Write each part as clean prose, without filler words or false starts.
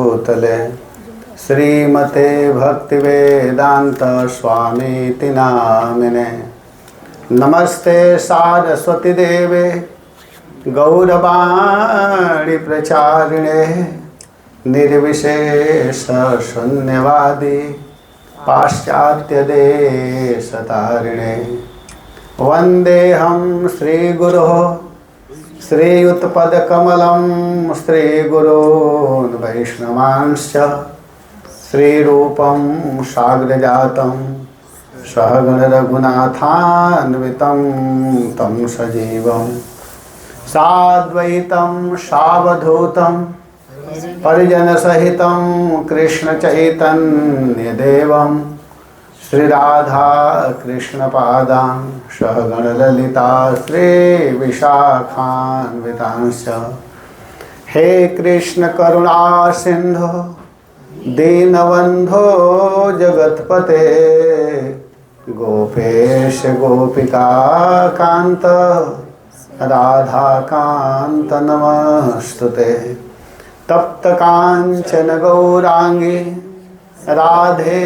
भूतले श्रीमते भक्तिवेदांत स्वामीति नामिने। नमस्ते सारस्वती देवे गौरवाणी प्रचारिणे निर्विशेष शून्यवादी पाश्चात्य देशतारिणे। वंदेहं श्रीगुरो श्रीयुतपदकमलं श्रीगुरोन् वैष्णवांश्च श्रीरूपं साग्रजातं सहगण रघुनाथान्वितं तं सजीवं साद्वैतं सावधूतं परिजनसहितं कृष्णचैतन्यदेवं श्रीराधा कृष्णपादां सहगण ललिता श्रीविशाखान्वितांश्च। हे कृष्ण करुणा सिंधो दीनबन्धो जगत्पते गोपेश गोपिका कांत राधा कांत नमस्तुते। तप्त कांचन गौरांगी राधे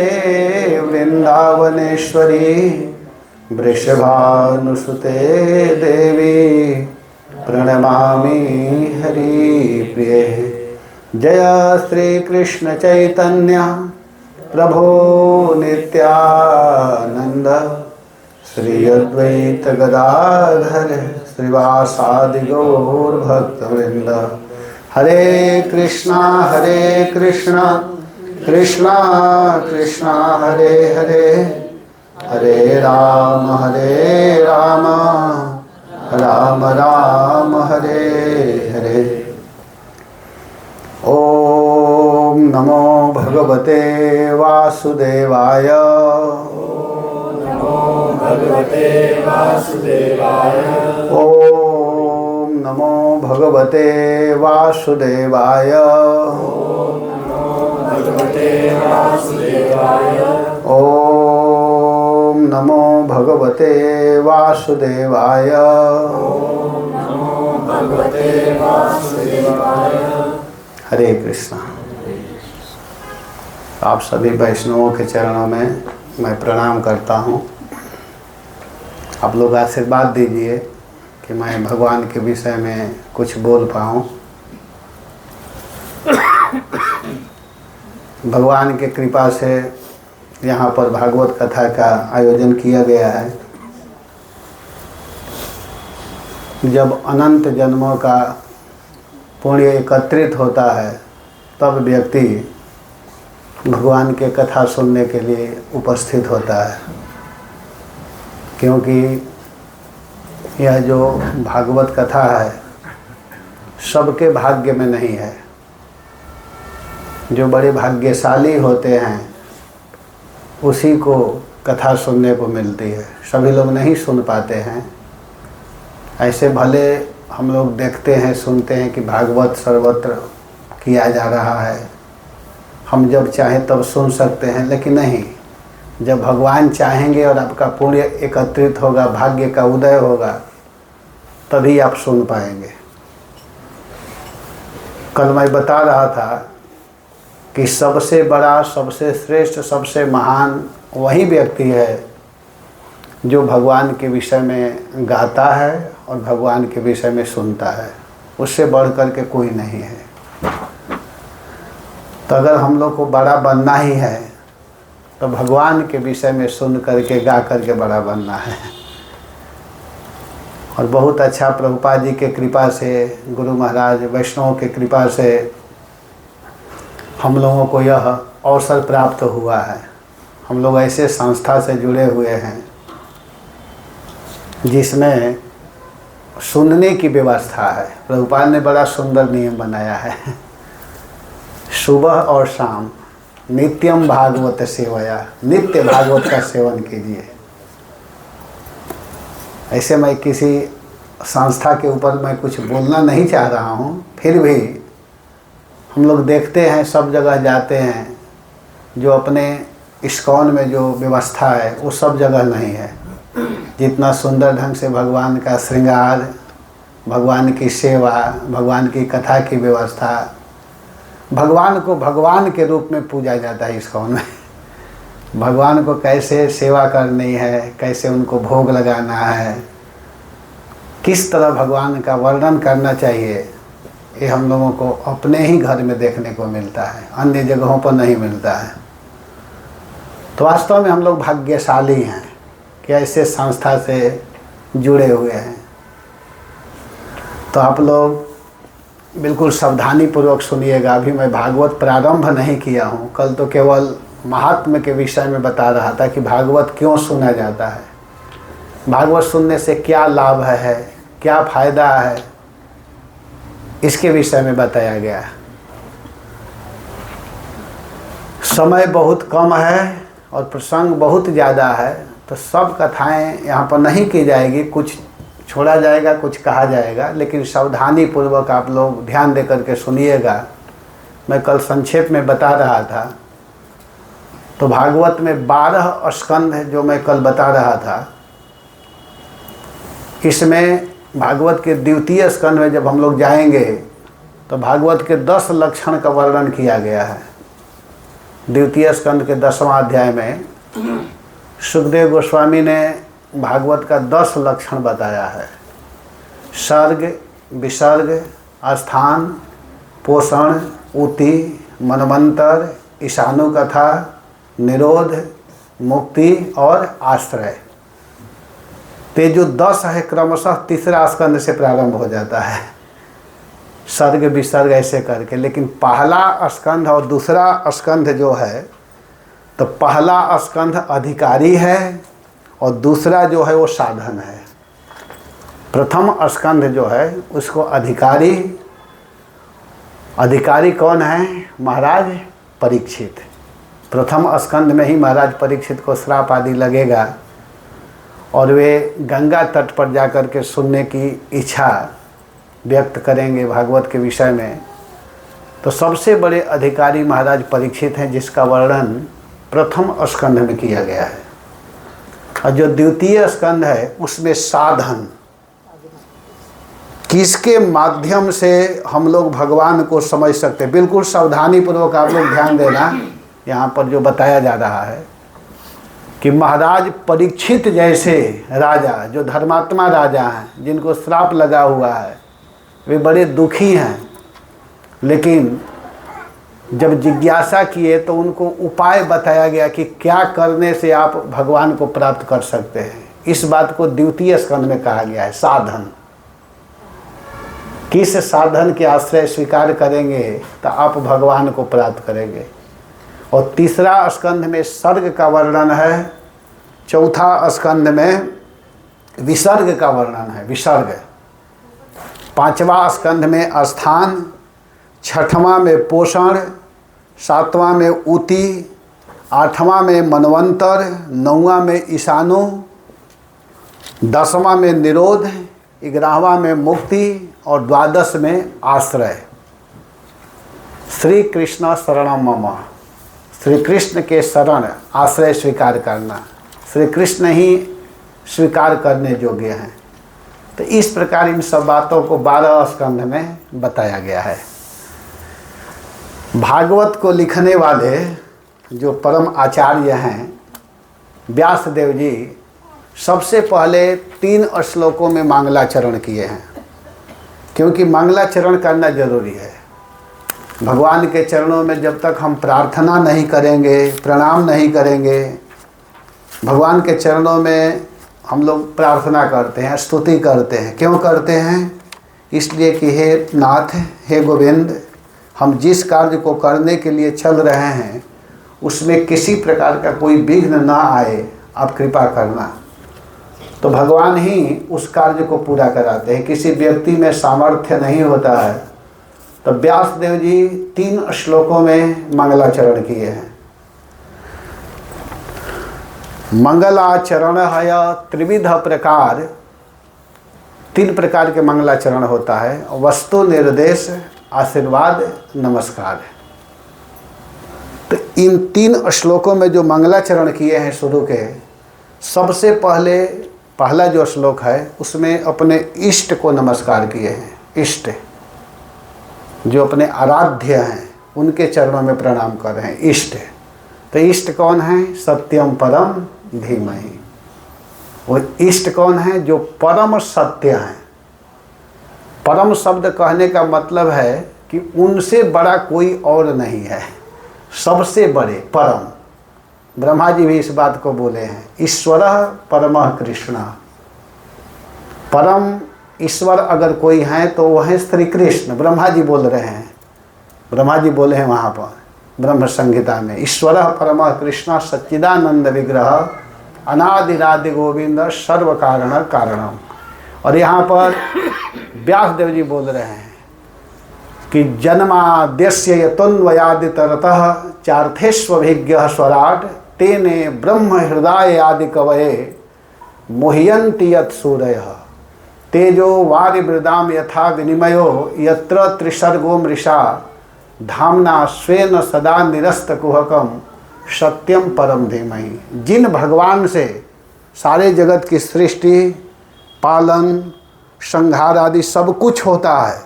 वृंदावनेश्वरी वृषभानुसुते देवी प्रणमामि हरिप्रिये। जय श्री कृष्ण चैतन्य प्रभो नित्यानंद श्री अद्वैत गदाधर श्रीवासादि गौर भक्तवृंद। हरे कृष्णा कृष्णा कृष्णा हरे हरे हरे राम राम राम हरे हरे। ओम नमो भगवते वासुदेवाय। ओम नमो भगवते वासुदेवाय। ओम नमो भगवते वासुदेवाय। हरे कृष्णा। आप सभी वैष्णवों के चरणों में मैं प्रणाम करता हूँ। आप लोग आशीर्वाद दीजिए कि मैं भगवान के विषय में कुछ बोल पाऊँ। भगवान के कृपा से यहाँ पर भागवत कथा का आयोजन किया गया है। जब अनंत जन्मों का पुण्य एकत्रित होता है तब व्यक्ति भगवान के कथा सुनने के लिए उपस्थित होता है, क्योंकि यह जो भागवत कथा है सबके भाग्य में नहीं है। जो बड़े भाग्यशाली होते हैं उसी को कथा सुनने को मिलती है, सभी लोग नहीं सुन पाते हैं। ऐसे भले हम लोग देखते हैं सुनते हैं कि भागवत सर्वत्र किया जा रहा है, हम जब चाहें तब सुन सकते हैं, लेकिन नहीं, जब भगवान चाहेंगे और आपका पुण्य एकत्रित होगा, भाग्य का उदय होगा, तभी आप सुन पाएंगे। कल मैं बता रहा था कि सबसे बड़ा, सबसे श्रेष्ठ, सबसे महान वही व्यक्ति है जो भगवान के विषय में गाता है और भगवान के विषय में सुनता है। उससे बढ़ कर के कोई नहीं है। तो अगर हम लोग को बड़ा बनना ही है तो भगवान के विषय में सुन करके गा करके बड़ा बनना है। और बहुत अच्छा प्रभुपाद जी के कृपा से, गुरु महाराज वैष्णव के कृपा से हम लोगों को यह अवसर प्राप्त हुआ है। हम लोग ऐसे संस्था से जुड़े हुए हैं जिसमें सुनने की व्यवस्था है। प्रभुपाद ने बड़ा सुंदर नियम बनाया है, सुबह और शाम नित्यम भागवत सेवया, नित्य भागवत का सेवन कीजिए। ऐसे मैं किसी संस्था के ऊपर मैं कुछ बोलना नहीं चाह रहा हूँ, फिर भी हम लोग देखते हैं, सब जगह जाते हैं, जो अपने इस्कॉन में जो व्यवस्था है वो सब जगह नहीं है। जितना सुंदर ढंग से भगवान का श्रृंगार, भगवान की सेवा, भगवान की कथा की व्यवस्था, भगवान को भगवान के रूप में पूजा जाता है इस्कॉन में। भगवान को कैसे सेवा करनी है, कैसे उनको भोग लगाना है, किस तरह भगवान का वर्णन करना चाहिए, ये हम लोगों को अपने ही घर में देखने को मिलता है, अन्य जगहों पर नहीं मिलता है। तो वास्तव में हम लोग भाग्यशाली हैं कि ऐसे संस्था से जुड़े हुए हैं। तो आप लोग बिल्कुल सावधानी पूर्वक सुनिएगा। अभी मैं भागवत प्रारंभ नहीं किया हूँ, कल तो केवल महात्म्य के विषय में बता रहा था कि भागवत क्यों सुना जाता है, भागवत सुनने से क्या लाभ है, क्या फायदा है, इसके विषय में बताया गया है। समय बहुत कम है और प्रसंग बहुत ज़्यादा है, तो सब कथाएं यहाँ पर नहीं की जाएगी, कुछ छोड़ा जाएगा, कुछ कहा जाएगा, लेकिन सावधानी पूर्वक आप लोग ध्यान दे करके सुनिएगा। मैं कल संक्षेप में बता रहा था, तो भागवत में 12 स्कंध जो मैं कल बता रहा था, इसमें भागवत के द्वितीय स्कंध में जब हम लोग जाएंगे तो भागवत के 10 लक्षण का वर्णन किया गया है। द्वितीय स्कंध के 10वां अध्याय में सुखदेव गोस्वामी ने भागवत का 10 लक्षण बताया है। सर्ग, विसर्ग, स्थान, पोषण, ऊति, मनवंतर, ईशानु कथा, निरोध, मुक्ति और आश्रय। ते जो 10 है क्रमशः तीसरा स्कंध से प्रारंभ हो जाता है, सर्ग विसर्ग ऐसे करके। लेकिन पहला स्कंध और दूसरा स्कंध जो है, तो पहला स्कंध अधिकारी है और दूसरा जो है वो साधन है। प्रथम स्कंध जो है उसको अधिकारी कौन है? महाराज परीक्षित। प्रथम स्कंध में ही महाराज परीक्षित को श्राप आदि लगेगा और वे गंगा तट पर जाकर के सुनने की इच्छा व्यक्त करेंगे भागवत के विषय में। तो सबसे बड़े अधिकारी महाराज परीक्षित हैं, जिसका वर्णन प्रथम स्कंध में किया गया है। और जो द्वितीय स्कंध है उसमें साधन, किसके माध्यम से हम लोग भगवान को समझ सकते हैं। बिल्कुल सावधानी पूर्वक आप लोग ध्यान देना, यहाँ पर जो बताया जा रहा है कि महाराज परीक्षित जैसे राजा, जो धर्मात्मा राजा हैं, जिनको श्राप लगा हुआ है, वे बड़े दुखी हैं, लेकिन जब जिज्ञासा किए तो उनको उपाय बताया गया कि क्या करने से आप भगवान को प्राप्त कर सकते हैं। इस बात को द्वितीय स्कंध में कहा गया है, साधन। किस साधन के आश्रय स्वीकार करेंगे तो आप भगवान को प्राप्त करेंगे। और तीसरा स्कंध में सर्ग का वर्णन है, चौथा स्कंध में विसर्ग का वर्णन है, विसर्ग। पांचवा स्कंध में स्थान, छठवां में पोषण, सातवां में ऊति, आठवां में मनवंतर, नौवां में ईशानु, 10वां में निरोध, 11वां में मुक्ति और 12 में आश्रय। श्री कृष्ण शरणम मम, श्री कृष्ण के शरण आश्रय स्वीकार करना, श्री कृष्ण ही स्वीकार करने योग्य हैं। तो इस प्रकार इन सब बातों को 12 स्कंध में बताया गया है। भागवत को लिखने वाले जो परम आचार्य हैं व्यासदेव जी, सबसे पहले 3 श्लोकों में मंगलाचरण किए हैं, क्योंकि मंगलाचरण करना जरूरी है। भगवान के चरणों में जब तक हम प्रार्थना नहीं करेंगे, प्रणाम नहीं करेंगे, भगवान के चरणों में हम लोग प्रार्थना करते हैं, स्तुति करते हैं। क्यों करते हैं? इसलिए कि हे नाथ, हे गोविंद, हम जिस कार्य को करने के लिए चल रहे हैं उसमें किसी प्रकार का कोई विघ्न ना आए, आप कृपा करना। तो भगवान ही उस कार्य को पूरा कराते हैं, किसी व्यक्ति में सामर्थ्य नहीं होता है। तो व्यासदेव जी 3 श्लोकों में मंगलाचरण किए हैं। मंगलाचरण है त्रिविध प्रकार, 3 प्रकार के मंगलाचरण होता है, वस्तु निर्देश, आशीर्वाद, नमस्कार। तो इन 3 श्लोकों में जो मंगलाचरण किए हैं शुरू के, सबसे पहला जो श्लोक है उसमें अपने इष्ट को नमस्कार किए हैं। इष्ट जो अपने आराध्य हैं उनके चरणों में प्रणाम कर रहे हैं। इष्ट, तो इष्ट कौन है? सत्यम परम धीमहि। वो इष्ट कौन है? जो परम सत्य हैं। परम शब्द कहने का मतलब है कि उनसे बड़ा कोई और नहीं है, सबसे बड़े परम। ब्रह्मा जी भी इस बात को बोले हैं, ईश्वरः परमः कृष्णः। परम ईश्वर अगर कोई है तो वह है श्री कृष्ण। ब्रह्मा जी बोल रहे हैं, ब्रह्मा जी बोले हैं वहाँ पर ब्रह्म संहिता में, ईश्वरः परमः कृष्णः सच्चिदानंद विग्रह अनादिरादि गोविंद सर्व कारण कारणम। और यहाँ पर व्यासदेव जी बोल रहे हैं कि जन्माद्यस्य यतोन्वयादितरतः चार्थेष्वभिज्ञः स्वराट तेने ब्रह्म हृदय आदि कवये मोह्यन्ति यत् सूरयः तेजो वारिमृदाम यथा विनिमयो यत्र त्रिसर्गो मृषा धामना स्वेन सदा निरस्त कुहकम सत्यम परम धीमहि। जिन भगवान से सारे जगत की सृष्टि, पालन, संहार आदि सब कुछ होता है,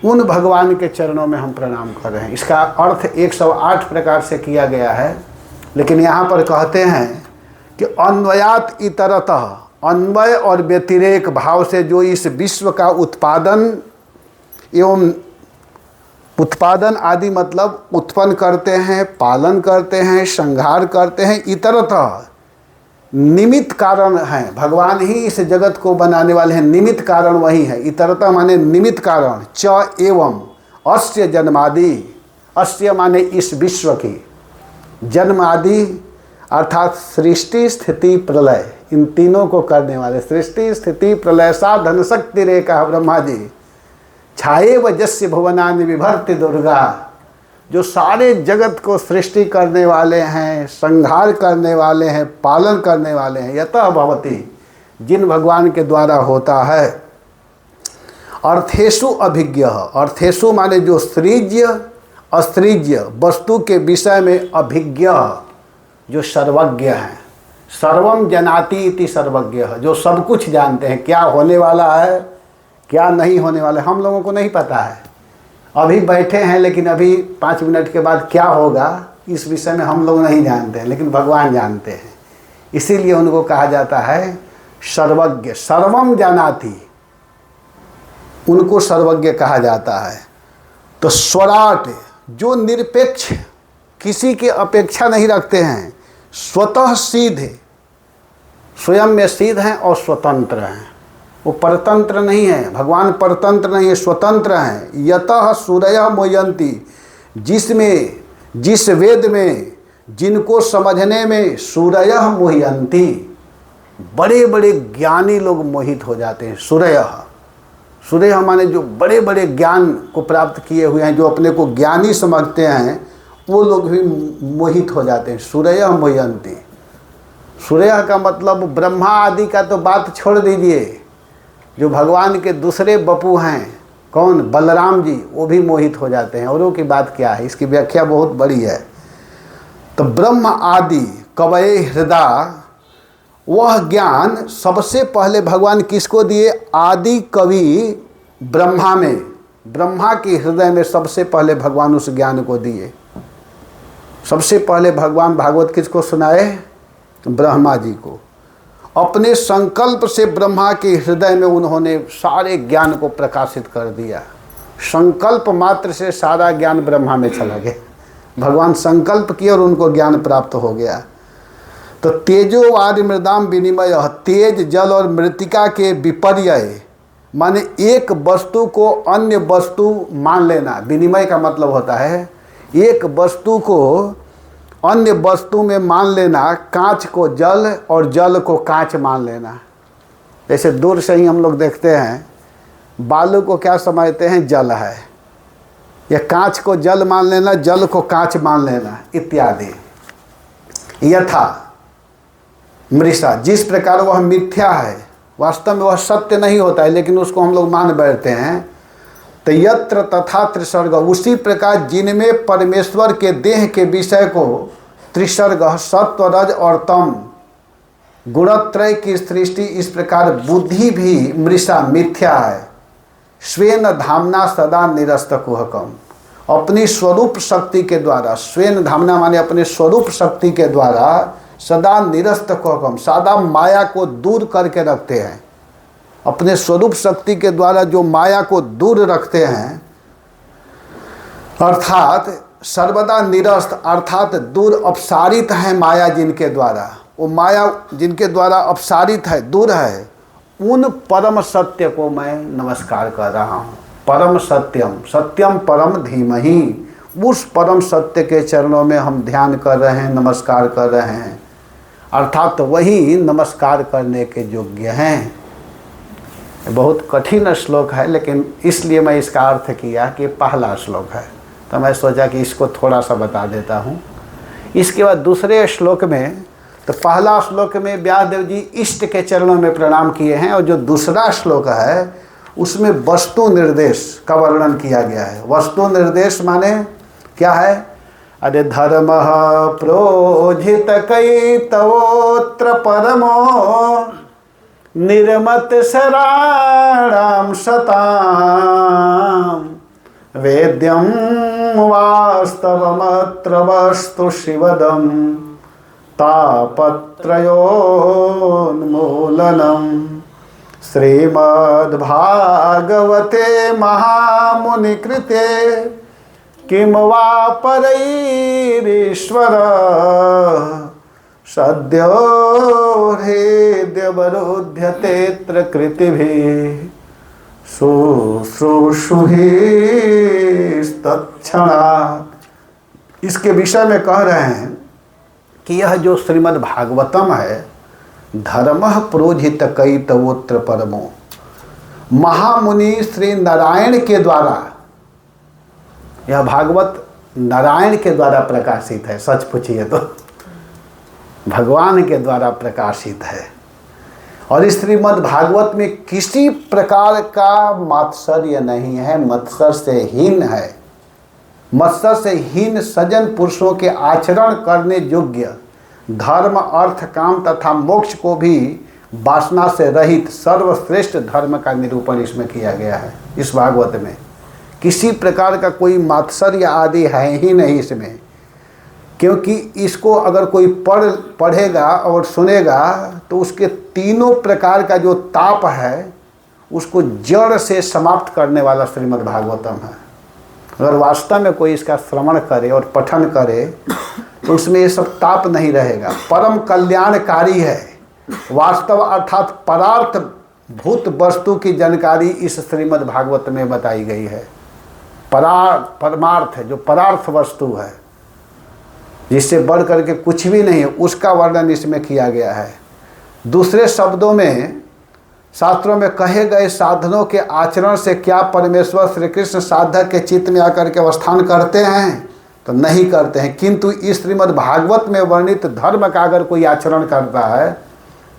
उन भगवान के चरणों में हम प्रणाम कर रहे हैं। इसका अर्थ 108 प्रकार से किया गया है, लेकिन यहाँ पर कहते हैं कि अन्वयात इतरतः, अन्वय और व्यतिरेक भाव से जो इस विश्व का उत्पादन एवं उत्पादन आदि मतलब उत्पन्न करते हैं, पालन करते हैं, संहार करते हैं, इतरतः निमित्त कारण हैं। भगवान ही इस जगत को बनाने वाले हैं, निमित्त कारण वही है। इतरतः माने निमित्त कारण, च एवं अस्य जन्मादि, अस्य माने इस विश्व की, जन्म आदि अर्थात सृष्टि स्थिति प्रलय, इन तीनों को करने वाले, सृष्टि स्थिति प्रलय साधन शक्ति रे कहा ब्रह्मा जी, छाये वजस्य भुवनानि विभर्ति दुर्गा, जो सारे जगत को सृष्टि करने वाले हैं, संहार करने वाले हैं, पालन करने वाले हैं। यतः भवति, जिन भगवान के द्वारा होता है। अर्थेषु अभिज्ञ, अर्थेषु माने जो सृज्य असृज्य वस्तु के विषय में अभिज्ञ, जो सर्वज्ञ हैं। सर्वम जनाति इति सर्वज्ञ, जो सब कुछ जानते हैं, क्या होने वाला है क्या नहीं होने वाला है हम लोगों को नहीं पता है। अभी बैठे हैं लेकिन अभी 5 मिनट के बाद क्या होगा इस विषय में हम लोग नहीं जानते हैं, लेकिन भगवान जानते हैं। इसीलिए उनको कहा जाता है सर्वज्ञ। सर्वम जानाति, उनको सर्वज्ञ कहा जाता है। तो स्वराट, जो निरपेक्ष, किसी की अपेक्षा नहीं रखते हैं, स्वतः सिद्ध, स्वयं में सिद्ध हैं और स्वतंत्र हैं। वो परतंत्र नहीं है, भगवान परतंत्र नहीं है, स्वतंत्र हैं। यतः सूरयः मोह्यन्ति, जिसमें, जिस वेद में, जिनको समझने में सूरयः मोह्यन्ति, बड़े बड़े ज्ञानी लोग मोहित हो जाते हैं। सूरयः, सूरयः माने जो बड़े बड़े ज्ञान को प्राप्त किए हुए हैं, जो अपने को ज्ञानी समझते हैं, वो लोग भी मोहित हो जाते हैं। सूरयः मोह्यन्ति, सूरयः का मतलब ब्रह्मा आदि का तो बात छोड़ दीजिए, जो भगवान के दूसरे बपू हैं, कौन, बलराम जी, वो भी मोहित हो जाते हैं। औरों की बात क्या है, इसकी व्याख्या बहुत बड़ी है। तो ब्रह्म आदि कवये हृदय, वह ज्ञान सबसे पहले भगवान किसको दिए? आदि कवि ब्रह्मा में, ब्रह्मा के हृदय में सबसे पहले भगवान उस ज्ञान को दिए। सबसे पहले भगवान भागवत किसको सुनाए? ब्रह्मा जी को। अपने संकल्प से ब्रह्मा के हृदय में उन्होंने सारे ज्ञान को प्रकाशित कर दिया। संकल्प मात्र से सारा ज्ञान ब्रह्मा में चला गया। भगवान संकल्प किए और उनको ज्ञान प्राप्त हो गया। तो तेजो वारि मृदाम विनिमय, तेज जल और मृतिका के विपर्य, माने एक वस्तु को अन्य वस्तु मान लेना। विनिमय का मतलब होता है एक वस्तु को अन्य वस्तु में मान लेना, कांच को जल और जल को कांच मान लेना। जैसे दूर से ही हम लोग देखते हैं, बालू को क्या समझते हैं? जल है। या कांच को जल मान लेना, जल को कांच मान लेना इत्यादि। यथा मृषा, जिस प्रकार वह मिथ्या है, वास्तव में वह सत्य नहीं होता है, लेकिन उसको हम लोग मान बैठते हैं। तो यत्र तथा त्रिसर्ग, उसी प्रकार जिनमें परमेश्वर के देह के विषय को त्रिसर्ग, सत्व रज और तम गुणत्रय की सृष्टि, इस प्रकार बुद्धि भी मृषा मिथ्या है। स्वेन धामना सदा निरस्त कुहकम, अपनी स्वरूप शक्ति के द्वारा, स्वेन धामना माने अपने स्वरूप शक्ति के द्वारा सदा निरस्त कोकम, सदा माया को दूर करके रखते हैं। अपने स्वरूप शक्ति के द्वारा जो माया को दूर रखते हैं, अर्थात सर्वदा निरस्त, अर्थात दूर अपसारित है माया जिनके द्वारा, वो माया जिनके द्वारा अपसारित है, दूर है, उन परम सत्य को मैं नमस्कार कर रहा हूँ। परम सत्यम, सत्यम परम धीमहि, उस परम सत्य के चरणों में हम ध्यान कर रहे हैं, नमस्कार कर रहे हैं, अर्थात वही नमस्कार करने के योग्य हैं। बहुत कठिन श्लोक है, लेकिन इसलिए मैं इसका अर्थ किया कि पहला श्लोक है, तो मैं सोचा कि इसको थोड़ा सा बता देता हूँ। इसके बाद दूसरे श्लोक में, तो पहला श्लोक में व्यासदेव जी इष्ट के चरणों में प्रणाम किए हैं, और जो दूसरा श्लोक है उसमें वस्तु निर्देश का वर्णन किया गया है। वस्तु निर्देश माने क्या है? अरे धर्म प्रोजित कैतवोत्र परमो निर्मत शराणाम सताम वेद्यम वास्तवमत्र वस्तु शिवदम तापत्रयोन्मूलनम श्रीमद्भागवते महामुनिकृते किम वा परैरीश्वर सद्यो हृदयवरुध्यतेऽत्र कृतिभिः शुश्रूषुभिस्तत्क्षणात्। इसके विषय में कह रहे हैं कि यह जो श्रीमद् भागवतम है, धर्मः प्रोजित कैतवोत्र परमो, महामुनि श्री नारायण के द्वारा, यह भागवत नारायण के द्वारा प्रकाशित है। सच पूछिए तो भगवान के द्वारा प्रकाशित है, और इस श्रीमद् भागवत में किसी प्रकार का मात्सर्य नहीं है, मत्सर से हीन है। मत्सर से हीन सज्जन पुरुषों के आचरण करने योग्य धर्म, अर्थ, काम तथा मोक्ष को भी वासना से रहित सर्वश्रेष्ठ धर्म का निरूपण इसमें किया गया है। इस भागवत में किसी प्रकार का कोई मात्सर्य आदि है ही नहीं इसमें, क्योंकि इसको अगर कोई पढ़ेगा और सुनेगा तो उसके तीनों प्रकार का जो ताप है उसको जड़ से समाप्त करने वाला श्रीमद् भागवतम है। अगर वास्तव में कोई इसका श्रवण करे और पठन करे तो उसमें ये सब ताप नहीं रहेगा। परम कल्याणकारी है। वास्तव अर्थात परार्थ भूत वस्तु की जानकारी इस श्रीमद् भागवत में बताई गई है। परमार्थ है, जो परार्थ वस्तु है, जिससे बढ़ करके कुछ भी नहीं है, उसका वर्णन इसमें किया गया है। दूसरे शब्दों में शास्त्रों में कहे गए साधनों के आचरण से क्या परमेश्वर श्री कृष्ण साधक के चित्त में आकर के अवस्थान करते हैं? तो नहीं करते हैं। किंतु इस श्रीमद् भागवत में वर्णित धर्म का अगर कोई आचरण करता है,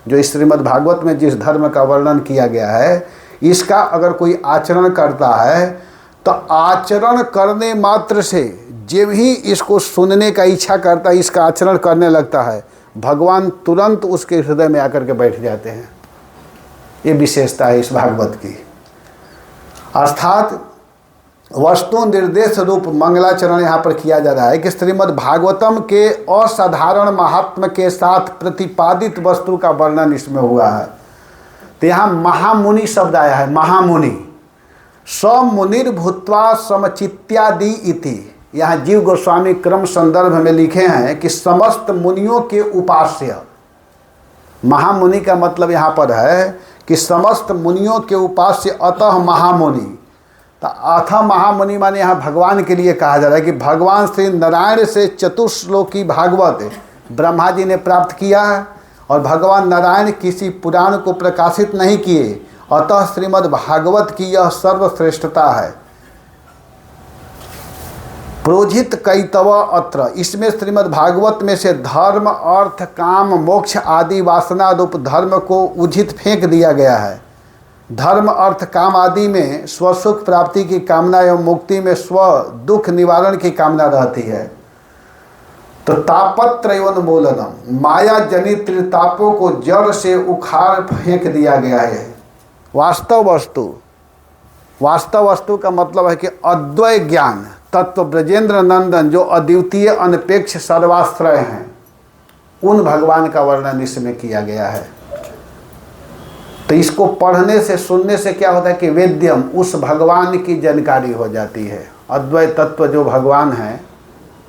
जो इस श्रीमद् भागवत में जिस धर्म का वर्णन किया गया है, इसका अगर कोई आचरण करता है तो आचरण करने मात्र से जब ही इसको सुनने का इच्छा करता है, इसका आचरण करने लगता है, भगवान तुरंत उसके हृदय में आकर के बैठ जाते हैं। ये विशेषता है इस भागवत की। अर्थात वस्तु निर्देश रूप मंगलाचरण यहाँ पर किया जा रहा है कि श्रीमद् भागवतम के असाधारण महात्म के साथ प्रतिपादित वस्तु का वर्णन इसमें हुआ है। तो यहाँ महामुनि शब्द आया है। महामुनि समुनिर्भूत्वा समचित्यादि इति, यहाँ जीव गोस्वामी क्रम संदर्भ में लिखे हैं कि समस्त मुनियों के उपास्य। महामुनि का मतलब यहाँ पर है कि समस्त मुनियों के उपास्य, अतः महामुनि। तो अतः महामुनि माने यहाँ भगवान के लिए कहा जा रहा है कि भगवान श्री नारायण से चतुश्लोकी भागवत ब्रह्मा जी ने प्राप्त किया है, और भगवान नारायण किसी पुराण को प्रकाशित नहीं किए, अतः श्रीमद् भागवत की यह सर्वश्रेष्ठता है। प्रोजित कैतव अत्र, इसमें श्रीमद् भागवत में से धर्म, अर्थ, काम, मोक्ष आदि वासना रूप धर्म को उचित फेंक दिया गया है। धर्म, अर्थ, काम आदि में स्वसुख प्राप्ति की कामना एवं मुक्ति में स्व दुख निवारण की कामना रहती है। तो तापत्रयोन्मूलनम, माया जनित तापों को जड़ से उखाड़ फेंक दिया गया है। वास्तव वस्तु का मतलब है कि अद्वय ज्ञान, तत्व ब्रजेंद्र नंदन जो अद्वितीय अनपेक्ष सर्वाश्रय हैं, उन भगवान का वर्णन इसमें किया गया है। तो इसको पढ़ने से सुनने से क्या होता है कि वेद्यम, उस भगवान की जानकारी हो जाती है। अद्वैत तत्व जो भगवान है,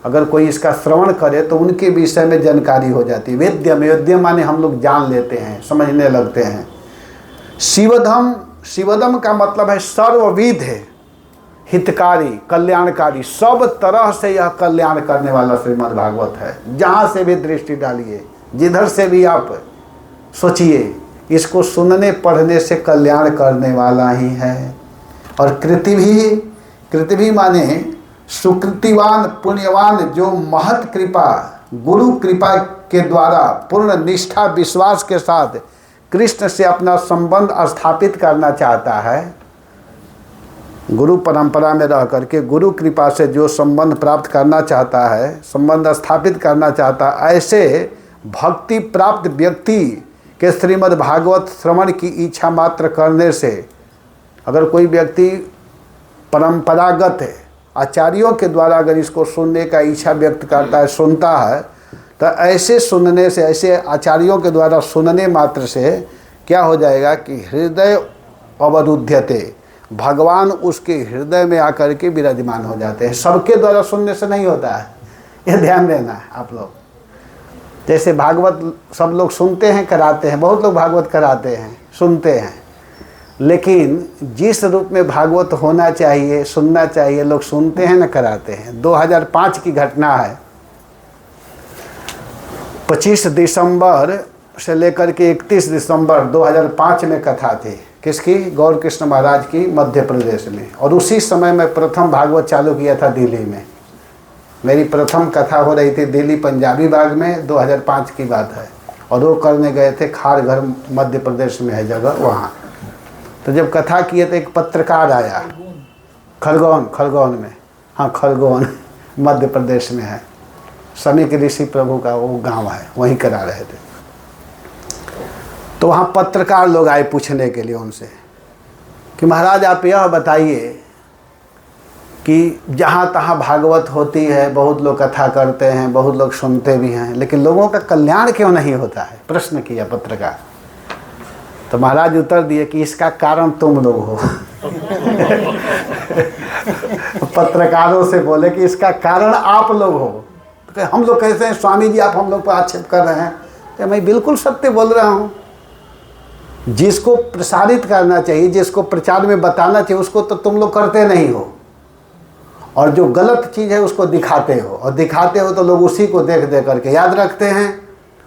अगर कोई इसका श्रवण करे तो उनके विषय में जानकारी हो जाती है। वेद्यम, वेद्यम माने हम लोग जान लेते हैं, समझने लगते हैं। शिवधम, शिवदम का मतलब है सर्वविध है, हितकारी, कल्याणकारी, सब तरह से यह कल्याण करने वाला श्रीमद् भागवत है। जहाँ से भी दृष्टि डालिए, जिधर से भी आप सोचिए, इसको सुनने पढ़ने से कल्याण करने वाला ही है। और कृति भी माने सुकृतिवान, पुण्यवान, जो महत कृपा, गुरु कृपा के द्वारा पूर्ण निष्ठा विश्वास के साथ कृष्ण से अपना संबंध स्थापित करना चाहता है। गुरु परंपरा में रह करके गुरु कृपा से जो संबंध प्राप्त करना चाहता है, संबंध स्थापित करना चाहता है, ऐसे भक्ति प्राप्त व्यक्ति के श्रीमद् भागवत श्रवण की इच्छा मात्र करने से, अगर कोई व्यक्ति परंपरागत है, आचार्यों के द्वारा अगर इसको सुनने का इच्छा व्यक्त करता है, सुनता है, तो ऐसे सुनने से, ऐसे आचार्यों के द्वारा सुनने मात्र से क्या हो जाएगा कि हृदय अवरुध्यते, भगवान उसके हृदय में आकर के विराजमान हो जाते हैं। सबके द्वारा सुनने से नहीं होता है, ये ध्यान देना है आप लोग। जैसे भागवत सब लोग सुनते हैं, कराते हैं, बहुत लोग भागवत कराते हैं, सुनते हैं, लेकिन जिस रूप में भागवत होना चाहिए, सुनना चाहिए, लोग सुनते हैं न कराते हैं। 2005 की घटना है। 25 दिसंबर से लेकर के 31 दिसंबर 2005 में कथा थी। किसकी? गौर कृष्ण महाराज की, मध्य प्रदेश में। और उसी समय मैं प्रथम भागवत चालू किया था दिल्ली में। मेरी प्रथम कथा हो रही थी दिल्ली पंजाबी बाग में, 2005 की बात है। और वो करने गए थे खारघर, मध्य प्रदेश में है जगह, वहाँ। तो जब कथा किए तो एक पत्रकार आया, खरगोन में, हाँ खरगोन मध्य प्रदेश में है, समीक ऋषि प्रभु का वो गांव है, वहीं करा रहे थे। तो वहाँ पत्रकार लोग आए पूछने के लिए उनसे कि महाराज आप यह बताइए कि जहाँ तहाँ भागवत होती है, बहुत लोग कथा करते हैं, बहुत लोग सुनते भी हैं, लेकिन लोगों का कल्याण क्यों नहीं होता है? प्रश्न किया पत्रकार। तो महाराज उत्तर दिए कि इसका कारण तुम लोग हो। पत्रकारों से बोले कि इसका कारण आप लोग हो। तो हम लोग कैसे हैं स्वामी जी, आप हम लोग पर आक्षेप कर रहे हैं? तो मैं बिल्कुल सत्य बोल रहा हूँ। जिसको प्रसारित करना चाहिए, जिसको प्रचार में बताना चाहिए, उसको तो तुम लोग करते नहीं हो, और जो गलत चीज़ है उसको दिखाते हो, और दिखाते हो तो लोग उसी को देख देख करके याद रखते हैं।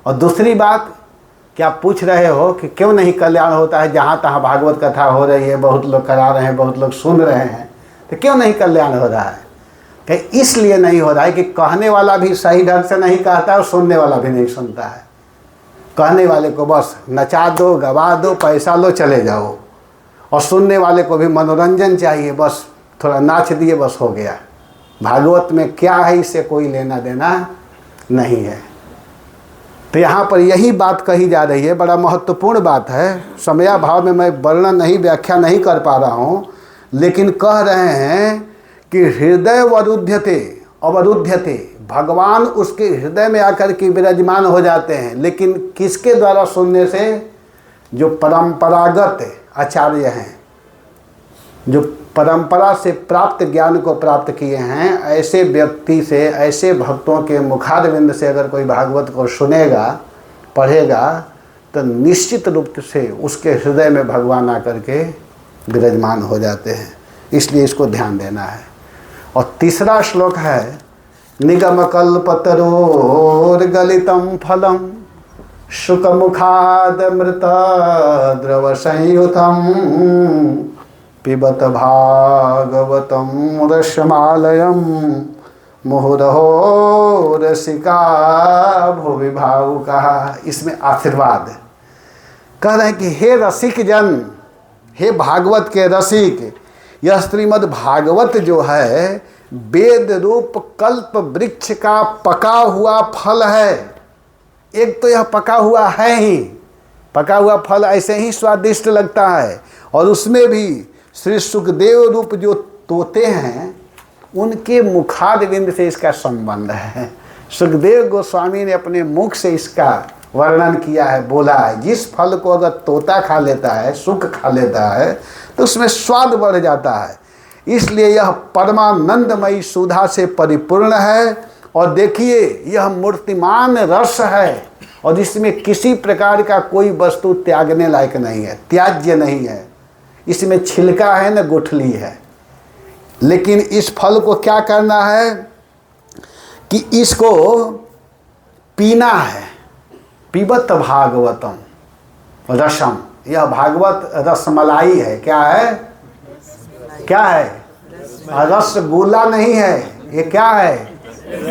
और दूसरी बात, क्या पूछ रहे हो कि क्यों नहीं कल्याण होता है? जहाँ तहाँ भागवत कथा हो रही है, बहुत लोग करा रहे हैं, बहुत लोग सुन रहे हैं, तो क्यों नहीं कल्याण हो रहा है? कि इसलिए नहीं हो रहा है कि कहने वाला भी सही ढंग से नहीं कहता और सुनने वाला भी नहीं सुनता है। कहने वाले को बस नचा दो, गवा दो, पैसा लो, चले जाओ, और सुनने वाले को भी मनोरंजन चाहिए, बस थोड़ा नाच दिए बस हो गया। भागवत में क्या है इससे कोई लेना देना नहीं है। तो यहाँ पर यही बात कही जा रही है, बड़ा महत्वपूर्ण बात है। समयाभाव में मैं वर्णन नहीं, व्याख्या नहीं कर पा रहा हूँ, लेकिन कह रहे हैं कि हृदय अवरुध्यते, भगवान उसके हृदय में आकर के विराजमान हो जाते हैं। लेकिन किसके द्वारा सुनने से? जो परंपरागत आचार्य हैं, जो परंपरा से प्राप्त ज्ञान को प्राप्त किए हैं, ऐसे व्यक्ति से, ऐसे भक्तों के मुखारविंद से अगर कोई भागवत को सुनेगा, पढ़ेगा, तो निश्चित रूप से उसके हृदय में भगवान आकर के विराजमान हो जाते हैं। इसलिए इसको ध्यान देना है। और तीसरा श्लोक है, निगमकल्पतरोर्गलितं फलं शुकमुखादमृत द्रव संयुतं पिबत भागवतं रसमालयं मुहुरहो रसिका भुवि भावुकाः। इसमें आशीर्वाद कह रहे हैं कि हे रसिक जन, हे भागवत के रसिक, यह श्रीमद् भागवत जो है वेद रूप कल्प वृक्ष का पका हुआ फल है। एक तो यह पका हुआ है ही, पका हुआ फल ऐसे ही स्वादिष्ट लगता है, और उसमें भी श्री सुखदेव रूप जो तोते हैं उनके मुखारविंद से इसका संबंध है। सुखदेव गोस्वामी ने अपने मुख से इसका वर्णन किया है, बोला है। जिस फल को अगर तोता खा लेता है, सुख खा लेता है, तो उसमें स्वाद बढ़ जाता है। इसलिए यह परमानंदमयी सुधा से परिपूर्ण है। और देखिए, यह मूर्तिमान रस है और इसमें किसी प्रकार का कोई वस्तु त्यागने लायक नहीं है, त्याज्य नहीं है। इसमें छिलका है न गुठली है। लेकिन इस फल को क्या करना है कि इसको पीना है। पीबत भागवतम रसम, यह भागवत रसमलाई है। क्या है? क्या है? रसगुल्ला नहीं है, ये क्या है?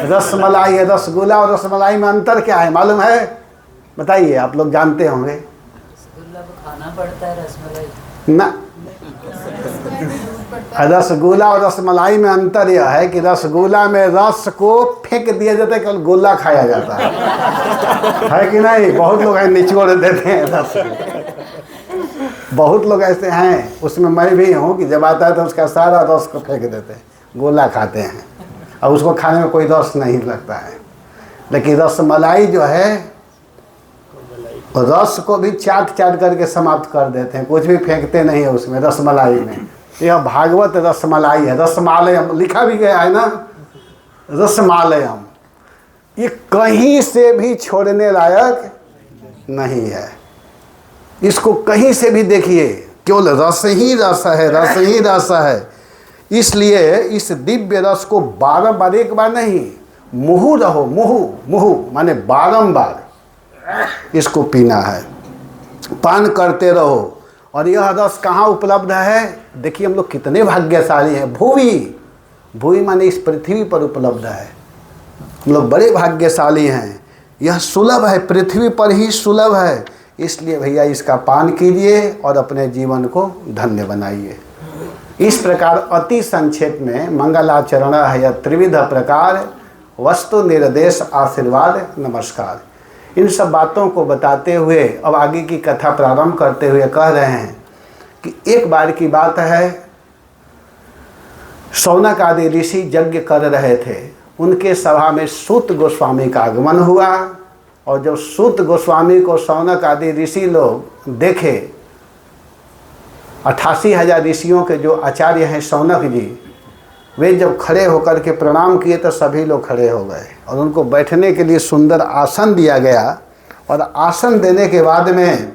रसमलाई है। रसगुल्ला और रसमलाई में अंतर क्या है मालूम है? बताइए, आप लोग जानते होंगे। रसगुल्ला को खाना पड़ता है, रसमलाई ना। रसगुल्ला और रसमलाई में अंतर यह है कि रसगुल्ला में रस को फेंक दिया जाता है, केवल गोला खाया जाता है कि नहीं? बहुत लोग निचोड़ देते हैं रस को। बहुत लोग ऐसे हैं, उसमें मैं भी हूँ, कि जब आता है तो उसका सारा रस को फेंक देते हैं, गोला खाते हैं और उसको खाने में कोई रस नहीं लगता है। लेकिन रसमलाई जो है, रस को भी चाट चाट करके समाप्त कर देते हैं, कुछ भी फेंकते नहीं है उसमें, रसमलाई में। यह भागवत रसमलाई है। रसमालयम लिखा भी गया है ना, रसमालयम। ये कहीं से भी छोड़ने लायक नहीं है। इसको कहीं से भी देखिए, केवल रस ही रस है, रस ही रस है। इसलिए इस दिव्य रस को बारंबार, एक बार नहीं, मुहु रहो, मुहु मुहु माने बारंबार इसको पीना है, पान करते रहो। और यह रस कहाँ उपलब्ध है? देखिए, हम लोग कितने भाग्यशाली हैं। भूवि, भूवि माने इस पृथ्वी पर उपलब्ध है। हम लोग बड़े भाग्यशाली हैं। यह सुलभ है, पृथ्वी पर ही सुलभ है। इसलिए भैया इसका पान कीजिए और अपने जीवन को धन्य बनाइए। इस प्रकार अति संक्षेप में मंगलाचरण है यह त्रिविध प्रकार, वस्तु निर्देश, आशीर्वाद, नमस्कार। इन सब बातों को बताते हुए अब आगे की कथा प्रारंभ करते हुए कह रहे हैं कि एक बार की बात है, शौनक आदि ऋषि यज्ञ कर रहे थे। उनके सभा में सूत गोस्वामी का आगमन हुआ। और जब सूत गोस्वामी को शौनक आदि ऋषि लोग देखे, 88,000 ऋषियों के जो आचार्य हैं शौनक जी, वे जब खड़े होकर के प्रणाम किए तो सभी लोग खड़े हो गए और उनको बैठने के लिए सुंदर आसन दिया गया। और आसन देने के बाद में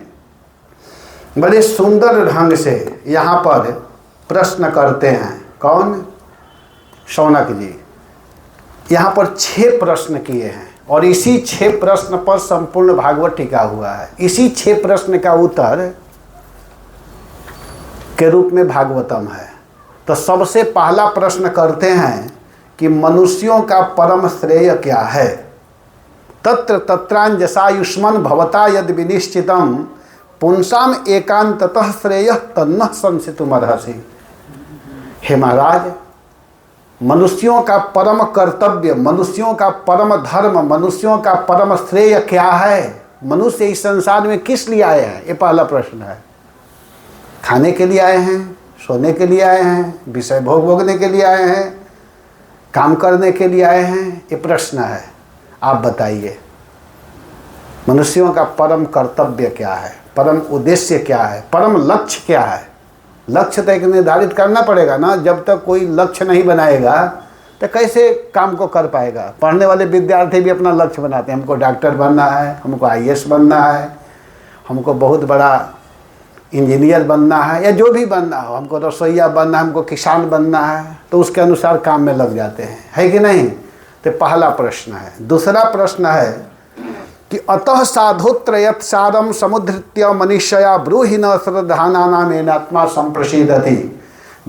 बड़े सुंदर ढंग से यहाँ पर प्रश्न करते हैं। कौन? शौनक जी। यहाँ पर 6 प्रश्न किए हैं और इसी 6 प्रश्न पर संपूर्ण भागवत टिका हुआ है। इसी 6 प्रश्न का उत्तर के रूप में भागवतम है। तो सबसे पहला प्रश्न करते हैं कि मनुष्यों का परम श्रेय क्या है? तत्र तत्रांजसायुष्मन भवता यद विनिश्चितम पुंसाम एकांततः श्रेय तन्नः संसितुमर्हसि। हे महाराज, मनुष्यों का परम कर्तव्य, मनुष्यों का परम धर्म, मनुष्यों का परम श्रेय क्या है? मनुष्य इस संसार में किस लिए आए हैं? ये पहला प्रश्न है। खाने के लिए आए हैं, सोने के लिए आए हैं, विषय भोग भोगने के लिए आए हैं, काम करने के लिए आए हैं? ये प्रश्न है। आप बताइए, मनुष्यों का परम कर्तव्य क्या है? परम उद्देश्य क्या है? परम लक्ष्य क्या है? लक्ष्य तो एक निर्धारित करना पड़ेगा ना। जब तक कोई लक्ष्य नहीं बनाएगा तो कैसे काम को कर पाएगा? पढ़ने वाले विद्यार्थी भी अपना लक्ष्य बनाते हैं। हमको डॉक्टर बनना है, हमको IAS बनना है, हमको बहुत बड़ा इंजीनियर बनना है, या जो भी बनना हो, हमको रसोईया बनना है, हमको किसान बनना है, तो उसके अनुसार काम में लग जाते हैं, है कि नहीं? तो पहला प्रश्न है। दूसरा प्रश्न है कि अतः साधुत्रयत् सारम समुद्धृत्य मनुष्या ब्रूहि न श्रद्धानानामेनात्मा संप्रसिद्धति।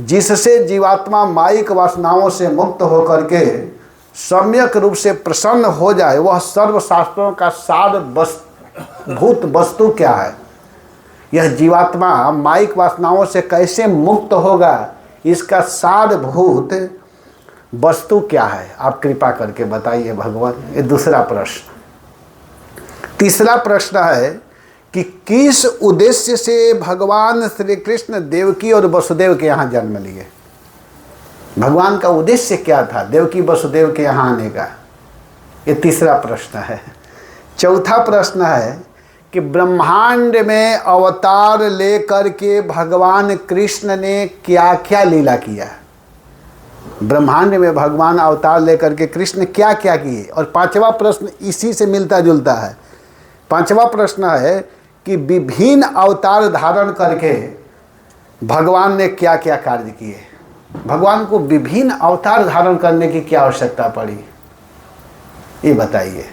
जिससे जीवात्मा मायिक वासनाओं से मुक्त होकर के सम्यक रूप से प्रसन्न हो जाए, वह सर्वशास्त्रों का सारभूत वस्तु क्या है? यह जीवात्मा मायिक वासनाओं से कैसे मुक्त होगा, इसका सारभूत वस्तु क्या है? आप कृपा करके बताइए भगवान। ये दूसरा प्रश्न। तीसरा प्रश्न है कि किस उद्देश्य से भगवान श्री कृष्ण देवकी और वसुदेव के यहाँ जन्म लिए? भगवान का उद्देश्य क्या था देवकी वसुदेव के यहाँ आने का? ये तीसरा प्रश्न है। चौथा प्रश्न है कि ब्रह्मांड में अवतार लेकर के भगवान कृष्ण ने क्या क्या लीला किया? ब्रह्मांड में भगवान अवतार लेकर के कृष्ण क्या क्या किए? और पांचवा प्रश्न इसी से मिलता जुलता है। पांचवा प्रश्न है कि विभिन्न अवतार धारण करके भगवान ने क्या क्या कार्य किए? भगवान को विभिन्न अवतार धारण करने की क्या आवश्यकता पड़ी, ये बताइए।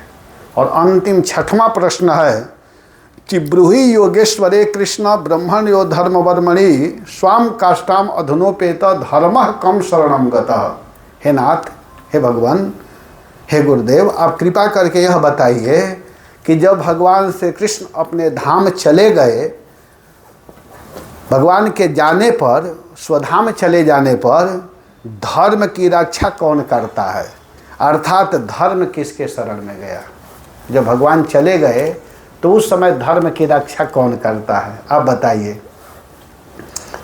और अंतिम छठवां प्रश्न है कि ब्रूहि योगेश्वरे कृष्ण ब्रह्मण यो धर्म वर्मणि स्वाम काष्ठाम अधुनोपेत धर्म कम शरणम गतः। हे नाथ, हे भगवान, हे गुरुदेव, आप कृपा करके यह बताइए कि जब भगवान श्री कृष्ण अपने धाम चले गए, भगवान के जाने पर, स्वधाम चले जाने पर धर्म की रक्षा कौन करता है? अर्थात धर्म किसके शरण में गया? जब भगवान चले गए तो उस समय धर्म की रक्षा कौन करता है? आप बताइए,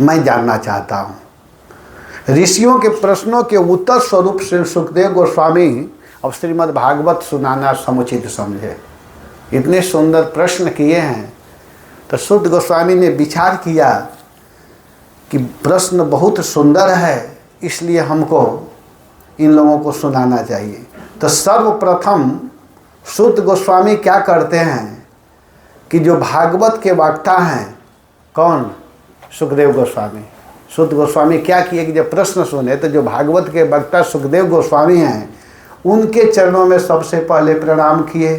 मैं जानना चाहता हूँ। ऋषियों के प्रश्नों के उत्तर स्वरूप श्री सुखदेव गोस्वामी अब श्रीमद् भागवत सुनाना समुचित समझे। इतने सुंदर प्रश्न किए हैं तो सुत गोस्वामी ने विचार किया कि प्रश्न बहुत सुंदर है, इसलिए हमको इन लोगों को सुनाना चाहिए। तो सर्वप्रथम सुत गोस्वामी क्या करते हैं कि जो भागवत के वक्ता हैं, कौन? सुखदेव गोस्वामी। सुत गोस्वामी क्या किए कि जब प्रश्न सुने तो जो भागवत के वक्ता सुखदेव गोस्वामी हैं, उनके चरणों में सबसे पहले प्रणाम किए।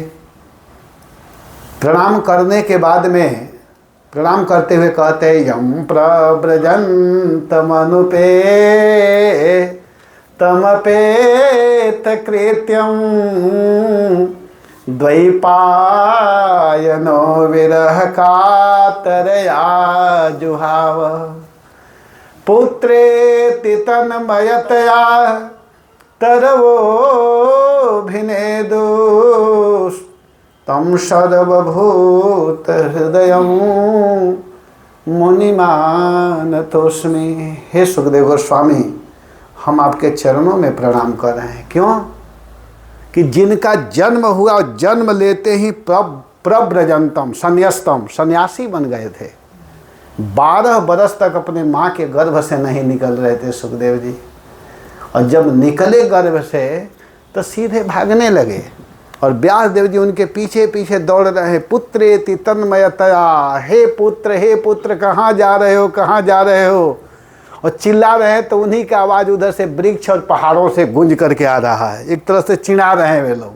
प्रणाम करने के बाद में, प्रणाम करते हुए कहते हैं, यम प्रव्रजंत मनुपे तमपेत कृत्यम द्वैपायनो विरह कातरया जुहाव पुत्रेति तन्मयतया तरवोऽभिनेदु तम सर्वभूत हृदयं मुनिमानतोस्मि। हे सुखदेव गोस्वामी, हम आपके चरणों में प्रणाम कर रहे हैं। क्यों? कि जिनका जन्म हुआ, जन्म लेते ही प्रव्रजंतम संन्यास्तम, सन्यासी बन गए थे। 12 बरस तक अपने माँ के गर्भ से नहीं निकल रहे थे सुखदेव जी, और जब निकले गर्भ से तो सीधे भागने लगे, और व्यास देव जी उनके पीछे पीछे दौड़ रहे हैं। पुत्रेति तन्मयतया, हे पुत्र कहाँ जा रहे हो, कहाँ जा रहे हो? और चिल्ला रहे हैं तो उन्हीं का आवाज़ उधर से वृक्ष और पहाड़ों से गूंज करके आ रहा है। एक तरह से चिढ़ा रहे हैं वे लोग।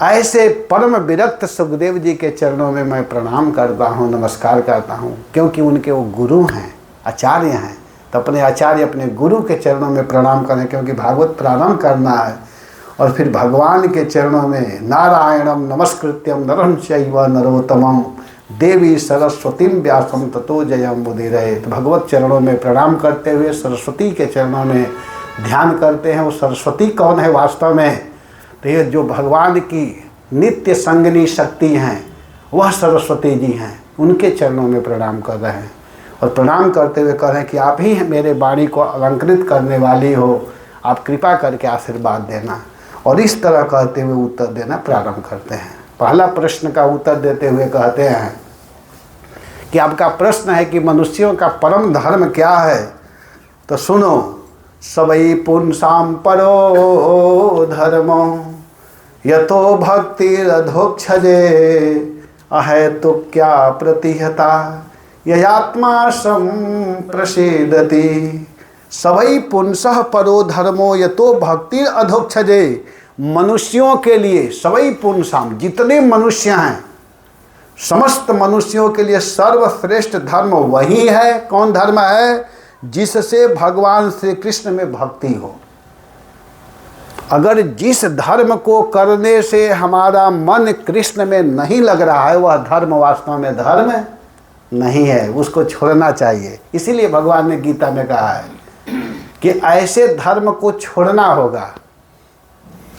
ऐसे परम विरक्त सुखदेव जी के चरणों में मैं प्रणाम करता हूँ, नमस्कार करता हूँ, क्योंकि उनके वो गुरु हैं, आचार्य हैं। तो अपने आचार्य, अपने गुरु के चरणों में प्रणाम करें, क्योंकि भागवत प्रारंभ करना है। और फिर भगवान के चरणों में नारायणम नमस्कृत्यम नरं चैव नरोत्तमम देवी सरस्वतीम व्यासम ततो जयम मुदीरये। तो भगवत चरणों में प्रणाम करते हुए सरस्वती के चरणों में ध्यान करते हैं। वो सरस्वती कौन है वास्तव में? तो ये जो भगवान की नित्य संगिनी शक्ति हैं, वह सरस्वती जी हैं। उनके चरणों में प्रणाम कर रहे हैं, और प्रणाम करते हुए कह रहे हैं कि आप ही मेरे वाणी को अलंकृत करने वाली हो, आप कृपा करके आशीर्वाद देना। और इस तरह कहते हुए उत्तर देना प्रारंभ करते हैं। पहला प्रश्न का उत्तर देते हुए कहते हैं कि आपका प्रश्न है कि मनुष्यों का परम धर्म क्या है? तो सुनो, सबई पुंसाम परो धर्मो यतो भक्तिरधोक्षजे अहेतु क्या प्रतिहता ययात्मा संप्रसीदति। सबई पुंसः परो धर्मो यतो भक्ति अधोक्षजे। मनुष्यों के लिए, सबई पुंसाम, जितने मनुष्य हैं, समस्त मनुष्यों के लिए सर्वश्रेष्ठ धर्म वही है। कौन धर्म है? जिससे भगवान श्री कृष्ण में भक्ति हो। अगर जिस धर्म को करने से हमारा मन कृष्ण में नहीं लग रहा है, वह धर्म वास्तव में धर्म नहीं है, उसको छोड़ना चाहिए। इसीलिए भगवान ने गीता में कहा है कि ऐसे धर्म को छोड़ना होगा।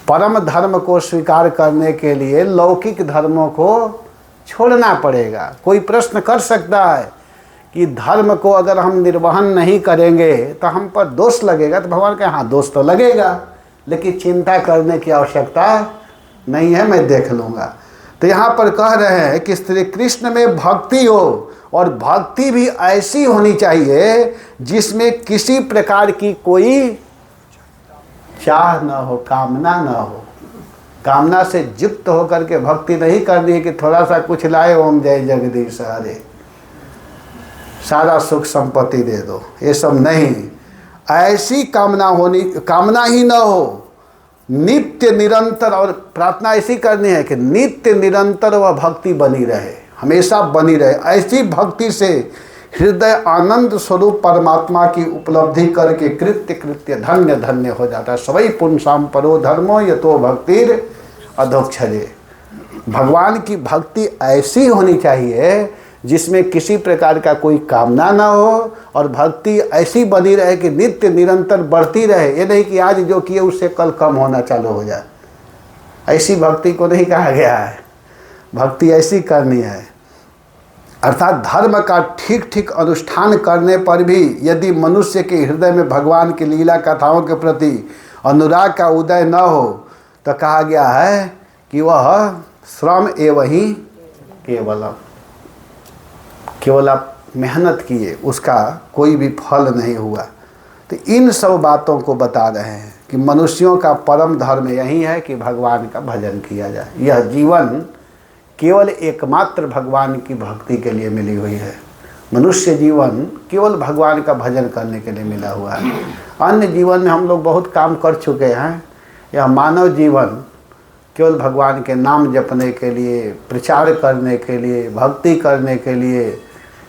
परम धर्म को स्वीकार करने के लिए लौकिक धर्मों को छोड़ना पड़ेगा। कोई प्रश्न कर सकता है कि धर्म को अगर हम निर्वहन नहीं करेंगे तो हम पर दोष लगेगा। तो भगवान कहे हाँ दोष तो लगेगा, लेकिन चिंता करने की आवश्यकता नहीं है, मैं देख लूँगा। तो यहाँ पर कह रहे हैं कि श्री कृष्ण में भक्ति हो, और भक्ति भी ऐसी होनी चाहिए जिसमें किसी प्रकार की कोई चाह न हो, कामना न हो। कामना से युक्त होकर के भक्ति नहीं करनी है कि थोड़ा सा कुछ लाए, ओम जय जगदीश हरे, सारा सुख संपत्ति दे दो, ये सब नहीं। ऐसी कामना ही न हो, नित्य निरंतर, और प्रार्थना ऐसी करनी है कि नित्य निरंतर वह भक्ति बनी रहे, हमेशा बनी रहे। ऐसी भक्ति से हृदय आनंद स्वरूप परमात्मा की उपलब्धि करके कृत्य कृत्य धन्य धन्य हो जाता है। सवै पुंसाम परो धर्मो यतो भक्तिर अधोक्षजे। भगवान की भक्ति ऐसी होनी चाहिए जिसमें किसी प्रकार का कोई कामना ना हो, और भक्ति ऐसी बनी रहे कि नित्य निरंतर बढ़ती रहे। ये नहीं कि आज जो किए उससे कल कम होना चालू हो जाए, ऐसी भक्ति को नहीं कहा गया है। भक्ति ऐसी करनी है, अर्थात धर्म का ठीक ठीक अनुष्ठान करने पर भी यदि मनुष्य के हृदय में भगवान की लीला कथाओं के प्रति अनुराग का उदय न हो तो कहा गया है कि वह श्रम एवं ही केवलम, केवल आप मेहनत किए, उसका कोई भी फल नहीं हुआ। तो इन सब बातों को बता रहे हैं कि मनुष्यों का परम धर्म यही है कि भगवान का भजन किया जाए। यह जीवन केवल एकमात्र भगवान की भक्ति के लिए मिली हुई है। मनुष्य जीवन केवल भगवान का भजन करने के लिए मिला हुआ है। अन्य जीवन में हम लोग बहुत काम कर चुके हैं। यह मानव जीवन केवल भगवान के नाम जपने के लिए, प्रचार करने के लिए, भक्ति करने के लिए,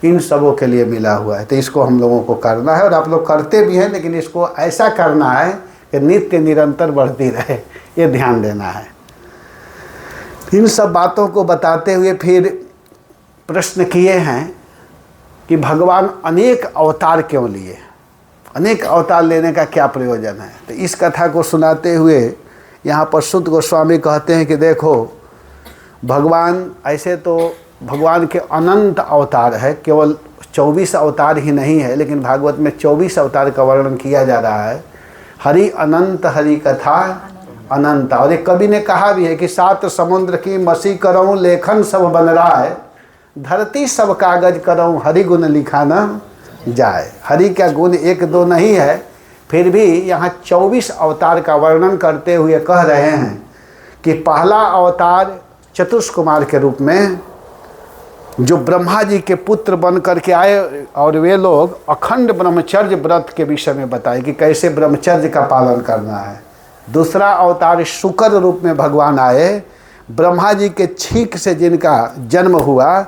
इन सबों के लिए मिला हुआ है। तो इसको हम लोगों को करना है, और आप लोग करते भी हैं, लेकिन इसको ऐसा करना है कि नित्य निरंतर बढ़ती रहे, ये ध्यान देना है। इन सब बातों को बताते हुए फिर प्रश्न किए हैं कि भगवान अनेक अवतार क्यों लिए, अनेक अवतार लेने का क्या प्रयोजन है। तो इस कथा को सुनाते हुए यहाँ पर सुत गोस्वामी कहते हैं कि देखो, भगवान ऐसे तो भगवान के अनंत अवतार है, केवल 24 अवतार ही नहीं है, लेकिन भागवत में 24 अवतार का वर्णन किया जा रहा है। हरि अनंत हरि कथा अनंत। और एक कवि ने कहा भी है कि 7 समुद्र की मसी करऊँ लेखन सब बन रहा है, धरती सब कागज करऊँ हरि गुण लिखा न जाए। हरि का गुण 1-2 नहीं है, फिर भी यहाँ 24 अवतार का वर्णन करते हुए कह रहे हैं कि पहला अवतार चतुष्कुमार के रूप में जो ब्रह्मा जी के पुत्र बन करके आए, और वे लोग अखंड ब्रह्मचर्य व्रत के विषय में बताए कि कैसे ब्रह्मचर्य का पालन करना है। दूसरा अवतार शुक्र रूप में भगवान आए, ब्रह्मा जी के छींक से जिनका जन्म हुआ,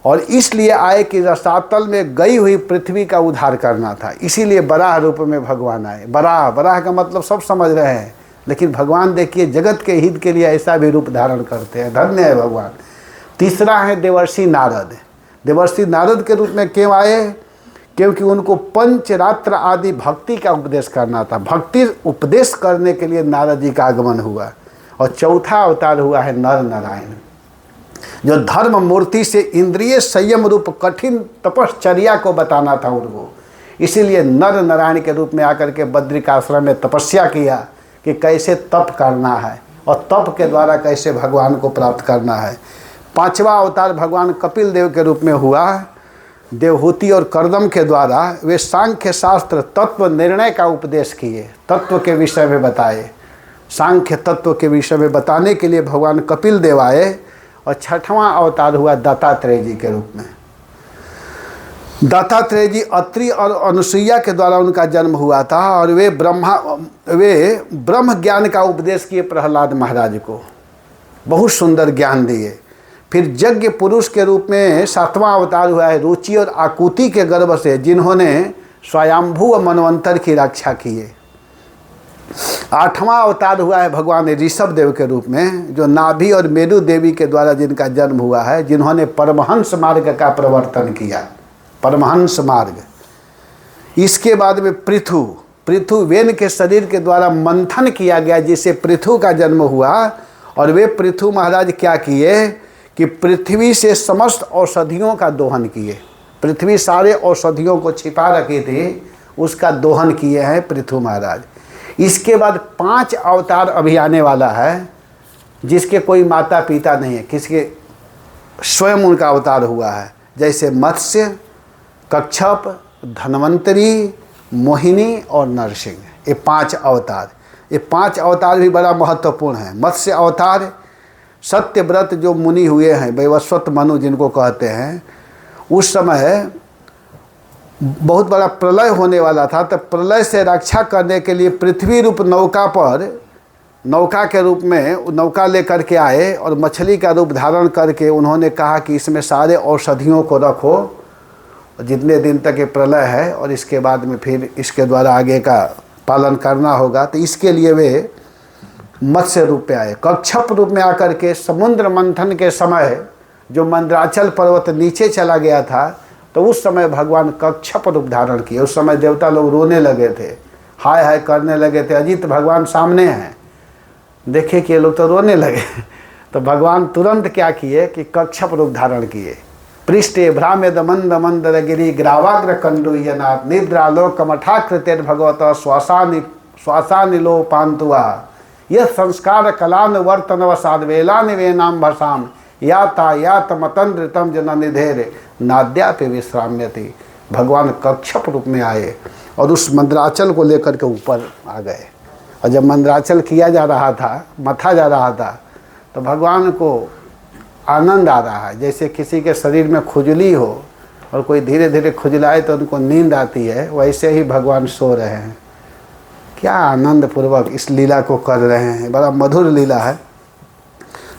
और इसलिए आए कि रसातल में गई हुई पृथ्वी का उद्धार करना था, इसीलिए बराह रूप में भगवान आए। बराह का मतलब सब समझ रहे हैं, लेकिन भगवान देखिए जगत के हित के लिए ऐसा भी रूप धारण करते हैं, धन्य है भगवान। तीसरा है देवर्षि नारद। देवर्षि नारद के रूप में क्यों आए? क्योंकि उनको पंचरात्र आदि भक्ति का उपदेश करना था, भक्ति उपदेश करने के लिए नारद जी का आगमन हुआ। और चौथा अवतार हुआ है नर नारायण, जो धर्म मूर्ति से इंद्रिय संयम रूप कठिन तपश्चर्या को बताना था उनको, इसीलिए नर नारायण के रूप में आकर के बद्रिकाश्रम में तपस्या किया कि कैसे तप करना है और तप के द्वारा कैसे भगवान को प्राप्त करना है। पांचवा अवतार भगवान कपिल देव के रूप में हुआ। देवहूति और कर्दम के द्वारा वे सांख्य शास्त्र तत्व निर्णय का उपदेश किए, तत्व के विषय में बताए। सांख्य तत्व के विषय में बताने के लिए भगवान कपिल देव आए। और छठवां अवतार हुआ दत्तात्रेय जी के रूप में। दत्तात्रेय जी अत्रि और अनुसुईया के द्वारा उनका जन्म हुआ था, और वे ब्रह्म ज्ञान का उपदेश किए प्रहलाद महाराज को, बहुत सुंदर ज्ञान दिए। फिर यज्ञ पुरुष के रूप में 7वां अवतार हुआ है रुचि और आकुति के गर्भ से, जिन्होंने स्वयंभू व मनवंतर की रक्षा किए। 8वां अवतार हुआ है भगवान ऋषभ देव के रूप में, जो नाभि और मेरु देवी के द्वारा जिनका जन्म हुआ है, जिन्होंने परमहंस मार्ग का प्रवर्तन किया, परमहंस मार्ग। इसके बाद में पृथु वेन के शरीर के द्वारा मंथन किया गया, जिससे पृथु का जन्म हुआ। और वे पृथु महाराज क्या किए कि पृथ्वी से समस्त औषधियों का दोहन किए, पृथ्वी सारे औषधियों को छिपा रखी थी, उसका दोहन किए हैं पृथु महाराज। इसके बाद 5 अवतार अभी आने वाला है, जिसके कोई माता पिता नहीं है, किसके स्वयं उनका अवतार हुआ है। जैसे मत्स्य, कच्छप, धन्वंतरी, मोहिनी और नरसिंह, ये 5 अवतार। ये 5 अवतार भी बड़ा महत्वपूर्ण है। मत्स्य अवतार सत्यव्रत जो मुनि हुए हैं, वैवस्वत मनु जिनको कहते हैं, उस समय बहुत बड़ा प्रलय होने वाला था। तो प्रलय से रक्षा करने के लिए पृथ्वी रूप नौका पर, नौका के रूप में नौका लेकर के आए और मछली का रूप धारण करके उन्होंने कहा कि इसमें सारे औषधियों को रखो जितने दिन तक ये प्रलय है, और इसके बाद में फिर इसके द्वारा आगे का पालन करना होगा। तो इसके लिए वे मत्स्य रूप में आए। कच्छप रूप में आकर के समुद्र मंथन के समय जो मंदराचल पर्वत नीचे चला गया था, तो उस समय भगवान कच्छप रूप धारण किए। उस समय देवता लोग रोने लगे थे, हाय हाय करने लगे थे, अजीत भगवान सामने हैं, देखे कि ये लोग तो रोने लगे। तो भगवान तुरंत क्या किए कि कच्छप रूप धारण किए। पृष्ठे भ्रामेद मंद मंदर गिरी ग्रावाग्र कंडुयनाथ निद्रालोक मठाकृतेर भगवत श्वासानिलो पांतुआ यह संस्कार कलानुवर्तनवसाद वेलानिवेनाम भसाम याता यात मतंद्रितम जन निधेर नाद्यापि विश्राम्यति। भगवान कच्छप रूप में आए और उस मंदराचल को लेकर के ऊपर आ गए। और जब मंदराचल किया जा रहा था, मथा जा रहा था, तो भगवान को आनंद आ रहा है। जैसे किसी के शरीर में खुजली हो और कोई धीरे धीरे खुजलाए तो उनको नींद आती है, वैसे ही भगवान सो रहे हैं। क्या आनंद पूर्वक इस लीला को कर रहे हैं, बड़ा मधुर लीला है।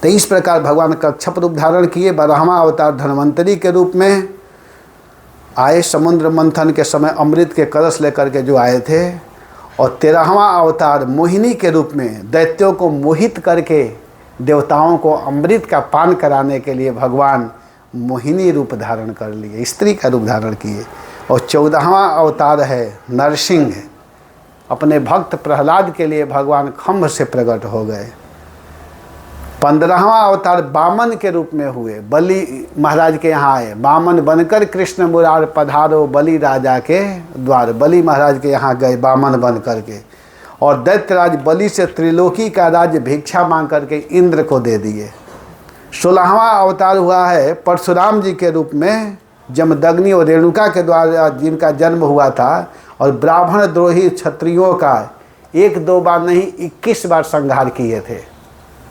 तो इस प्रकार भगवान कच्छप रूप धारण किए। 12वां अवतार धन्वंतरी के रूप में आए, समुद्र मंथन के समय अमृत के कलश लेकर के जो आए थे। और 13वां अवतार मोहिनी के रूप में दैत्यों को मोहित करके देवताओं को अमृत का पान कराने के लिए भगवान मोहिनी रूप धारण कर लिए, स्त्री का रूप धारण किए। और 14वां अवतार है नरसिंह, अपने भक्त प्रहलाद के लिए भगवान खम्भ से प्रकट हो गए। 15वां अवतार बामन के रूप में हुए, बलि महाराज के यहाँ आए। बामन बनकर कृष्ण मुरार पधारो बलि राजा के द्वार, बलि महाराज के यहाँ गए बामन बन करके। और दैत्यराज बलि से त्रिलोकी का राज्य भिक्षा मांग करके इंद्र को दे दिए। 16वां अवतार हुआ है परशुराम जी के रूप में, जमदग्नि और रेणुका के द्वारा जिनका जन्म हुआ था। और ब्राह्मण द्रोही क्षत्रियों का 1-2 बार नहीं 21 बार संहार किए थे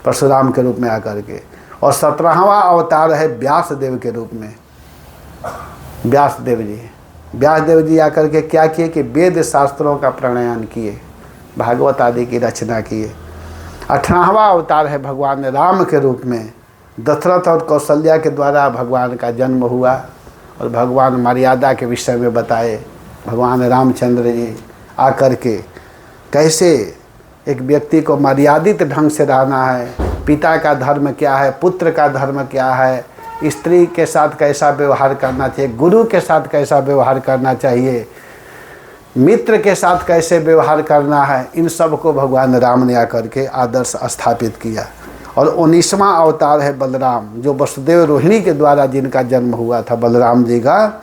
परशुराम के रूप में आकर के। और 17वां अवतार है व्यास देव के रूप में, व्यास देव जी आकर के क्या किए कि वेद शास्त्रों का प्रणयन किए, भागवत आदि की रचना किए। 18वां अवतार है भगवान राम के रूप में, दशरथ और कौशल्या के द्वारा भगवान का जन्म हुआ और भगवान मर्यादा के विषय में बताए। भगवान रामचंद्र जी आकर के कैसे एक व्यक्ति को मर्यादित ढंग से रहना है, पिता का धर्म क्या है, पुत्र का धर्म क्या है, स्त्री के साथ कैसा व्यवहार करना चाहिए, गुरु के साथ कैसा व्यवहार करना चाहिए, मित्र के साथ कैसे व्यवहार करना है, इन सब को भगवान राम ने आकर के आदर्श स्थापित किया। और 19वां अवतार है बलराम, जो वसुदेव रोहिणी के द्वारा जिनका जन्म हुआ था बलराम जी का।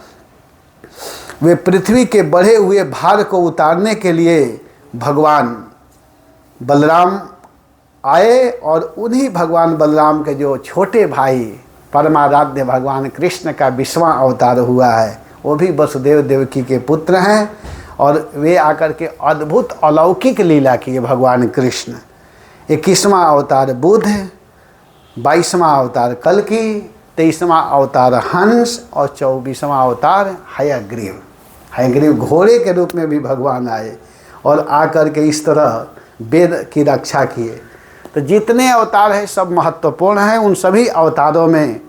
वे पृथ्वी के बढ़े हुए भार को उतारने के लिए भगवान बलराम आए। और उन्हीं भगवान बलराम के जो छोटे भाई परमाराध्य भगवान कृष्ण का 20वां अवतार हुआ है, वो भी वसुदेव देवकी के पुत्र हैं। और वे आकर के अद्भुत अलौकिक लीला किए भगवान कृष्ण। 21वां अवतार बुध, 22वां अवतार कल्कि, 23वां अवतार हंस और 24वां अवतार हयग्रीव। हयग्रीव घोड़े के रूप में भी भगवान आए और आकर के इस तरह वेद की रक्षा किए। तो जितने अवतार हैं सब महत्वपूर्ण हैं। उन सभी अवतारों में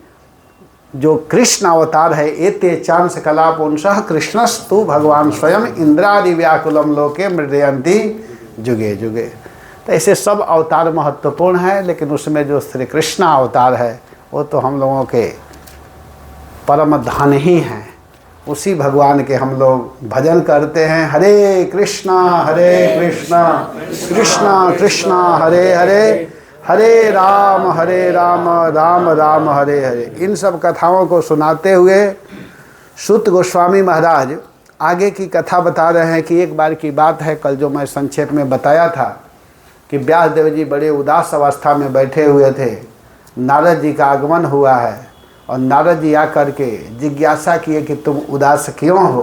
जो कृष्ण अवतार है, एते चांस कला पुंसः कृष्णस्तु भगवान स्वयं इंद्रादि व्याकुलम लोके मृदयंती जुगे जुगे। तो ऐसे सब अवतार महत्वपूर्ण हैं, लेकिन उसमें जो श्री कृष्ण अवतार है वो तो हम लोगों के परम धन ही हैं। उसी भगवान के हम लोग भजन करते हैं। हरे कृष्णा कृष्णा कृष्णा हरे हरे, हरे राम राम राम हरे हरे। इन सब कथाओं को सुनाते हुए सूत गोस्वामी महाराज आगे की कथा बता रहे हैं कि एक बार की बात है, कल जो मैं संक्षेप में बताया था कि व्यासदेव जी बड़े उदास अवस्था में बैठे हुए थे। नारद जी का आगमन हुआ है और नारद जी आकर के जिज्ञासा किए कि तुम उदास क्यों हो।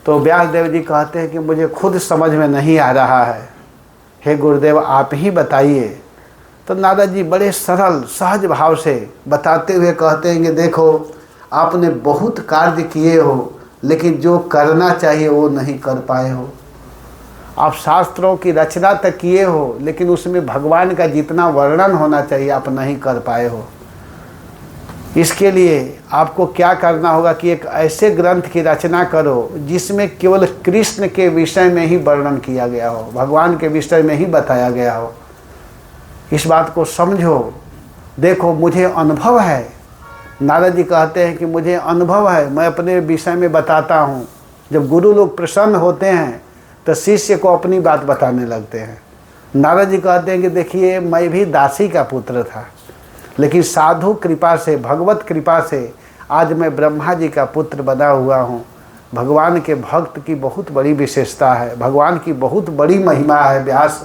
तो व्यासदेव जी कहते हैं कि मुझे खुद समझ में नहीं आ रहा है, हे गुरुदेव आप ही बताइए। तो नारद जी बड़े सरल सहज भाव से बताते हुए कहते हैं कि देखो आपने बहुत कार्य किए हो, लेकिन जो करना चाहिए वो नहीं कर पाए हो। आप शास्त्रों की रचना तक किए हो, लेकिन उसमें भगवान का जितना वर्णन होना चाहिए आप नहीं कर पाए हो। इसके लिए आपको क्या करना होगा कि एक ऐसे ग्रंथ की रचना करो जिसमें केवल कृष्ण के विषय में ही वर्णन किया गया हो, भगवान के विषय में ही बताया गया हो। इस बात को समझो। देखो मुझे अनुभव है, नारद जी कहते हैं कि मुझे अनुभव है, मैं अपने विषय में बताता हूँ। जब गुरु लोग प्रसन्न होते हैं तो शिष्य को अपनी बात बताने लगते हैं। नारद जी कहते हैं कि देखिए मैं भी दासी का पुत्र था, लेकिन साधु कृपा से, भगवत कृपा से आज मैं ब्रह्मा जी का पुत्र बना हुआ हूँ। भगवान के भक्त की बहुत बड़ी विशेषता है, भगवान की बहुत बड़ी महिमा है। व्यास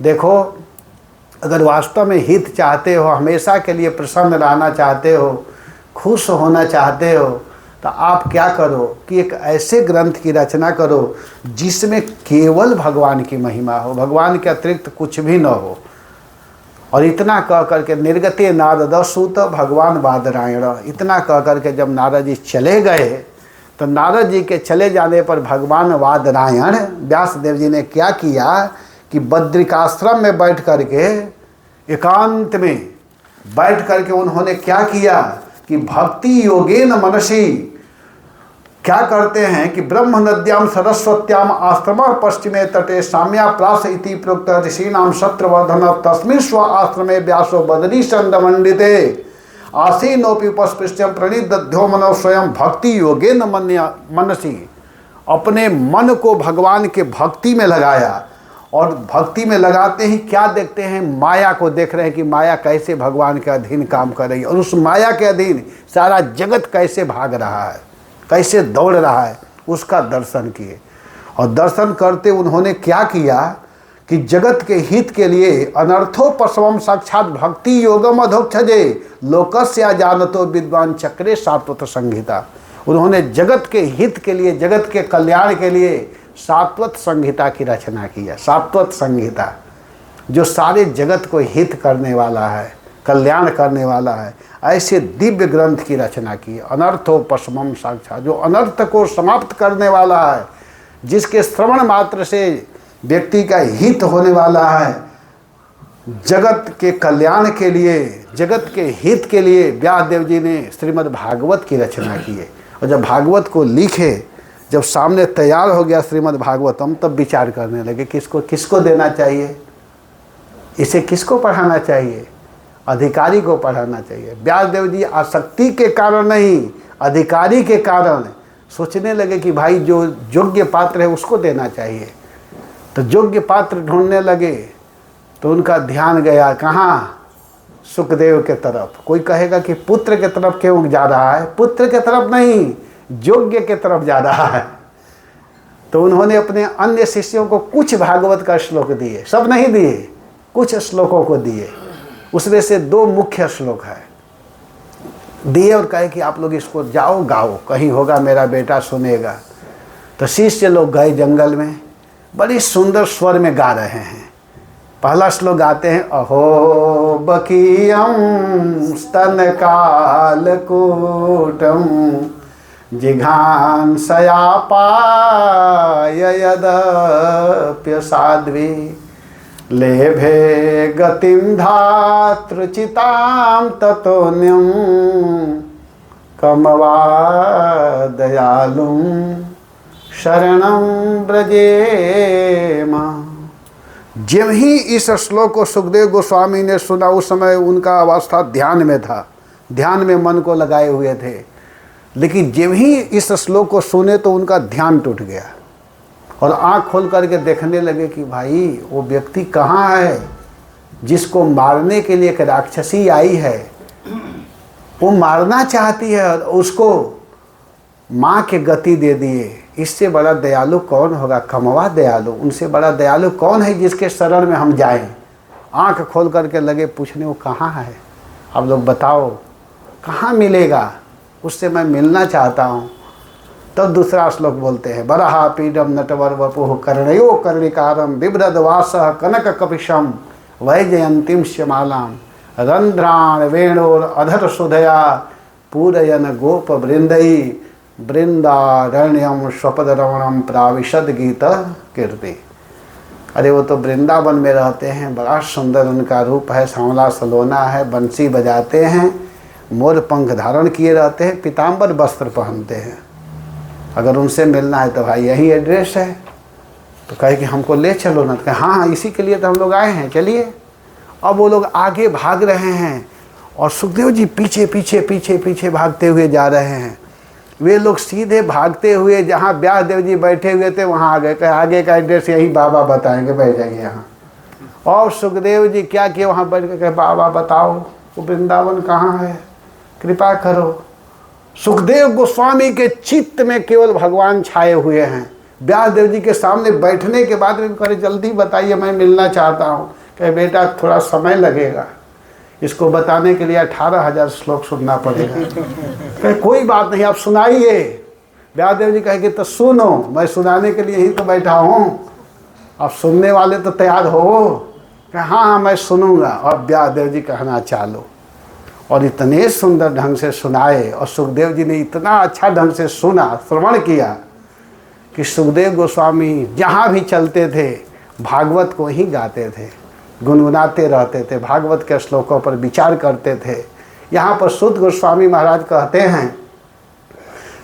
देखो, अगर वास्तव में हित चाहते हो, हमेशा के लिए प्रसन्न रहना चाहते हो, खुश होना चाहते हो, तो आप क्या करो कि एक ऐसे ग्रंथ की रचना करो जिसमें केवल भगवान की महिमा हो, भगवान के अतिरिक्त कुछ भी न हो। और इतना कह करके निर्गते नारद सूत भगवान बादरायण, इतना कह करके जब नारद जी चले गए तो नारद जी के चले जाने पर भगवान बादरायण व्यासदेव जी ने क्या किया कि बद्रिकाश्रम में बैठ करके, एकांत में बैठ करके उन्होंने क्या किया कि भक्ति योगेन मनसी, क्या करते हैं कि ब्रह्म नद्याम सरस्वत्याम आश्रम पश्चिमे तटे साम्या प्रास इति प्रोक्त ऋषीणाम शत्रवर्धन तस्मिन् स्व आश्रमे व्यासो बदरी चंदमंडिते आसीनोपि उपस्पृश्यम प्रणिदध्यो मनो स्वयं भक्ति योगेन मनसी। अपने मन को भगवान के भक्ति में लगाया, और भक्ति में लगाते ही क्या देखते हैं, माया को देख रहे हैं कि माया कैसे भगवान के अधीन काम कर रही है, और उस माया के अधीन सारा जगत कैसे भाग रहा है, कैसे दौड़ रहा है, उसका दर्शन किए। और दर्शन करते उन्होंने क्या किया कि जगत के हित के लिए अनर्थोपशमम साक्षात भक्ति योगम अधोक्षजे लोकस्य जानतो विद्वान चक्रे सात्वत संहिता। उन्होंने जगत के हित के लिए, जगत के कल्याण के लिए सात्वत संहिता की रचना किया। सात्वत संहिता जो सारे जगत को हित करने वाला है, कल्याण करने वाला है, ऐसे दिव्य ग्रंथ की रचना की। अनर्थोपशमम साक्षात, जो अनर्थ को समाप्त करने वाला है, जिसके श्रवण मात्र से व्यक्ति का हित होने वाला है, जगत के कल्याण के लिए, जगत के हित के लिए व्यासदेव जी ने श्रीमद् भागवत की रचना की है। और जब भागवत को लिखे, जब सामने तैयार हो गया श्रीमद् भागवतम, तब विचार करने लगे किसको किसको देना चाहिए, इसे किसको पढ़ाना चाहिए। अधिकारी को पढ़ाना चाहिए। व्यासदेव जी आसक्ति के कारण नहीं, अधिकारी के कारण सोचने लगे कि भाई जो योग्य पात्र है उसको देना चाहिए। तो योग्य पात्र ढूंढने लगे तो उनका ध्यान गया कहाँ, सुखदेव के तरफ। कोई कहेगा कि पुत्र के तरफ क्यों जा रहा है, पुत्र के तरफ नहीं, योग्य के तरफ जा रहा है। तो उन्होंने अपने अन्य शिष्यों को कुछ भागवत का श्लोक दिए, सब नहीं दिए, कुछ श्लोकों को दिए। उसमें से 2 मुख्य श्लोक है दिए और कहे कि आप लोग इसको जाओ गाओ, कहीं होगा मेरा बेटा सुनेगा। तो शिष्य लोग गए जंगल में, बड़ी सुंदर स्वर में गा रहे हैं। पहला श्लोक गाते हैं, अहो बकीयम स्तन कालकूटम जिघान सयापाय यदप्य साध्वी लेभे गतिम धातृचिताम ततोन्यम कमवा दयालुम शरणम ब्रजेमा। जब ही इस श्लोक को सुखदेव गोस्वामी ने सुना, उस समय उनका अवस्था ध्यान में था, ध्यान में मन को लगाए हुए थे। लेकिन जब ही इस श्लोक को सुने तो उनका ध्यान टूट गया और आँख खोल करके देखने लगे कि भाई वो व्यक्ति कहाँ है जिसको मारने के लिए एक राक्षसी आई है, वो मारना चाहती है और उसको माँ के गति दे दिए। इससे बड़ा दयालु कौन होगा? कमवा दयालु, उनसे बड़ा दयालु कौन है जिसके शरण में हम जाएं? आंख खोल करके लगे पूछने, वो कहाँ है? आप लोग बताओ कहाँ मिलेगा? उससे मैं मिलना चाहता हूँ। तब दूसरा श्लोक बोलते हैं, बरहा पीडम नटवर वपुः कर्णयो कर्णिकारम बिभ्रद वासः कनक कपिशम वैजयंतीम श्यामालाम रंध्राण वेणोर अधर सुधया पूरयन गोप वृंदई वृंदारण्यम स्वपद रमणम प्राविशद गीत कीर्ति। अरे वो तो वृंदावन में रहते हैं, बड़ा सुंदर उनका रूप है, सांवला सलोना है, बंसी बजाते हैं, मोर पंख धारण किए रहते हैं, पीताम्बर वस्त्र पहनते हैं। अगर उनसे मिलना है तो भाई यही एड्रेस है। तो कहे कि हमको ले चलो ना, तो कहे हाँ इसी के लिए तो हम लोग आए हैं, चलिए। अब वो लोग आगे भाग रहे हैं और सुखदेव जी पीछे पीछे पीछे पीछे भागते हुए जा रहे हैं। वे लोग सीधे भागते हुए जहाँ व्यासदेव जी बैठे हुए थे वहाँ आ गए। कहे आगे का एड्रेस यही बाबा बताएंगे, बैठ जाइए यहाँ। और सुखदेव जी क्या किए, वहाँ बैठ के कहे बाबा बताओ वो वृंदावन कहाँ है, कृपा करो। सुखदेव गोस्वामी के चित्त में केवल भगवान छाए हुए हैं। व्यासदेव जी के सामने बैठने के बाद में कहे जल्दी बताइए, मैं मिलना चाहता हूँ। कहे बेटा थोड़ा समय लगेगा, इसको बताने के लिए 18,000 श्लोक सुनना पड़ेगा। कहे कोई बात नहीं, आप सुनाइए। व्यासदेव जी कहे कि तो सुनो, मैं सुनाने के लिए ही तो बैठा हूँ, आप सुनने वाले तो तैयार हो। कहे हाँ हाँ मैं सुनूंगा। और व्यासदेव जी कहना चालू, और इतने सुंदर ढंग से सुनाए। और सुखदेव जी ने इतना अच्छा ढंग से सुना, श्रवण किया कि सुखदेव गोस्वामी जहाँ भी चलते थे भागवत को ही गाते थे, गुनगुनाते रहते थे, भागवत के श्लोकों पर विचार करते थे। यहाँ पर सुत गोस्वामी महाराज कहते हैं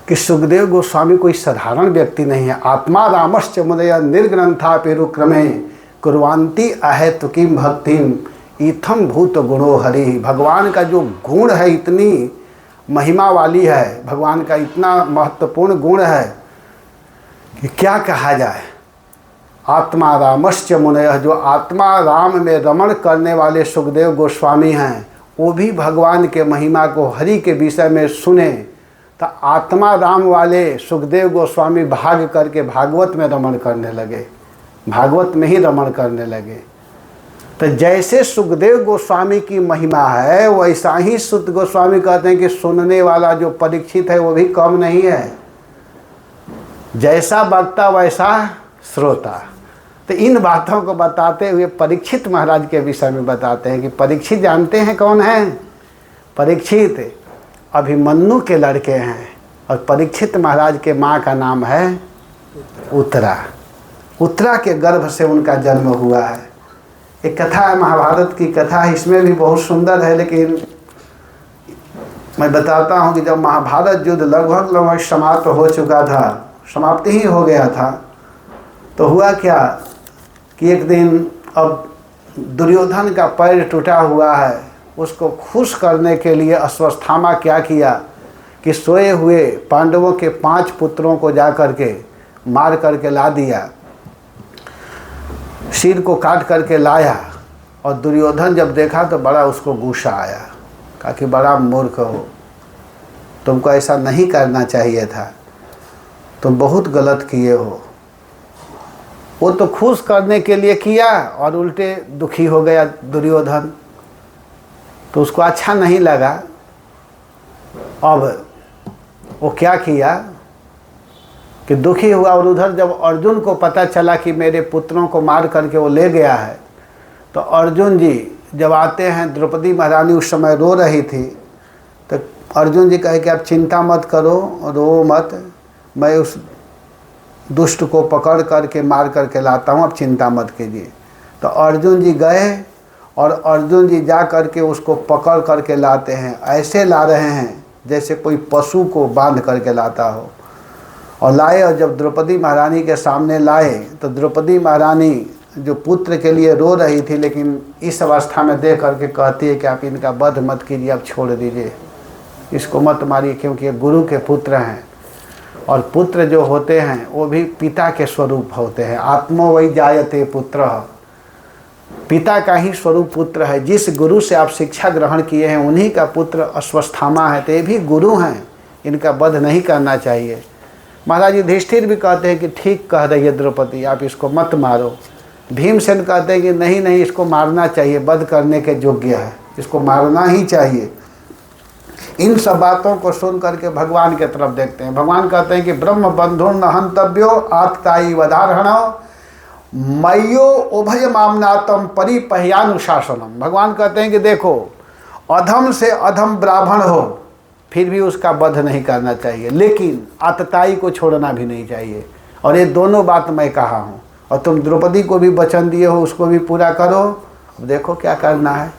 कि सुखदेव गोस्वामी कोई साधारण व्यक्ति नहीं है। आत्मा रामश्च मुदय निर्ग्रंथा पेरुक्रमे कुर्वांति अहेतुकीम भक्तिम इथम भूत गुणो हरि। भगवान का जो गुण है इतनी महिमा वाली है, भगवान का इतना महत्वपूर्ण गुण है कि क्या कहा जाए। आत्मा रामश्च मुनय, जो आत्मा राम में रमण करने वाले सुखदेव गोस्वामी हैं, वो भी भगवान के महिमा को हरि के विषय में सुने। तो आत्मा राम वाले सुखदेव गोस्वामी भाग करके भागवत में रमण करने लगे, भागवत में ही रमण करने लगे। तो जैसे सुखदेव गोस्वामी की महिमा है वैसा ही सुत गोस्वामी कहते हैं कि सुनने वाला जो परीक्षित है वो भी कम नहीं है। जैसा वक्ता वैसा श्रोता। तो इन बातों को बताते हुए परीक्षित महाराज के विषय में बताते हैं कि परीक्षित जानते हैं कौन है? परीक्षित अभिमन्यु के लड़के हैं। और परीक्षित महाराज के माँ का नाम है उत्तरा। उत्तरा के गर्भ से उनका जन्म हुआ है। एक कथा है, महाभारत की कथा है, इसमें भी बहुत सुंदर है। लेकिन मैं बताता हूँ कि जब महाभारत युद्ध लगभग समाप्त हो चुका था, समाप्ति ही हो गया था, तो हुआ क्या कि एक दिन अब दुर्योधन का पैर टूटा हुआ है, उसको खुश करने के लिए अश्वत्थामा क्या किया कि सोए हुए पांडवों के 5 पुत्रों को जा करके मार करके ला दिया, सिर को काट करके लाया। और दुर्योधन जब देखा तो बड़ा उसको गुस्सा आया, कहा कि बड़ा मूर्ख हो, तुमको ऐसा नहीं करना चाहिए था, तुम बहुत गलत किए हो। वो तो खुश करने के लिए किया और उल्टे दुखी हो गया दुर्योधन, तो उसको अच्छा नहीं लगा। अब वो क्या किया कि दुखी हुआ। और उधर जब अर्जुन को पता चला कि मेरे पुत्रों को मार करके वो ले गया है, तो अर्जुन जी जब आते हैं, द्रौपदी महारानी उस समय रो रही थी, तो अर्जुन जी कहे कि आप चिंता मत करो, रो मत, मैं उस दुष्ट को पकड़ करके मार करके लाता हूँ, आप चिंता मत कीजिए। तो अर्जुन जी गए और अर्जुन जी जा करके उसको पकड़ करके लाते हैं। ऐसे ला रहे हैं जैसे कोई पशु को बांध करके लाता हो। और लाए, और जब द्रौपदी महारानी के सामने लाए तो द्रौपदी महारानी जो पुत्र के लिए रो रही थी, लेकिन इस अवस्था में देख करके कहती है कि आप इनका वध मत कीजिए, आप छोड़ दीजिए, इसको मत मारिए, क्योंकि ये गुरु के पुत्र हैं। और पुत्र जो होते हैं वो भी पिता के स्वरूप होते हैं। आत्मो वै जायते पुत्र, पिता का ही स्वरूप पुत्र है। जिस गुरु से आप शिक्षा ग्रहण किए हैं उन्हीं का पुत्र अश्वत्थामा है, तो ये भी गुरु हैं, इनका वध नहीं करना चाहिए। महाराज युधिष्ठिर भी कहते हैं कि ठीक कह रही है द्रौपदी, आप इसको मत मारो। भीमसेन कहते हैं कि नहीं नहीं, इसको मारना चाहिए, वध करने के योग्य है, इसको मारना ही चाहिए। इन सब बातों को सुन करके भगवान के तरफ देखते हैं। भगवान कहते हैं कि ब्रह्म बंधुर न हंतव्यो आत्ताई वधारणो मयो उभय मामनातम परिपह्यानुशासनम। भगवान कहते हैं कि देखो, अधम से अधम ब्राह्मण हो फिर भी उसका वध नहीं करना चाहिए, लेकिन आतताई को छोड़ना भी नहीं चाहिए। और ये दोनों बात मैं कहा हूँ, और तुम द्रौपदी को भी वचन दिए हो, उसको भी पूरा करो। अब देखो क्या करना है।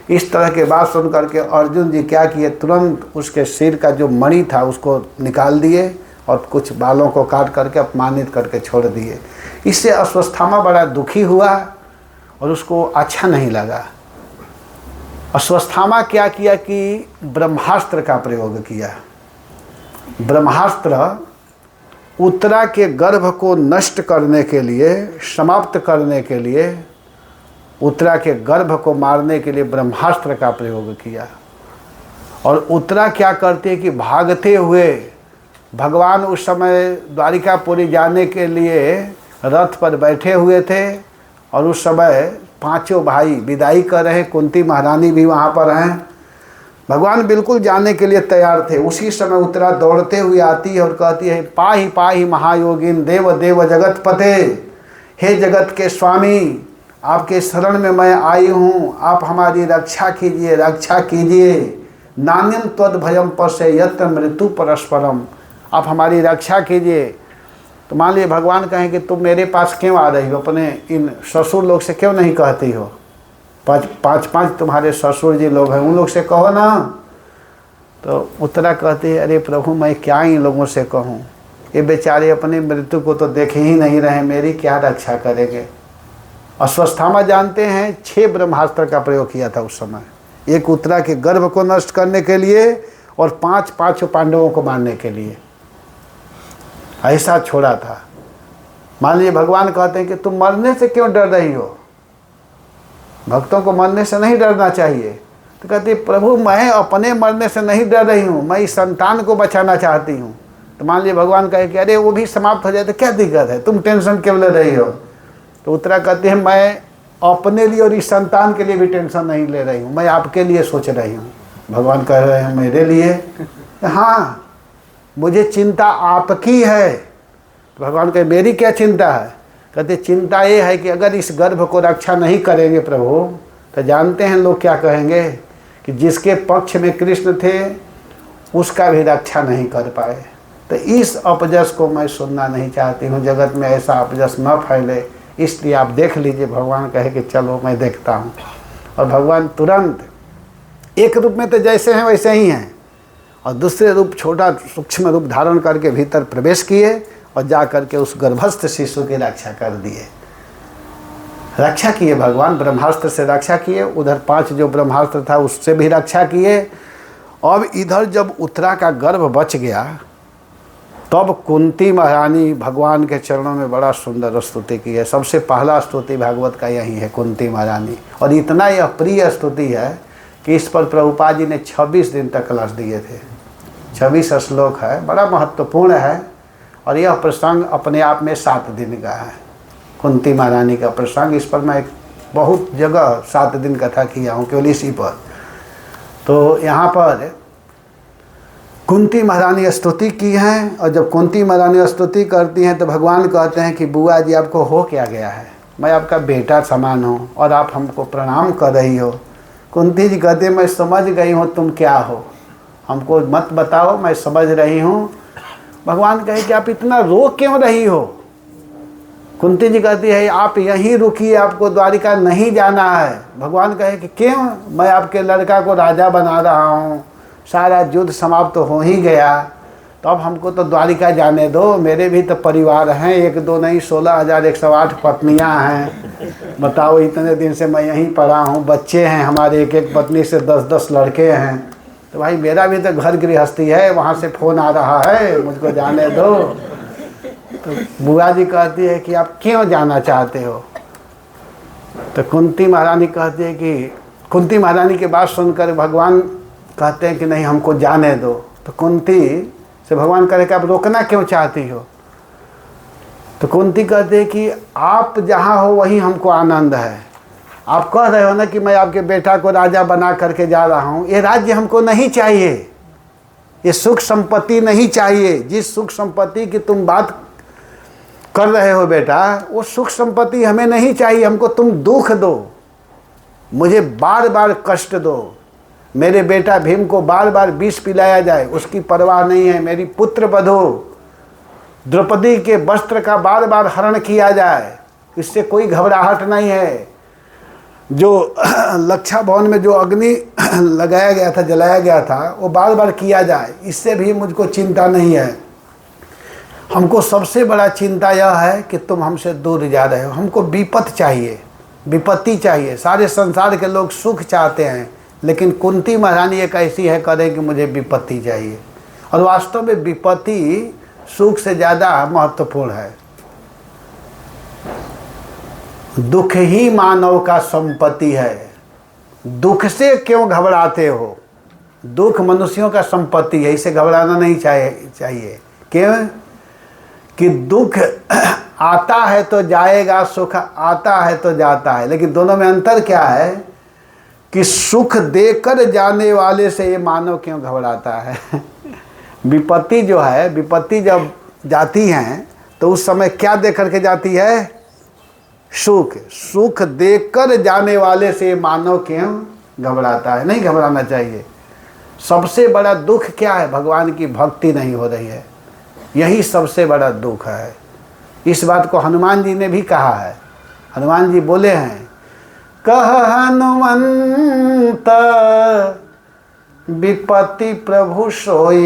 इस तरह के बात सुन करके अर्जुन जी क्या किए, तुरंत उसके सिर का जो मणि था उसको निकाल दिए और कुछ बालों को काट करके अपमानित करके छोड़ दिए। इससे अश्वत्थामा बड़ा दुखी हुआ और उसको अच्छा नहीं लगा। अश्वत्थामा क्या किया कि ब्रह्मास्त्र का प्रयोग किया। ब्रह्मास्त्र उत्तरा के गर्भ को नष्ट करने के लिए, समाप्त करने के लिए, उत्तरा के गर्भ को मारने के लिए ब्रह्मास्त्र का प्रयोग किया। और उत्तरा क्या करती है कि भागते हुए, भगवान उस समय द्वारिकापुरी जाने के लिए रथ पर बैठे हुए थे और उस समय पांचों भाई विदाई कर रहे, कुंती महारानी भी वहाँ पर हैं। भगवान बिल्कुल जाने के लिए तैयार थे। उसी समय उत्तरा दौड़ते हुए आती है और कहती है, पाहि पाहि महायोगिन देव देव जगत पते, हे जगत के स्वामी, आपके शरण में मैं आई हूँ, आप हमारी रक्षा कीजिए, रक्षा कीजिए। नान्यम त्वद भयम पश्य यत्र मृत्यु परस्परम, आप हमारी रक्षा कीजिए। तो मान लीजिए भगवान कहें कि तुम मेरे पास क्यों आ रही हो, अपने इन ससुर लोग से क्यों नहीं कहती हो, पाँच तुम्हारे ससुर जी लोग हैं, उन लोग से कहो ना। तो उत्तरा कहती है, अरे प्रभु मैं क्या इन लोगों से कहूँ, ये बेचारे अपनी मृत्यु को तो देख ही नहीं रहे, मेरी क्या रक्षा करेंगे। अश्वत्थामा जानते हैं 6 ब्रह्मास्त्र का प्रयोग किया था उस समय, एक उत्तरा के गर्भ को नष्ट करने के लिए और 5 पांडवों को मारने के लिए, ऐसा छोड़ा था। मान लीजिए भगवान कहते हैं कि तुम मरने से क्यों डर रही हो, भक्तों को मरने से नहीं डरना चाहिए। तो कहती है, प्रभु मैं अपने मरने से नहीं डर रही हूँ, मैं इस संतान को बचाना चाहती हूँ। तो मान लीजिए भगवान कहे कि अरे वो भी समाप्त हो जाए तो क्या दिक्कत है, तुम टेंशन क्यों ले रही हो। तो उत्तरा कहती है, मैं अपने लिए और इस संतान के लिए भी टेंशन नहीं ले रही हूँ, मैं आपके लिए सोच रही हूँ। भगवान कह रहे हैं मेरे लिए, हाँ मुझे चिंता आपकी है। तो भगवान कहे मेरी क्या चिंता है। कहते चिंता ये है कि अगर इस गर्भ को रक्षा नहीं करेंगे प्रभु, तो जानते हैं लोग क्या कहेंगे कि जिसके पक्ष में कृष्ण थे उसका भी रक्षा नहीं कर पाए। तो इस अपजस को मैं सुनना नहीं चाहती हूँ, जगत में ऐसा अपजस न फैले, इसलिए आप देख लीजिए। भगवान कहे कि चलो मैं देखता हूँ। और भगवान तुरंत एक रूप में तो जैसे हैं वैसे ही हैं, और दूसरे रूप छोटा सूक्ष्म रूप धारण करके भीतर प्रवेश किए और जा करके उस गर्भस्थ शिशु की रक्षा कर दिए। रक्षा किए भगवान, ब्रह्मास्त्र से रक्षा किए, उधर 5 जो ब्रह्मास्त्र था उससे भी रक्षा किए। अब इधर जब उत्तरा का गर्भ बच गया, तब कुंती महारानी भगवान के चरणों में बड़ा सुंदर स्तुति की है। सबसे पहला स्तुति भागवत का यही है, कुंती महारानी। और इतना यह प्रिय स्तुति है कि इस पर प्रभुपाद जी ने 26 दिन तक क्लास दिए थे। 26 श्लोक है, बड़ा महत्वपूर्ण है। और यह प्रसंग अपने आप में 7 दिन का है, कुंती महारानी का प्रसंग। इस पर मैं बहुत जगह 7 दिन कथा किया हूँ, केवल इसी पर। तो यहाँ पर कुंती महारानी स्तुति की है, और जब कुंती महारानी स्तुति करती हैं तो भगवान कहते हैं कि बुआ जी आपको हो क्या गया है, मैं आपका बेटा समान हूँ और आप हमको प्रणाम कर रही हो। कुंती जी कहते हैं मैं समझ गई हूँ तुम क्या हो, हमको मत बताओ, मैं समझ रही हूँ। भगवान कहे कि आप इतना रो क्यों रही हो। कुंती जी कहती है आप यहीं रुकिए, आपको द्वारिका नहीं जाना है। भगवान कहे कि क्यों, मैं आपके लड़का को राजा बना रहा हूँ, सारा युद्ध समाप्त तो हो ही गया, तो अब हमको तो द्वारिका जाने दो, मेरे भी तो परिवार हैं, 1 2 नहीं 16,108 पत्नियां हैं। बताओ इतने दिन से मैं यहीं पड़ा हूँ, बच्चे हैं हमारे, एक पत्नी से 10-10 लड़के हैं, तो भाई मेरा भी तो घर गृहस्थी है, वहाँ से फ़ोन आ रहा है, मुझको जाने दो। तो बुआ जी कहती है कि आप क्यों जाना चाहते हो। तो कुंती महारानी कहती है कि कुंती महारानी की बात सुनकर भगवान कहते हैं कि नहीं हमको जाने दो। तो कुंती से भगवान कहे कि आप रोकना क्यों चाहती हो? तो कुंती कहते कि आप जहाँ हो वहीं हमको आनंद है। आप कह रहे हो ना कि मैं आपके बेटा को राजा बना करके जा रहा हूँ, ये राज्य हमको नहीं चाहिए, ये सुख संपत्ति नहीं चाहिए। जिस सुख संपत्ति की तुम बात कर रहे हो बेटा, वो सुख संपत्ति हमें नहीं चाहिए। हमको तुम दुख दो, मुझे बार बार कष्ट दो। मेरे बेटा भीम को बार बार विष पिलाया जाए, उसकी परवाह नहीं है। मेरी पुत्र बधू द्रौपदी के वस्त्र का बार बार हरण किया जाए, इससे कोई घबराहट नहीं है। जो लक्षा भवन में जो अग्नि लगाया गया था, जलाया गया था, वो बार बार किया जाए, इससे भी मुझको चिंता नहीं है। हमको सबसे बड़ा चिंता यह है कि तुम हमसे दूर जा रहे हो। हमको विपत्ति चाहिए, विपत्ति चाहिए। सारे संसार के लोग सुख चाहते हैं, लेकिन कुंती महारानी एक ऐसी है करें कि मुझे विपत्ति चाहिए। और वास्तव में विपत्ति सुख से ज़्यादा महत्वपूर्ण है। दुख ही मानव का संपत्ति है। दुख से क्यों घबराते हो? दुख मनुष्यों का संपत्ति है, इसे घबराना नहीं चाहिए। क्यों? कि दुख आता है तो जाएगा, सुख आता है तो जाता है। लेकिन दोनों में अंतर क्या है कि सुख देकर जाने वाले से ये मानव क्यों घबराता है? विपत्ति जो है, विपत्ति जब जाती हैं तो उस समय क्या दे करके जाती है? सुख। सुख देकर जाने वाले से मानव क्यों घबराता है? नहीं घबराना चाहिए। सबसे बड़ा दुख क्या है? भगवान की भक्ति नहीं हो रही है, यही सबसे बड़ा दुख है। इस बात को हनुमान जी ने भी कहा है। हनुमान जी बोले हैं, कह हनुमंत विपत्ति प्रभु सोई,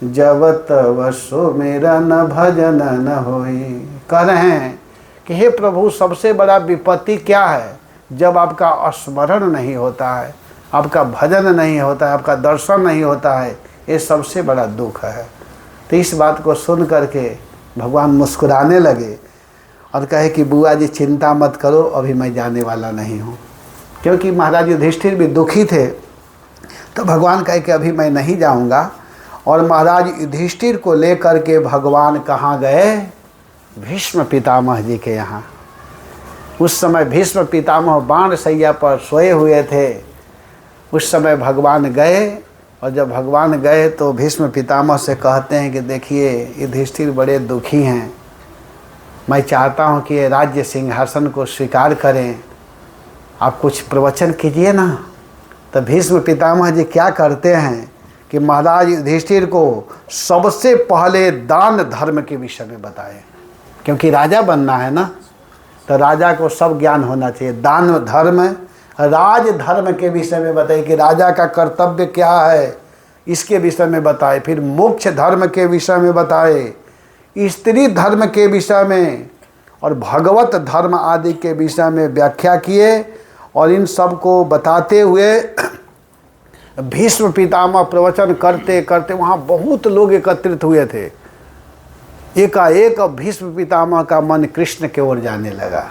जब तब सुमिरन भजन न होई। कह रहे हैं कि हे प्रभु, सबसे बड़ा विपत्ति क्या है? जब आपका स्मरण नहीं होता है, आपका भजन नहीं होता है, आपका दर्शन नहीं होता है, ये सबसे बड़ा दुख है। तो इस बात को सुन करके भगवान मुस्कुराने लगे और कहे कि बुआ जी चिंता मत करो, अभी मैं जाने वाला नहीं हूँ। क्योंकि महाराज युधिष्ठिर भी दुखी थे, तो भगवान कहे कि अभी मैं नहीं जाऊँगा। और महाराज युधिष्ठिर को लेकर के भगवान कहाँ गए? भीष्म पितामह जी के यहाँ। उस समय भीष्म पितामह बाण शैया पर सोए हुए थे। उस समय भगवान गए, और जब भगवान गए तो भीष्म पितामह से कहते हैं कि देखिए युधिष्ठिर बड़े दुखी हैं, मैं चाहता हूँ कि ये राज्य सिंहासन को स्वीकार करें, आप कुछ प्रवचन कीजिए ना। तो भीष्म पितामह जी क्या करते हैं कि महाराज युधिष्ठिर को सबसे पहले दान धर्म के विषय में बताए। क्योंकि राजा बनना है ना, तो राजा को सब ज्ञान होना चाहिए। दान धर्म, राज धर्म के विषय में बताए कि राजा का कर्तव्य क्या है, इसके विषय में बताए। फिर मोक्ष धर्म के विषय में बताए, स्त्री धर्म के विषय में और भगवत धर्म आदि के विषय में व्याख्या किए। और इन सब को बताते हुए भीष्म पितामह प्रवचन करते करते वहाँ बहुत लोग एकत्रित हुए थे। एकाएक भीष्म पितामह का मन कृष्ण की ओर जाने लगा,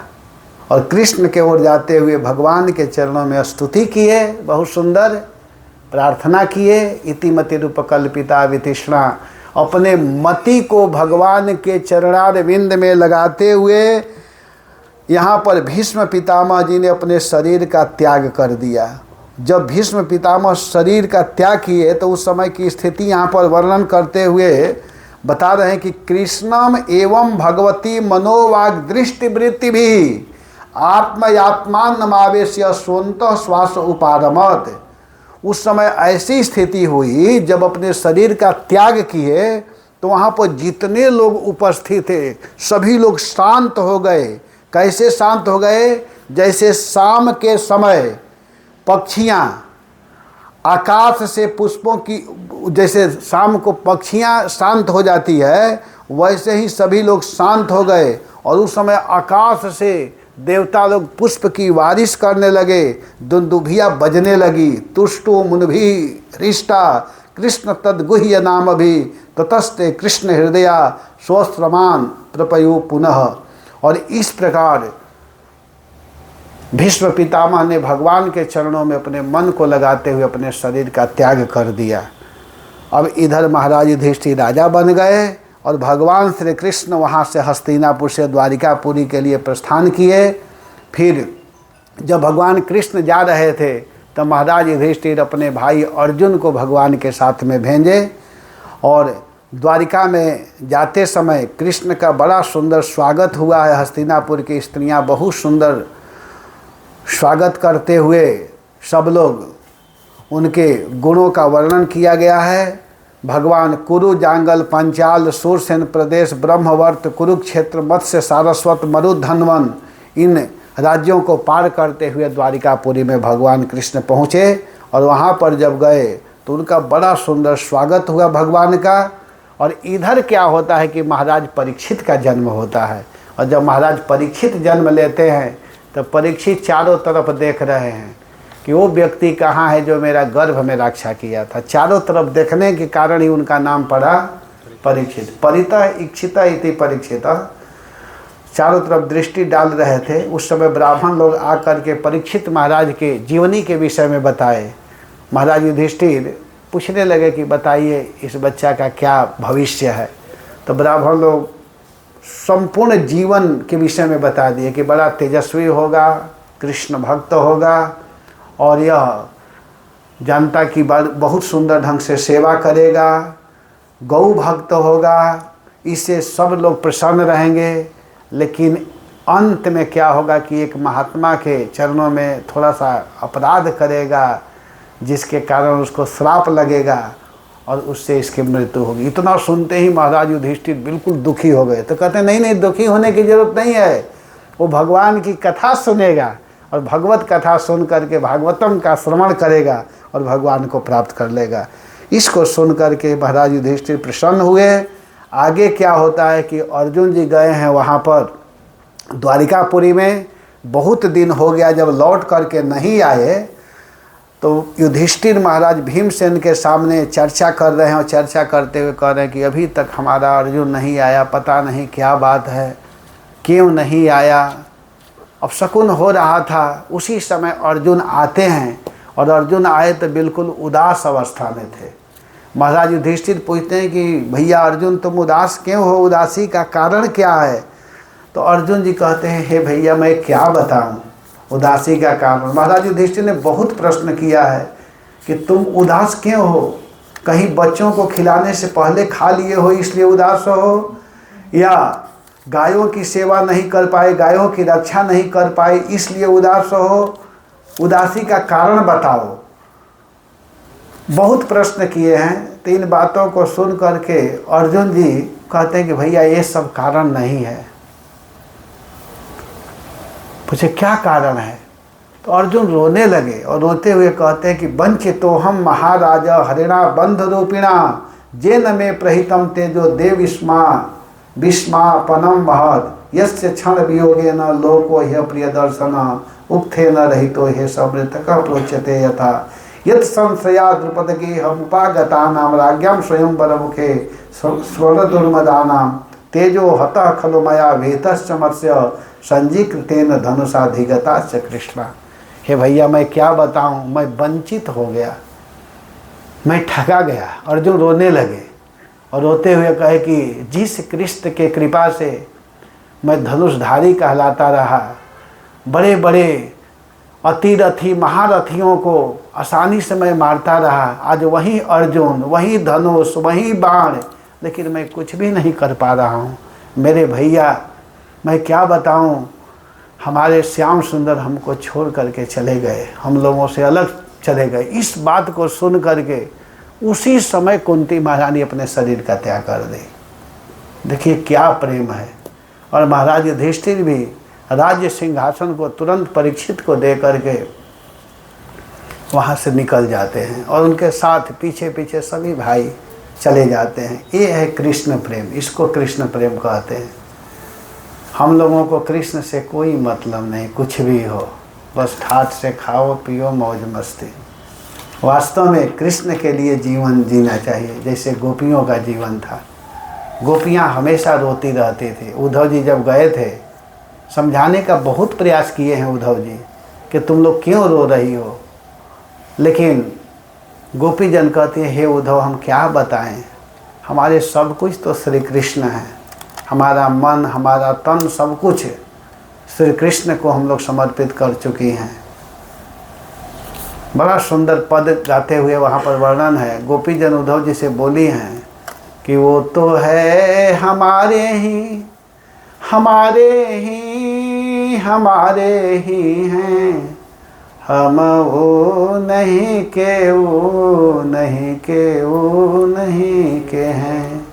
और कृष्ण के ओर जाते हुए भगवान के चरणों में स्तुति किए, बहुत सुंदर प्रार्थना किए। इतिमति रूपकल्पिता वितृष्णा, अपने मति को भगवान के चरणारविंद में लगाते हुए यहाँ पर भीष्म पितामह जी ने अपने शरीर का त्याग कर दिया। जब भीष्म पितामह शरीर का त्याग किए तो उस समय की स्थिति यहाँ पर वर्णन करते हुए बता रहे हैं कि कृष्णम एवं भगवती मनोवाग दृष्टि वृत्ति भी आत्मयात्मान नमावेश्य स्वंत श्वास उपारमत। उस समय ऐसी स्थिति हुई जब अपने शरीर का त्याग किए तो वहाँ पर जितने लोग उपस्थित थे सभी लोग शांत हो गए। कैसे शांत हो गए? जैसे शाम के समय पक्षियाँ आकाश से पुष्पों की, जैसे शाम को पक्षियाँ शांत हो जाती है, वैसे ही सभी लोग शांत हो गए। और उस समय आकाश से देवता लोग पुष्प की बारिश करने लगे, दुंदुभिया बजने लगी। तुष्टो मुनभि हृष्टा कृष्ण तद्गुह्य नाम भी ततस्ते कृष्ण हृदया स्वस्त्रमान प्रपयो पुनः। और इस प्रकार भीष्म पितामह ने भगवान के चरणों में अपने मन को लगाते हुए अपने शरीर का त्याग कर दिया। अब इधर महाराज युधिष्ठिर राजा बन गए और भगवान श्री कृष्ण वहाँ से हस्तिनापुर से द्वारिकापुरी के लिए प्रस्थान किए। फिर जब भगवान कृष्ण जा रहे थे तब महाराज युधिष्ठिर अपने भाई अर्जुन को भगवान के साथ में भेजे और द्वारिका में जाते समय कृष्ण का बड़ा सुंदर स्वागत हुआ है। हस्तिनापुर की स्त्रियां बहुत सुंदर स्वागत करते हुए सब लोग उनके गुणों का वर्णन किया गया है। भगवान कुरु जांगल पंचाल सूरसेन प्रदेश ब्रह्मवर्त कुरुक्षेत्र मत्स्य सारस्वत मरुधन्वन इन राज्यों को पार करते हुए द्वारिकापुरी में भगवान कृष्ण पहुँचे और वहाँ पर जब गए तो उनका बड़ा सुंदर स्वागत हुआ भगवान का। और इधर क्या होता है कि महाराज परीक्षित का जन्म होता है और जब महाराज परीक्षित जन्म लेते हैं तो परीक्षित चारों तरफ देख रहे हैं कि वो व्यक्ति कहाँ है जो मेरा गर्भ में रक्षा किया था। चारों तरफ देखने के कारण ही उनका नाम पड़ा परीक्षित। परितः इक्षिता इति परीक्षित। चारों तरफ दृष्टि डाल रहे थे। उस समय ब्राह्मण लोग आकर के परीक्षित महाराज के जीवनी के विषय में बताए। महाराज युधिष्ठिर पूछने लगे कि बताइए इस बच्चा का क्या भविष्य है। तो ब्राह्मण लोग संपूर्ण जीवन के विषय में बता दिए कि बड़ा तेजस्वी होगा, कृष्ण भक्त होगा और यह जनता की बहुत सुंदर ढंग से सेवा करेगा, गौ भक्त होगा, इससे सब लोग प्रसन्न रहेंगे। लेकिन अंत में क्या होगा कि एक महात्मा के चरणों में थोड़ा सा अपराध करेगा जिसके कारण उसको श्राप लगेगा और उससे इसकी मृत्यु होगी। इतना सुनते ही महाराज युधिष्ठिर बिल्कुल दुखी हो गए। तो कहते नहीं नहीं, दुखी होने की जरूरत नहीं है, वो भगवान की कथा सुनेगा और भगवत कथा सुन करके भागवतम का श्रवण करेगा और भगवान को प्राप्त कर लेगा। इसको सुन करके महाराज युधिष्ठिर प्रसन्न हुए। आगे क्या होता है कि अर्जुन जी गए हैं वहाँ पर द्वारिकापुरी में, बहुत दिन हो गया जब लौट करके नहीं आए तो युधिष्ठिर महाराज भीमसेन के सामने चर्चा कर रहे हैं और चर्चा करते हुए कह रहे हैं कि अभी तक हमारा अर्जुन नहीं आया, पता नहीं क्या बात है, क्यों नहीं आया। अब शकुन हो रहा था। उसी समय अर्जुन आते हैं और अर्जुन आए तो बिल्कुल उदास अवस्था में थे। महाराज युधिष्ठिर पूछते हैं कि भैया अर्जुन तुम उदास क्यों हो, उदासी का कारण क्या है। तो अर्जुन जी कहते हैं हे भैया मैं क्या बताऊं उदासी का कारण। महाराज युधिष्ठिर ने बहुत प्रश्न किया है कि तुम उदास क्यों हो, कहीं बच्चों को खिलाने से पहले खा लिए हो इसलिए उदास हो, या गायों की सेवा नहीं कर पाए, गायों की रक्षा नहीं कर पाए इसलिए उदास हो, उदासी का कारण बताओ। बहुत प्रश्न किए हैं। तो इन बातों को सुन करके अर्जुन जी कहते हैं कि भैया ये सब कारण नहीं है। पूछे क्या कारण है। तो अर्जुन रोने लगे और रोते हुए कहते हैं कि वंचितो हम महाराजा हरिणा बंध रूपिणा जेन में प्रहितम तेजो देविस्मा विस्मापनम महद यस्य क्षण वियोगे न लोको ह्य प्रिय दर्शन उक्थे न रहितो हे समृतक प्रोच्यते यथा यत् संशया द्रुपद के हम उपागता नाम राज्ञाम स्वयं बरमुखे स्वर्ण दुर्मदानाम तेजो हतः खलु मया वेतश्च मत्स्य संजीकृतेन धनुषाधिगता च कृष्णा। हे भैया मैं क्या बताऊं, मैं वंचित हो गया, मैं ठगा गया। अर्जुन रोने लगे और रोते हुए कहे कि जिस कृष्ण के कृपा से मैं धनुषधारी कहलाता रहा, बड़े बड़े अतिरथी महारथियों को आसानी से मैं मारता रहा, आज वही अर्जुन, वही धनुष, वही बाण, लेकिन मैं कुछ भी नहीं कर पा रहा हूँ। मेरे भैया मैं क्या बताऊँ, हमारे श्याम सुंदर हमको छोड़ करके चले गए, हम लोगों से अलग चले गए। इस बात को सुन करके उसी समय कुंती महारानी अपने शरीर का त्याग कर दी। देखिए क्या प्रेम है। और महाराज युधिष्ठिर भी राज्य सिंहासन को तुरंत परीक्षित को दे करके वहाँ से निकल जाते हैं और उनके साथ पीछे पीछे सभी भाई चले जाते हैं। ये है कृष्ण प्रेम, इसको कृष्ण प्रेम कहते हैं। हम लोगों को कृष्ण से कोई मतलब नहीं, कुछ भी हो, बस ठाट से खाओ पियो मौज मस्ती। वास्तव में कृष्ण के लिए जीवन जीना चाहिए जैसे गोपियों का जीवन था। गोपियाँ हमेशा रोती रहती थी। उद्धव जी जब गए थे समझाने का बहुत प्रयास किए हैं उद्धव जी कि तुम लोग क्यों रो रही हो, लेकिन गोपी जन कहते हैं, हे उद्धव हम क्या बताएं, हमारे सब कुछ तो श्री कृष्ण है, हमारा मन हमारा तन सब कुछ श्री कृष्ण को हम लोग समर्पित कर चुकी हैं। बड़ा सुंदर पद गाते हुए वहाँ पर वर्णन है। गोपी जन उद्धव जी से बोली हैं कि वो तो है हमारे ही हमारे ही हमारे ही हैं, हम वो नहीं के वो नहीं के वो नहीं के हैं।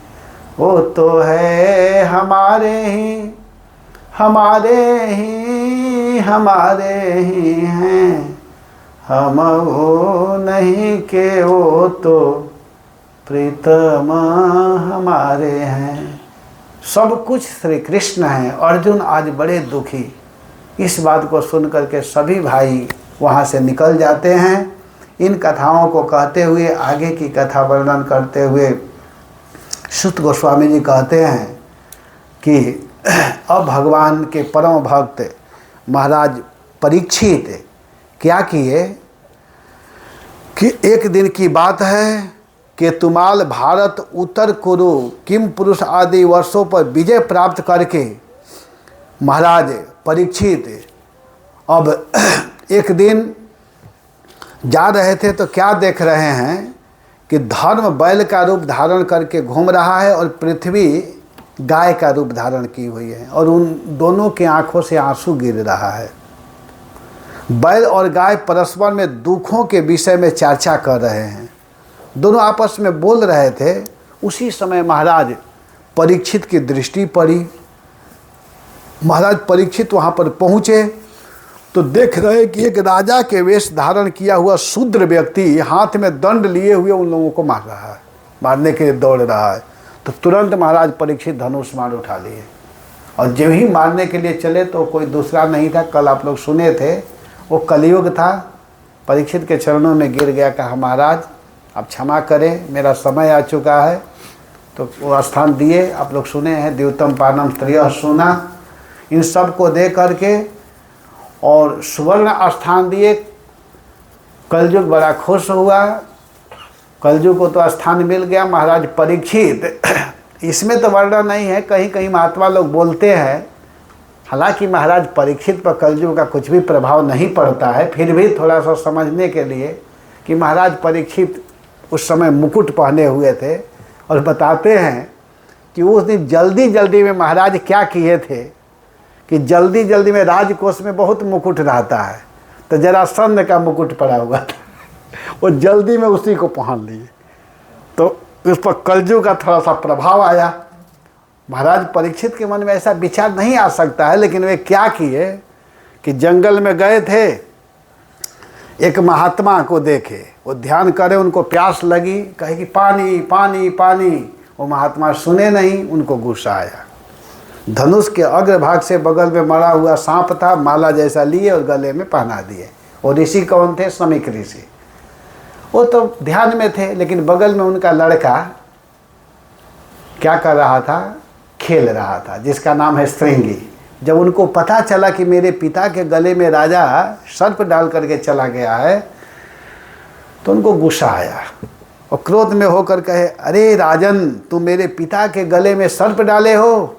वो तो है हमारे ही हमारे ही हमारे ही हैं, हम वो नहीं के वो तो प्रीतम हमारे हैं। सब कुछ श्री कृष्ण है। अर्जुन आज बड़े दुखी, इस बात को सुन करके सभी भाई वहाँ से निकल जाते हैं। इन कथाओं को कहते हुए आगे की कथा वर्णन करते हुए सुत गोस्वामी जी कहते हैं कि अब भगवान के परम भक्त महाराज परीक्षित क्या किए कि एक दिन की बात है कि तुमाल भारत उत्तर कुरु किम पुरुष आदि वर्षों पर विजय प्राप्त करके महाराज परीक्षित अब एक दिन जा रहे थे तो क्या देख रहे हैं कि धर्म बैल का रूप धारण करके घूम रहा है और पृथ्वी गाय का रूप धारण की हुई है और उन दोनों की आंखों से आंसू गिर रहा है। बैल और गाय परस्पर में दुखों के विषय में चर्चा कर रहे हैं, दोनों आपस में बोल रहे थे। उसी समय महाराज परीक्षित की दृष्टि पड़ी। महाराज परीक्षित वहाँ पर पहुँचे तो देख रहे कि एक राजा के वेश धारण किया हुआ शूद्र व्यक्ति हाथ में दंड लिए हुए उन लोगों को मार रहा है, मारने के लिए दौड़ रहा है। तो तुरंत महाराज परीक्षित धनुष बाण उठा लिए और जब ही मारने के लिए चले तो कोई दूसरा नहीं था, कल आप लोग सुने थे, वो कलयुग था। परीक्षित के चरणों में गिर गया, कहा महाराज आप क्षमा करें, मेरा समय आ चुका है। तो वो स्थान दिए, आप लोग सुने हैं, द्यूतम पानम स्त्रिय सुना, इन सब को दे करके और सुवर्ण स्थान दिए। कलयुग बड़ा खुश हुआ, कलयुग को तो स्थान मिल गया। महाराज परीक्षित, इसमें तो वर्णन नहीं है, कहीं कहीं महात्मा लोग बोलते हैं, हालांकि महाराज परीक्षित पर कलयुग का कुछ भी प्रभाव नहीं पड़ता है, फिर भी थोड़ा सा समझने के लिए कि महाराज परीक्षित उस समय मुकुट पहने हुए थे और बताते हैं कि उस दिन जल्दी जल्दी में महाराज क्या किए थे कि जल्दी जल्दी में राजकोष में बहुत मुकुट रहता है, तो जरासंध का मुकुट पड़ा हुआ था, वो जल्दी में उसी को पहन लिए, तो उस पर कलयुग का थोड़ा सा प्रभाव आया। महाराज परीक्षित के मन में ऐसा विचार नहीं आ सकता है, लेकिन वे क्या किए कि जंगल में गए थे, एक महात्मा को देखे, वो ध्यान करे, उनको प्यास लगी, कहे कि पानी पानी पानी, वो महात्मा सुने नहीं, उनको गुस्सा आया। धनुष के अग्रभाग से बगल में मरा हुआ सांप था, माला जैसा लिए और गले में पहना दिए। वो ऋषि कौन थे? समीक ऋषि। वो तो ध्यान में थे, लेकिन बगल में उनका लड़का क्या कर रहा था? खेल रहा था, जिसका नाम है श्रृंगी। जब उनको पता चला कि मेरे पिता के गले में राजा सर्प डाल करके चला गया है, तो उनको गुस्सा आया और क्रोध में होकर कहे, अरे राजन, तुम मेरे पिता के गले में सर्प डाले हो,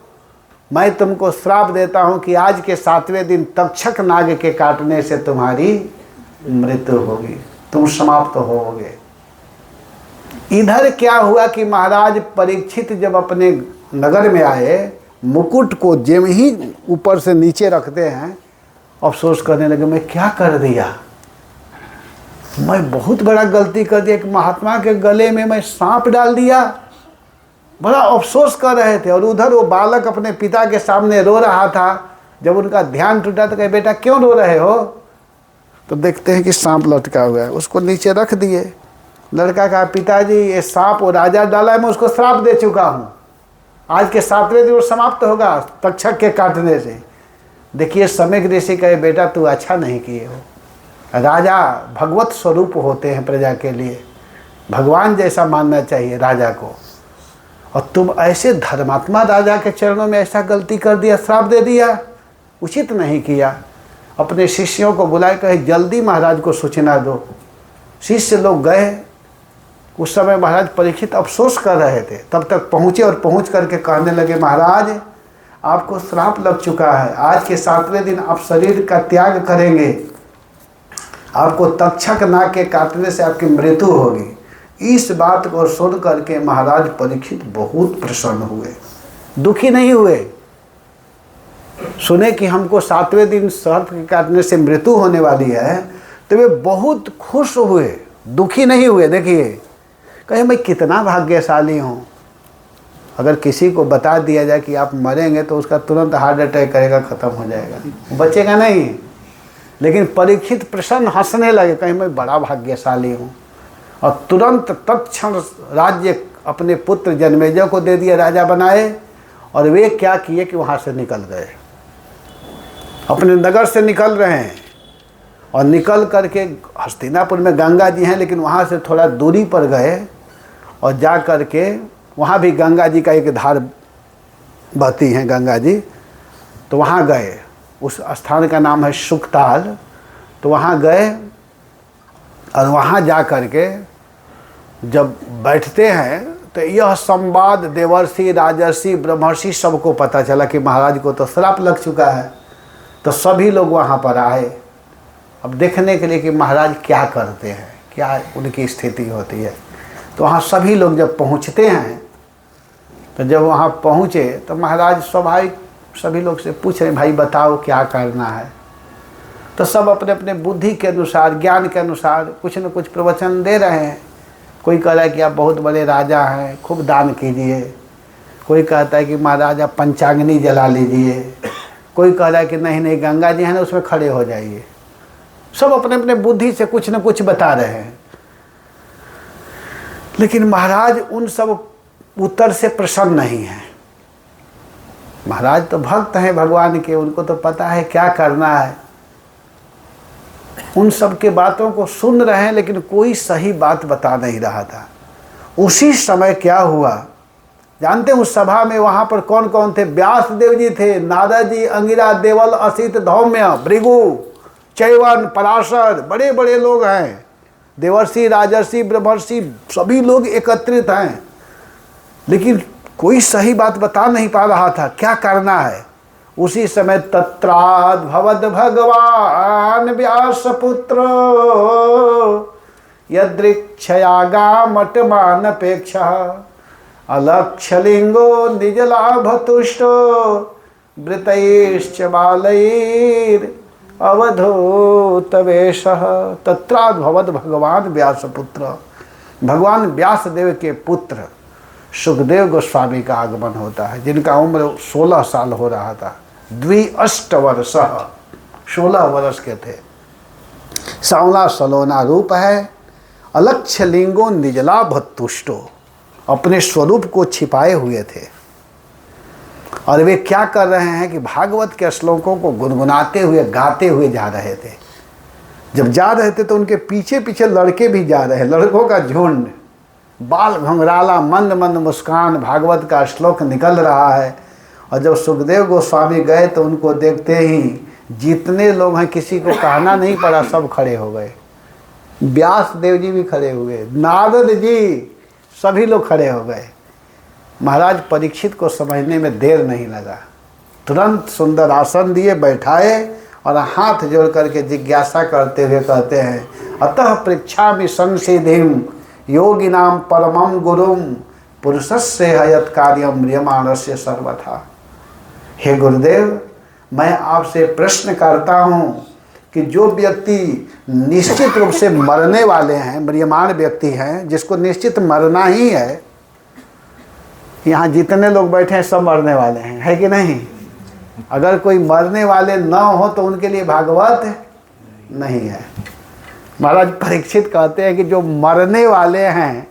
मैं तुमको श्राप देता हूँ कि आज के 7वें दिन तक्षक नाग के काटने से तुम्हारी मृत्यु होगी, तुम समाप्त होगे। इधर क्या हुआ कि महाराज परीक्षित जब अपने नगर में आए, मुकुट को जेम ही ऊपर से नीचे रखते हैं, अफसोस करने लगे, मैं क्या कर दिया, मैं बहुत बड़ा गलती कर दिया कि महात्मा के गले में मैं सांप डाल दिया। बड़ा अफसोस कर रहे थे और उधर वो बालक अपने पिता के सामने रो रहा था। जब उनका ध्यान टूटा तो कहे, बेटा क्यों रो रहे हो? तो देखते हैं कि सांप लटका हुआ है, उसको नीचे रख दिए। लड़का कहा, पिताजी ये सांप वो राजा डाला है, मैं उसको श्राप दे चुका हूँ, आज के 7वें दिन वो समाप्त होगा तक्षक के काटने से। देखिए समीक ऋषि कहे, बेटा तू अच्छा नहीं किए हो, राजा भगवत स्वरूप होते हैं प्रजा के लिए, भगवान जैसा मानना चाहिए राजा को, और तुम ऐसे धर्मात्मा राजा के चरणों में ऐसा गलती कर दिया, श्राप दे दिया, उचित नहीं किया। अपने शिष्यों को बुलाए, कहे जल्दी महाराज को सूचना दो। शिष्य लोग गए, उस समय महाराज परीक्षित अफसोस कर रहे थे, तब तक पहुँचे और पहुँच करके कहने लगे, महाराज आपको श्राप लग चुका है, आज के 7वें दिन आप शरीर का त्याग करेंगे, आपको तक्षक नाग के काटने से आपकी मृत्यु होगी। इस बात को सुन करके महाराज परीक्षित बहुत प्रसन्न हुए, दुखी नहीं हुए। सुने कि हमको 7वें दिन सर्प के काटने से मृत्यु होने वाली है तो वे बहुत खुश हुए, दुखी नहीं हुए। देखिए, कहे मैं कितना भाग्यशाली हूँ। अगर किसी को बता दिया जाए कि आप मरेंगे तो उसका तुरंत हार्ट अटैक करेगा, ख़त्म हो जाएगा, बचेगा नहीं। लेकिन परीक्षित प्रसन्न हंसने लगे, कहीं मैं बड़ा भाग्यशाली हूँ, और तुरंत तत्क्षण राज्य अपने पुत्र जन्मेजय को दे दिया, राजा बनाए। और वे क्या किए कि वहाँ से निकल गए, अपने नगर से निकल रहे हैं, और निकल करके हस्तिनापुर में गंगा जी हैं, लेकिन वहाँ से थोड़ा दूरी पर गए और जा करके वहाँ भी गंगा जी का एक धार बहती हैं गंगा जी, तो वहाँ गए। उस स्थान का नाम है सुखताल। तो वहाँ गए और वहाँ जा करके जब बैठते हैं तो यह संवाद देवर्षि, राजर्षि, ब्रह्मर्षि सबको पता चला कि महाराज को तो श्राप लग चुका है। तो सभी लोग वहाँ पर आए अब देखने के लिए कि महाराज क्या करते हैं, क्या उनकी स्थिति होती है। तो वहाँ सभी लोग जब पहुँचते हैं, तो जब वहाँ पहुँचे तो महाराज स्वाभाविक सभी लोग से पूछ रहे, भाई बताओ क्या करना है। तो सब अपने अपने बुद्धि के अनुसार, ज्ञान के अनुसार कुछ न कुछ प्रवचन दे रहे हैं। कोई कह रहा है कि आप बहुत बड़े राजा हैं, खूब दान कीजिए। कोई कहता है कि महाराज आप पंचाग्नि जला लीजिए। कोई कह रहा है कि नहीं नहीं, गंगा जी है ना, उसमें खड़े हो जाइए। सब अपने अपने बुद्धि से कुछ न कुछ बता रहे हैं। लेकिन महाराज उन सब उत्तर से प्रसन्न नहीं है। महाराज तो भक्त हैं भगवान के, उनको तो पता है क्या करना है। उन सब के बातों को सुन रहे हैं, लेकिन कोई सही बात बता नहीं रहा था। उसी समय क्या हुआ जानते हैं? उस सभा में वहाँ पर कौन कौन थे? व्यास देव जी थे, नारद जी, अंगिरा, देवल, असित, धौम्य, भृगु, चैवन, पराशर, बड़े बड़े लोग हैं। देवर्षि, राजर्षि, ब्रह्मर्षि सभी लोग एकत्रित हैं, लेकिन कोई सही बात बता नहीं पा रहा था क्या करना है। उसी समय तत्राद भवद भगवान व्यास पुत्र यदृक्षयागामटमानपेक्षा अलक्षलिंगो निजलाभतुष्टो वृतैश्च बालैर अवधूतवेशः। तत्राद भवद भगवान व्यासपुत्र, भगवान व्यासदेव के पुत्र सुखदेव गोस्वामी का आगमन होता है, जिनका उम्र 16 साल हो रहा था। 2 वर्ष 16 वर्ष के थे। सांवला सलोना रूप है, अलक्ष्य लिंगो निजला भत्तुष्टो, अपने स्वरूप को छिपाए हुए थे। और वे क्या कर रहे हैं कि भागवत के श्लोकों को गुनगुनाते हुए, गाते हुए जा रहे थे। जब जा रहे थे तो उनके पीछे पीछे लड़के भी जा रहे हैं, लड़कों का झुंड, बाल घुंघराला, मंद मंद मुस्कान, भागवत का श्लोक निकल रहा है। और जब सुखदेव गोस्वामी गए तो उनको देखते ही जितने लोग हैं, किसी को कहना नहीं पड़ा, सब खड़े हो गए। व्यास देव जी भी खड़े हुए, नारद जी, सभी लोग खड़े हो गए। महाराज परीक्षित को समझने में देर नहीं लगा, तुरंत सुंदर आसन दिए, बैठाए और हाथ जोड़ करके जिज्ञासा करते हुए कहते हैं, अतः पृच्छामि संसिधिं योगिनां परमं गुरुं पुरुषस्य हयत् कार्यं म्रियमाणस्य सर्वथा। हे गुरुदेव, मैं आपसे प्रश्न करता हूँ कि जो व्यक्ति निश्चित रूप से मरने वाले हैं, म्रियमाण व्यक्ति हैं, जिसको निश्चित मरना ही है, यहाँ जितने लोग बैठे हैं सब मरने वाले हैं, है कि नहीं? अगर कोई मरने वाले न हो तो उनके लिए भागवत नहीं है। महाराज परीक्षित कहते हैं कि जो मरने वाले हैं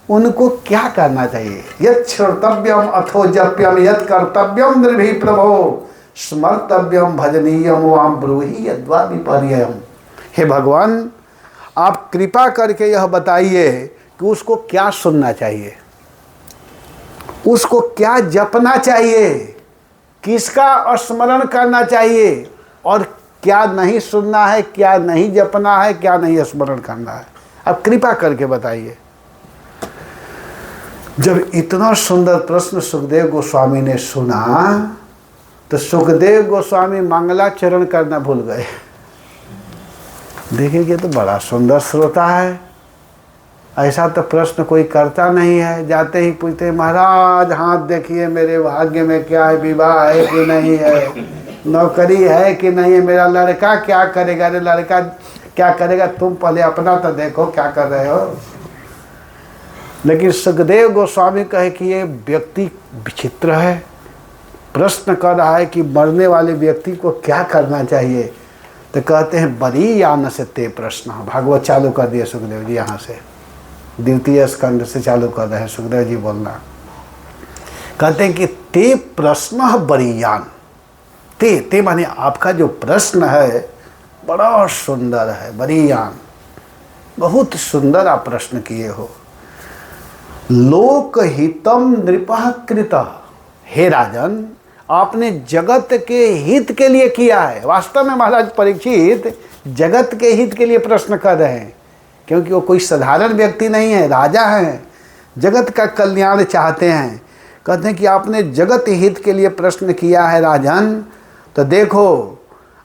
उनको क्या करना चाहिए? यत् श्रोतव्यम अथो जप्यम यत् कर्तव्यम निर्भी प्रभो स्मर्तव्यम भजनीयम वाम ब्रूहि यद्वा विपर्ययम। हे भगवान, आप कृपा करके यह बताइए कि उसको क्या सुनना चाहिए, उसको क्या जपना चाहिए, किसका स्मरण करना चाहिए, और क्या नहीं सुनना है, क्या नहीं जपना है, क्या नहीं स्मरण करना है। अब कृपा करके बताइए। जब इतना सुंदर प्रश्न सुखदेव गोस्वामी ने सुना तो सुखदेव गोस्वामी मंगलाचरण करना भूल गए। देखिए ये तो बड़ा सुंदर श्रोता है, ऐसा तो प्रश्न कोई करता नहीं है। जाते ही पूछते महाराज हाथ देखिए मेरे भाग्य में क्या है, विवाह है कि नहीं है, नौकरी है कि नहीं है, मेरा लड़का क्या करेगा, अरे लड़का क्या करेगा, तुम पहले अपना तो देखो क्या कर रहे हो। लेकिन सुखदेव गोस्वामी कहे कि ये व्यक्ति विचित्र है, प्रश्न कर रहा है कि मरने वाले व्यक्ति को क्या करना चाहिए। तो कहते हैं बड़ी यान से ते प्रश्न। भागवत चालू कर दिए सुखदेव जी, यहाँ से द्वितीय स्कंद से चालू कर रहे हैं सुखदेव जी बोलना। कहते हैं कि ते प्रश्न बड़ी यान, ते माने आपका जो प्रश्न है बड़ा सुंदर है, बड़ी यान, बहुत सुंदर आप प्रश्न किए हो। लोकहितम नृपः कृतः, हे राजन आपने जगत के हित के लिए किया है। वास्तव में महाराज परीक्षित जगत के हित के लिए प्रश्न कर रहे हैं, क्योंकि वो कोई साधारण व्यक्ति नहीं है, राजा हैं, जगत का कल्याण चाहते हैं। कहते हैं कि आपने जगत हित के लिए प्रश्न किया है राजन। तो देखो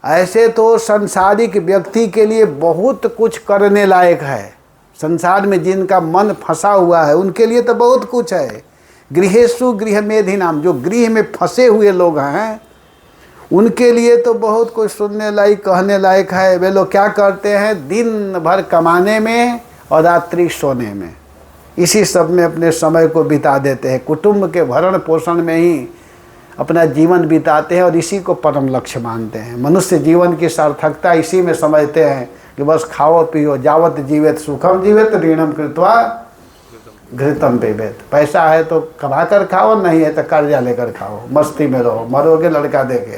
ऐसे तो संसारिक व्यक्ति के लिए बहुत कुछ करने लायक है, संसार में जिनका मन फंसा हुआ है उनके लिए तो बहुत कुछ है। गृहेषु गृहमेधिनाम, जो गृह में फंसे हुए लोग हैं उनके लिए तो बहुत कुछ सुनने लायक कहने लायक है। वे लोग क्या करते हैं, दिन भर कमाने में और रात्रि सोने में, इसी सब में अपने समय को बिता देते हैं, कुटुंब के भरण पोषण में ही अपना जीवन बिताते हैं और इसी को परम लक्ष्य मानते हैं। मनुष्य जीवन की सार्थकता इसी में समझते हैं कि बस खाओ पियो, जावत जीवेत सुखम जीवेत ऋणम कृत्वा घृतम पिबेत। पैसा है तो कमा कर खाओ, नहीं है तो कर्जा लेकर खाओ, मस्ती में रहो, मरोगे लड़का देके,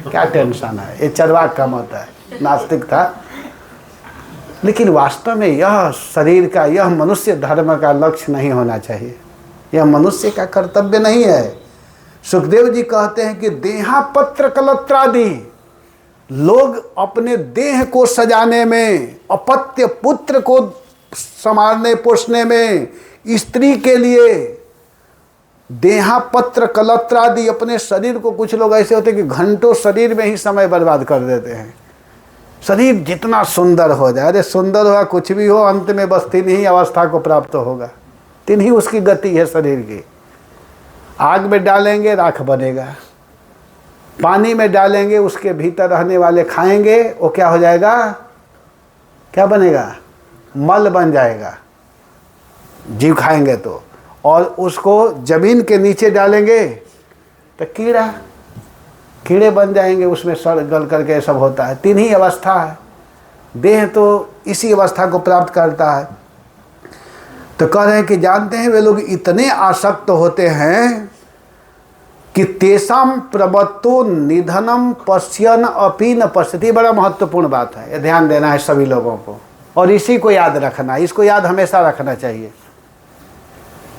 क्या टेंशन है। ये चरवाक का मत है, नास्तिक था। लेकिन वास्तव में यह शरीर का, यह मनुष्य धर्म का लक्ष्य नहीं होना चाहिए, यह मनुष्य का कर्तव्य नहीं है। सुखदेव जी कहते हैं कि देहापत्र कलत्रादि, लोग अपने देह को सजाने में, अपत्य पुत्र को संभालने पोषने में, स्त्री के लिए देहापत्र कलत्रादि, अपने शरीर को, कुछ लोग ऐसे होते हैं कि घंटों शरीर में ही समय बर्बाद कर देते हैं। शरीर जितना सुंदर हो जाए, अरे सुंदर हुआ कुछ भी हो, अंत में बस तीन ही अवस्था को प्राप्त होगा, तीन ही उसकी गति है शरीर की। आग में डालेंगे राख बनेगा, पानी में डालेंगे उसके भीतर रहने वाले खाएंगे, वो क्या हो जाएगा, क्या बनेगा, मल बन जाएगा, जीव खाएंगे तो। और उसको जमीन के नीचे डालेंगे तो कीड़े बन जाएंगे, उसमें सड़ गल करके सब होता है। तीन ही अवस्था है, देह तो इसी अवस्था को प्राप्त करता है। तो कह रहे हैं कि जानते हैं वे लोग इतने आसक्त होते हैं कि तेषाम प्रवत्तो निधनम पश्यन अपि न पश्यति। बड़ा महत्वपूर्ण बात है, ये ध्यान देना है सभी लोगों को, और इसी को याद रखना, इसको याद हमेशा रखना चाहिए।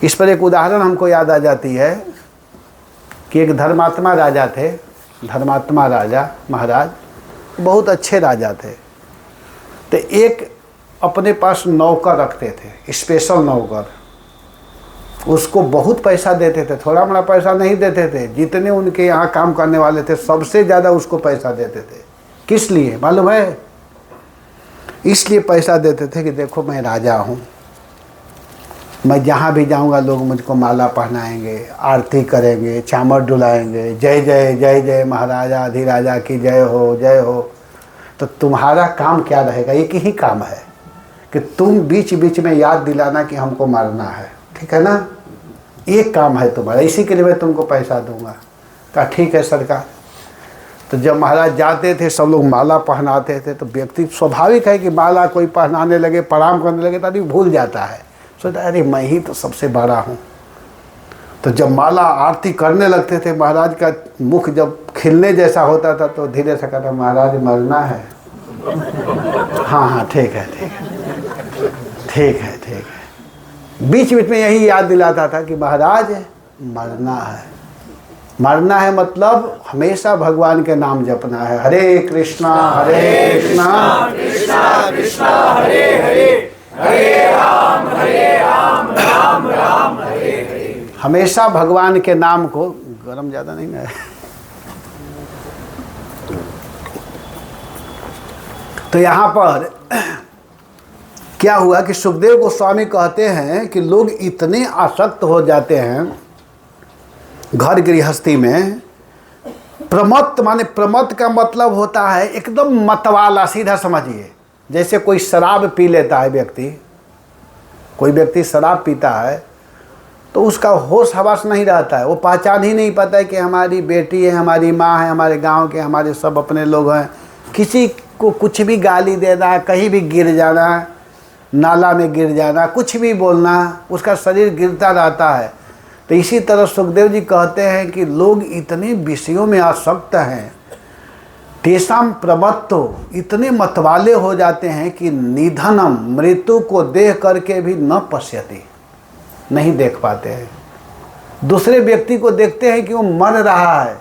इस पर एक उदाहरण हमको याद आ जाती है कि एक धर्मात्मा राजा थे, धर्मात्मा राजा महाराज, बहुत अच्छे राजा थे। तो एक अपने पास नौकर रखते थे, स्पेशल नौकर, उसको बहुत पैसा देते थे, थोड़ा मोड़ा पैसा नहीं देते थे, जितने उनके यहाँ काम करने वाले थे सबसे ज़्यादा उसको पैसा देते थे। किस लिए मालूम है? इसलिए पैसा देते थे कि देखो मैं राजा हूँ, मैं जहाँ भी जाऊँगा लोग मुझको माला पहनाएंगे, आरती करेंगे, चामर डुलाएंगे, जय जय जय जय महाराजा अधिराजा की जय हो जय हो। तो तुम्हारा काम क्या रहेगा? एक ही काम है कि तुम बीच बीच में याद दिलाना कि हमको मारना है, ठीक है ना, एक काम है तुम्हारा, इसी के लिए मैं तुमको पैसा दूंगा। कहा ठीक है सरकार। तो जब महाराज जाते थे सब लोग माला पहनाते थे, तो व्यक्ति स्वाभाविक है कि माला कोई पहनाने लगे, प्रणाम करने लगे तो आदमी भूल जाता है, सोचता अरे मैं ही तो सबसे बड़ा हूँ। तो जब माला आरती करने लगते थे, महाराज का मुख जब खिलने जैसा होता था तो धीरे से कहता महाराज मरना है। हाँ हाँ ठीक है ठीक है ठीक है ठीक है। बीच बीच में यही याद दिलाता था कि महाराज मरना है। मरना है मतलब हमेशा भगवान के नाम जपना है, हरे कृष्णा कृष्णा कृष्णा हरे हरे, हरे राम राम राम हरे हमेशा भगवान के नाम को, गरम ज़्यादा नहीं ना है, तो यहाँ पर क्या हुआ कि सुखदेव गोस्वामी कहते हैं कि लोग इतने आसक्त हो जाते हैं घर गृहस्थी में। प्रमत्त माने, प्रमत्त का मतलब होता है एकदम मतवाला, सीधा समझिए। जैसे कोई शराब पी लेता है व्यक्ति, कोई व्यक्ति शराब पीता है तो उसका होश हवास नहीं रहता है, वो पहचान ही नहीं पाता है कि हमारी बेटी है, हमारी माँ है, हमारे गांव के हमारे सब अपने लोग हैं। किसी को कुछ भी गाली देना, कहीं भी गिर जाना, नाला में गिर जाना, कुछ भी बोलना, उसका शरीर गिरता रहता है। तो इसी तरह सुखदेव जी कहते हैं कि लोग इतने विषयों में आसक्त हैं, तेषाम प्रमत्तो, इतने मतवाले हो जाते हैं कि निधनम, मृत्यु को देख करके भी न पश्यति, नहीं देख पाते हैं। दूसरे व्यक्ति को देखते हैं कि वो मर रहा है,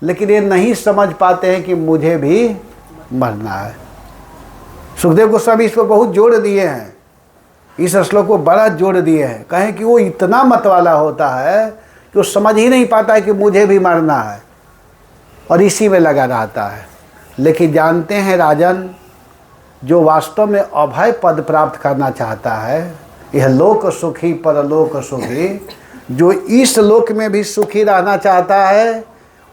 लेकिन ये नहीं समझ पाते हैं कि मुझे भी मरना है। सुखदेव गोस्वामी इस पर बहुत जोड़ दिए हैं, इस श्लोक को बड़ा जोड़ दिए हैं। कहें कि वो इतना मतवाला होता है कि वो समझ ही नहीं पाता है कि मुझे भी मरना है, और इसी में लगा रहता है। लेकिन जानते हैं राजन, जो वास्तव में अभय पद प्राप्त करना चाहता है, यह लोक सुखी परलोक सुखी, जो इस लोक में भी सुखी रहना चाहता है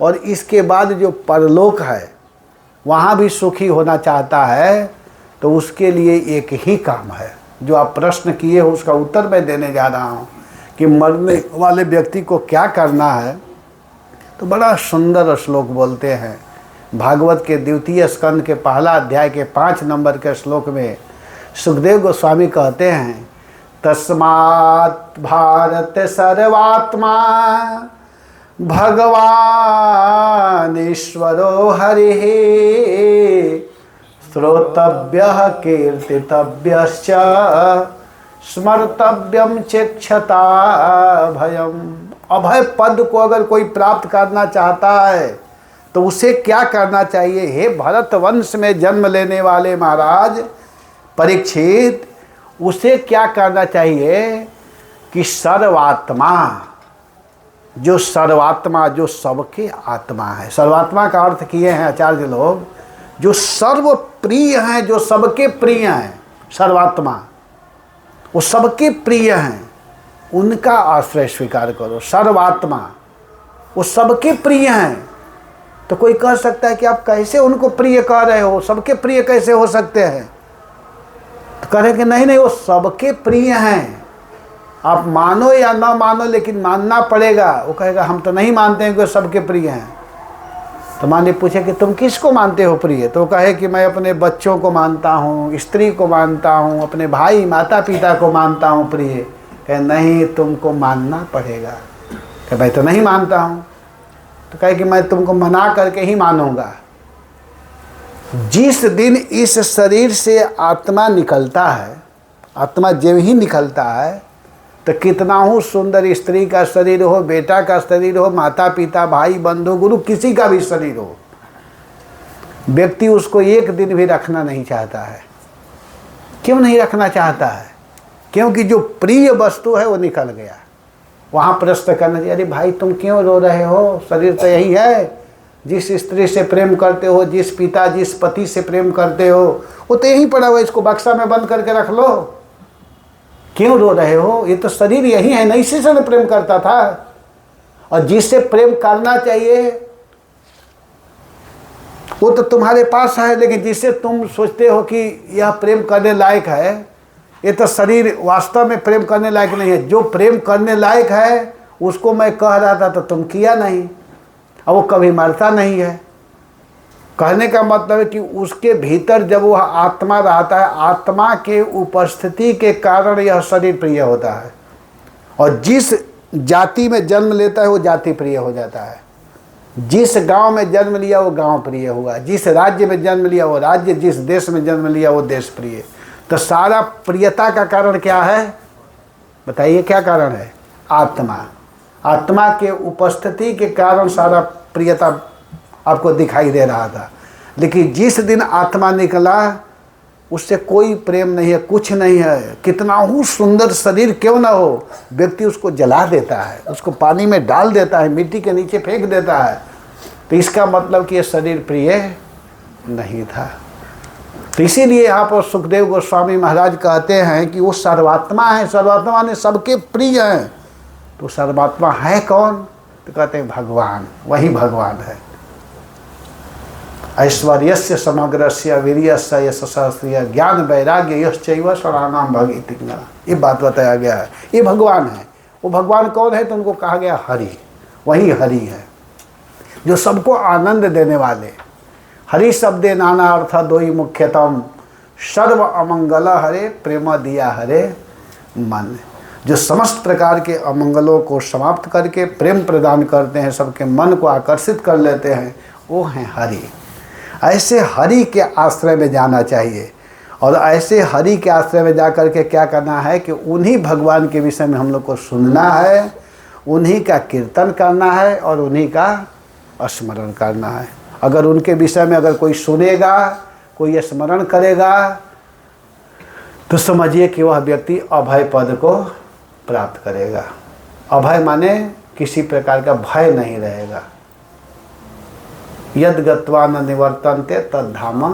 और इसके बाद जो परलोक है वहाँ भी सुखी होना चाहता है, तो उसके लिए एक ही काम है। जो आप प्रश्न किए हो उसका उत्तर मैं देने जा रहा हूँ कि मरने वाले व्यक्ति को क्या करना है। तो बड़ा सुंदर श्लोक बोलते हैं भागवत के द्वितीय स्कंद के पहला अध्याय के 5 नंबर के श्लोक में सुखदेव गोस्वामी कहते हैं, तस्मात् भारत सर्वात्मा भगवान ईश्वरो हरिः श्रोतव्यः कीर्तितव्यश्च स्मर्तव्यम चेक्षता भयम। अभय पद को अगर कोई प्राप्त करना चाहता है तो उसे क्या करना चाहिए? हे भरत वंश में जन्म लेने वाले महाराज परीक्षित, उसे क्या करना चाहिए कि सर्वात्मा, जो सर्वात्मा, जो सबके आत्मा है। सर्वात्मा का अर्थ किए हैं आचार्य लोग, जो सर्व प्रिय हैं, जो सबके प्रिय हैं। सर्वात्मा वो सबके प्रिय हैं, उनका आश्रय स्वीकार करो। सर्वात्मा वो सबके प्रिय हैं। तो कोई कह सकता है कि आप कैसे उनको प्रिय कह रहे हो, सबके प्रिय कैसे हो सकते हैं? तो कह रहे कि नहीं नहीं, वो सबके प्रिय हैं। आप मानो या ना मानो, लेकिन मानना पड़ेगा। वो कहेगा हम तो नहीं मानते हैं कि वो सबके प्रिय हैं। तो माने पूछे कि तुम किसको मानते हो प्रिय? तो कहे कि मैं अपने बच्चों को मानता हूँ, स्त्री को मानता हूँ, अपने भाई माता पिता को मानता हूँ प्रिय। कहे नहीं, तुमको मानना पड़ेगा। कहे भाई तो नहीं मानता हूँ। तो कहे कि मैं तुमको मना करके ही मानूंगा। जिस दिन इस शरीर से आत्मा निकलता है, आत्मा जब ही निकलता है, तो कितना हो सुंदर स्त्री का शरीर हो, बेटा का शरीर हो, माता पिता भाई बंधु गुरु किसी का भी शरीर हो, व्यक्ति उसको एक दिन भी रखना नहीं चाहता है। क्यों नहीं रखना चाहता है? क्योंकि जो प्रिय वस्तु है वो निकल गया। वहाँ प्रश्न करना चाहिए, अरे भाई तुम क्यों रो रहे हो? शरीर तो यही है। जिस स्त्री से प्रेम करते हो, जिस पिता जिस पति से प्रेम करते हो, वो तो यहीं पड़ा हुआ, इसको बक्सा में बंद करके रख लो। क्यों रो रहे हो? ये तो शरीर यही है ना, इसी से मैं प्रेम करता था। और जिससे प्रेम करना चाहिए वो तो तुम्हारे पास है, लेकिन जिससे तुम सोचते हो कि यह प्रेम करने लायक है, ये तो शरीर वास्तव में प्रेम करने लायक नहीं है। जो प्रेम करने लायक है उसको मैं कह रहा था तो तुम किया नहीं, और वो कभी मरता नहीं है। कहने का मतलब है कि उसके भीतर जब वह आत्मा रहता है, आत्मा के उपस्थिति के कारण यह शरीर प्रिय होता है। और जिस जाति में जन्म लेता है वो जाति प्रिय हो जाता है। जिस गांव में जन्म लिया वो गांव प्रिय हुआ, जिस राज्य में जन्म लिया वो राज्य, जिस देश में जन्म लिया वो देश प्रिय। तो सारा प्रियता का कारण क्या है? बताइए क्या कारण है? आत्मा। आत्मा के उपस्थिति के कारण सारा प्रियता आपको दिखाई दे रहा था। लेकिन जिस दिन आत्मा निकला उससे कोई प्रेम नहीं है, कुछ नहीं है। कितना ही सुंदर शरीर क्यों ना हो, व्यक्ति उसको जला देता है, उसको पानी में डाल देता है, मिट्टी के नीचे फेंक देता है। तो इसका मतलब कि ये शरीर प्रिय नहीं था। तो इसीलिए यहाँ पर सुखदेव गोस्वामी महाराज कहते हैं कि वो सर्वात्मा है, सर्वात्मा ने सबके प्रिय हैं। तो सर्वात्मा है कौन? तो कहते हैं भगवान, वही भगवान है। ऐश्वर्यस्य समग्रस्य वीर्यस्य यशस्य ज्ञान वैराग्य यश्चैव षडाणाम भगति, ये बात बताया गया है। ये भगवान है। वो भगवान कौन है? तो उनको कहा गया हरि, वही हरि है जो सबको आनंद देने वाले। हरि शब्दे नाना अर्थ दोई मुख्यतम, सर्व अमंगल हरे प्रेम दिया हरे मन। जो समस्त प्रकार के अमंगलों को समाप्त करके प्रेम प्रदान करते हैं, सबके मन को आकर्षित कर लेते हैं, वो हैं हरि। ऐसे हरि के आश्रय में जाना चाहिए। और ऐसे हरि के आश्रय में जा कर के क्या करना है कि उन्हीं भगवान के विषय में हम लोग को सुनना है, उन्हीं का कीर्तन करना है और उन्हीं का स्मरण करना है। अगर उनके विषय में अगर कोई सुनेगा, कोई स्मरण करेगा, तो समझिए कि वह व्यक्ति अभय पद को प्राप्त करेगा। अभय माने किसी प्रकार का भय नहीं रहेगा। यद गत्वा न निवर्तन्ते तद धामं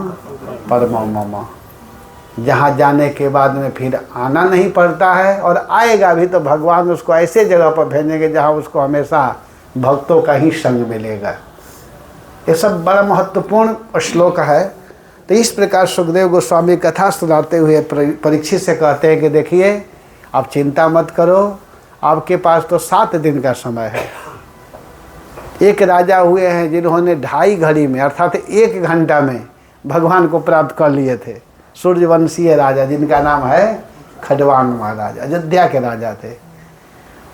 परमं मम। जहाँ जाने के बाद में फिर आना नहीं पड़ता है, और आएगा भी तो भगवान उसको ऐसे जगह पर भेजेंगे जहाँ उसको हमेशा भक्तों का ही संग मिलेगा। ये सब बड़ा महत्वपूर्ण श्लोक है। तो इस प्रकार सुखदेव गोस्वामी कथा सुनाते हुए परीक्षित से कहते हैं कि देखिए, आप चिंता मत करो, आपके पास तो 7 दिन का समय है। एक राजा हुए हैं जिन्होंने 2.5 घड़ी में अर्थात 1 घंटा में भगवान को प्राप्त कर लिए थे। सूर्यवंशीय राजा जिनका नाम है खडवांग महाराज, अयोध्या के राजा थे।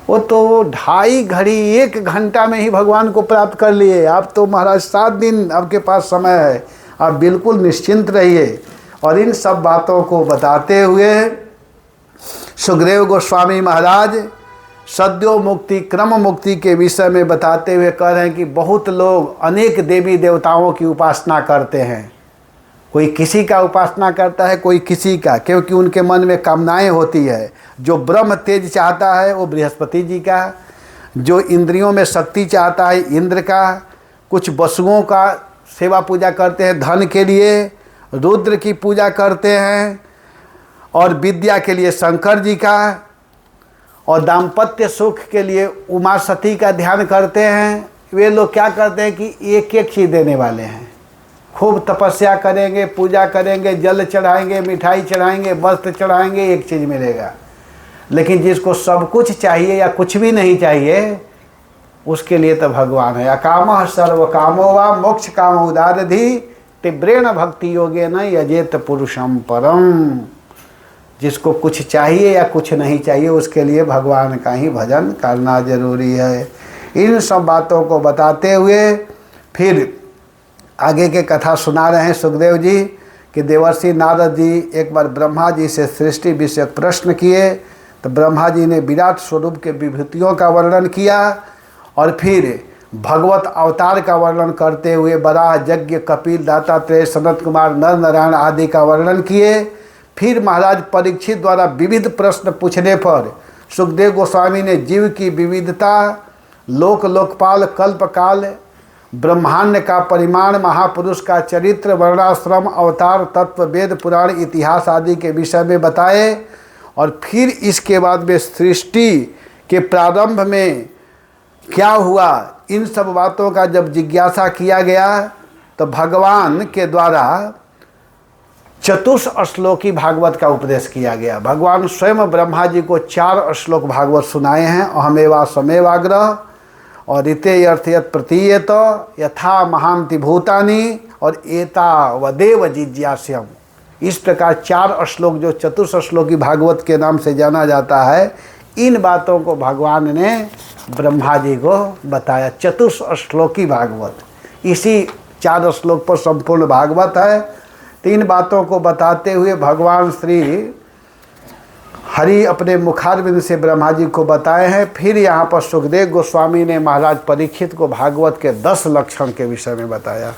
वो तो 2.5 घड़ी 1 घंटा में ही भगवान को प्राप्त कर लिए। आप तो महाराज 7 दिन आपके पास समय है, आप बिल्कुल निश्चिंत रहिए। और इन सब बातों को बताते हुए सुखदेव गोस्वामी महाराज सद्यो मुक्ति क्रम मुक्ति के विषय में बताते हुए कह रहे हैं कि बहुत लोग अनेक देवी देवताओं की उपासना करते हैं। कोई किसी का उपासना करता है, कोई किसी का, क्योंकि उनके मन में कामनाएं होती है। जो ब्रह्म तेज चाहता है वो बृहस्पति जी का, जो इंद्रियों में शक्ति चाहता है इंद्र का, कुछ वसुओं का सेवा पूजा करते हैं धन के लिए, रुद्र की पूजा करते हैं, और विद्या के लिए शंकर जी का, और दाम्पत्य सुख के लिए उमा सती का ध्यान करते हैं। वे लोग क्या करते हैं कि एक एक चीज़ देने वाले हैं। खूब तपस्या करेंगे, पूजा करेंगे, जल चढ़ाएंगे, मिठाई चढ़ाएंगे, वस्त्र चढ़ाएंगे, एक चीज़ मिलेगा। लेकिन जिसको सब कुछ चाहिए या कुछ भी नहीं चाहिए, उसके लिए तो भगवान है। अकामः सर्व कामो वा मोक्ष काम उदारधि तीव्रेण भक्ति योगे न यजेत पुरुषम परम। जिसको कुछ चाहिए या कुछ नहीं चाहिए, उसके लिए भगवान का ही भजन करना जरूरी है। इन सब बातों को बताते हुए फिर आगे के कथा सुना रहे हैं सुखदेव जी कि देवर्षि नारद जी एक बार ब्रह्मा जी से सृष्टि विषयक प्रश्न किए। तो ब्रह्मा जी ने विराट स्वरूप के विभूतियों का वर्णन किया, और फिर भगवत अवतार का वर्णन करते हुए वराह, यज्ञ, कपिल, दातात्रेय, सनत कुमार, नर नारायण आदि का वर्णन किए। फिर महाराज परीक्षित द्वारा विविध प्रश्न पूछने पर सुखदेव गोस्वामी ने जीव की विविधता, लोक लोकपाल, कल्पकाल, ब्रह्मांड का परिमाण, महापुरुष का चरित्र, वर्णाश्रम, अवतार, तत्व, वेद, पुराण, इतिहास आदि के विषय में बताए। और फिर इसके बाद में सृष्टि के प्रारंभ में क्या हुआ, इन सब बातों का जब जिज्ञासा किया गया तो भगवान के द्वारा चतुश्लोकी भागवत का उपदेश किया गया। भगवान स्वयं ब्रह्मा जी को 4 श्लोक भागवत सुनाए हैं। अहमेवा समेवाग्रह और इते अर्थयत प्रतीयत यथा महांति भूतानि और एता वदेव जिज्ञास्यम। इस प्रकार 4 श्लोक जो चतुश्लोकी भागवत के नाम से जाना जाता है, इन बातों को भगवान ने ब्रह्मा जी को बताया। चतुश्लोकी भागवत, इसी 4 श्लोक पर संपूर्ण भागवत है। 3 बातों को बताते हुए भगवान श्री हरि अपने मुखारविंद से ब्रह्मा जी को बताए हैं। फिर यहाँ पर सुखदेव गोस्वामी ने महाराज परीक्षित को भागवत के 10 लक्षण के विषय में बताया।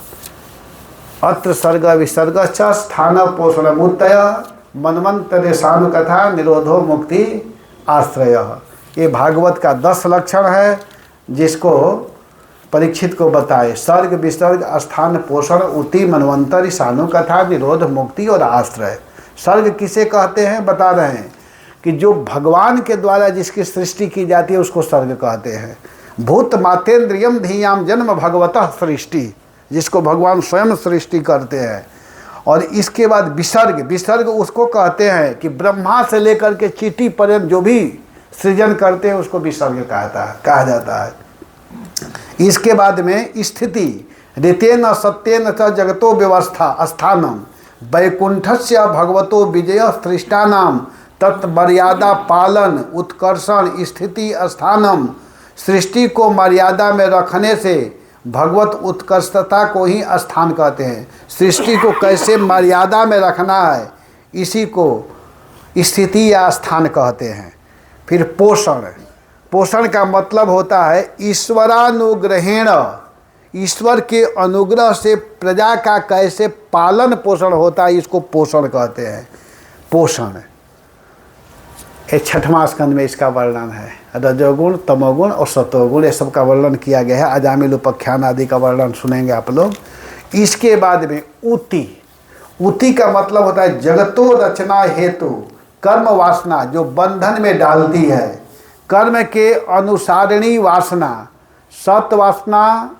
अत्र सर्ग विसर्ग च स्थान पोषण मुत्तय मनवंतरेशानु कथा निरोधो मुक्ति आश्रय। ये भागवत का 10 लक्षण है जिसको परीक्षित को बताए। सर्ग विसर्ग स्थान पोषण उति मनवंतर ईशानु कथा निरोध मुक्ति और आश्रय। सर्ग किसे कहते हैं बता रहे हैं कि जो भगवान के द्वारा जिसकी सृष्टि की जाती है उसको सर्ग कहते हैं। भूत मातेन्द्रियम धीयाम जन्म भगवतः सृष्टि, जिसको भगवान स्वयं सृष्टि करते हैं। और इसके बाद विसर्ग, विसर्ग उसको कहते हैं कि ब्रह्मा से लेकर के चींटी पर्यंत जो भी सृजन करते हैं उसको विसर्ग कहा जाता है। इसके बाद में स्थिति, ऋतेन सत्येन च जगतो व्यवस्था स्थानम वैकुंठस्य भगवतो विजय सृष्टानाम तत्मर्यादा पालन उत्कर्षण स्थिति स्थानम। सृष्टि को मर्यादा में रखने से भगवत उत्कृष्टता को ही स्थान कहते हैं। सृष्टि को कैसे मर्यादा में रखना है इसी को स्थिति या स्थान कहते हैं। फिर पोषण, पोषण का मतलब होता है ईश्वरानुग्रहेण, ईश्वर के अनुग्रह से प्रजा का कैसे पालन पोषण होता है इसको पोषण कहते हैं। पोषण ये 6वां स्कंद में इसका वर्णन है। रजोगुण तमोगुण और सतोगुण ये सब का वर्णन किया गया है। अजामिल उपाख्यान आदि का वर्णन सुनेंगे आप लोग। इसके बाद में उति, उति का मतलब होता है जगतो रचना हेतु कर्म वासना जो बंधन में डालती है। कर्म के अनुसारिणी वासना, सत वासना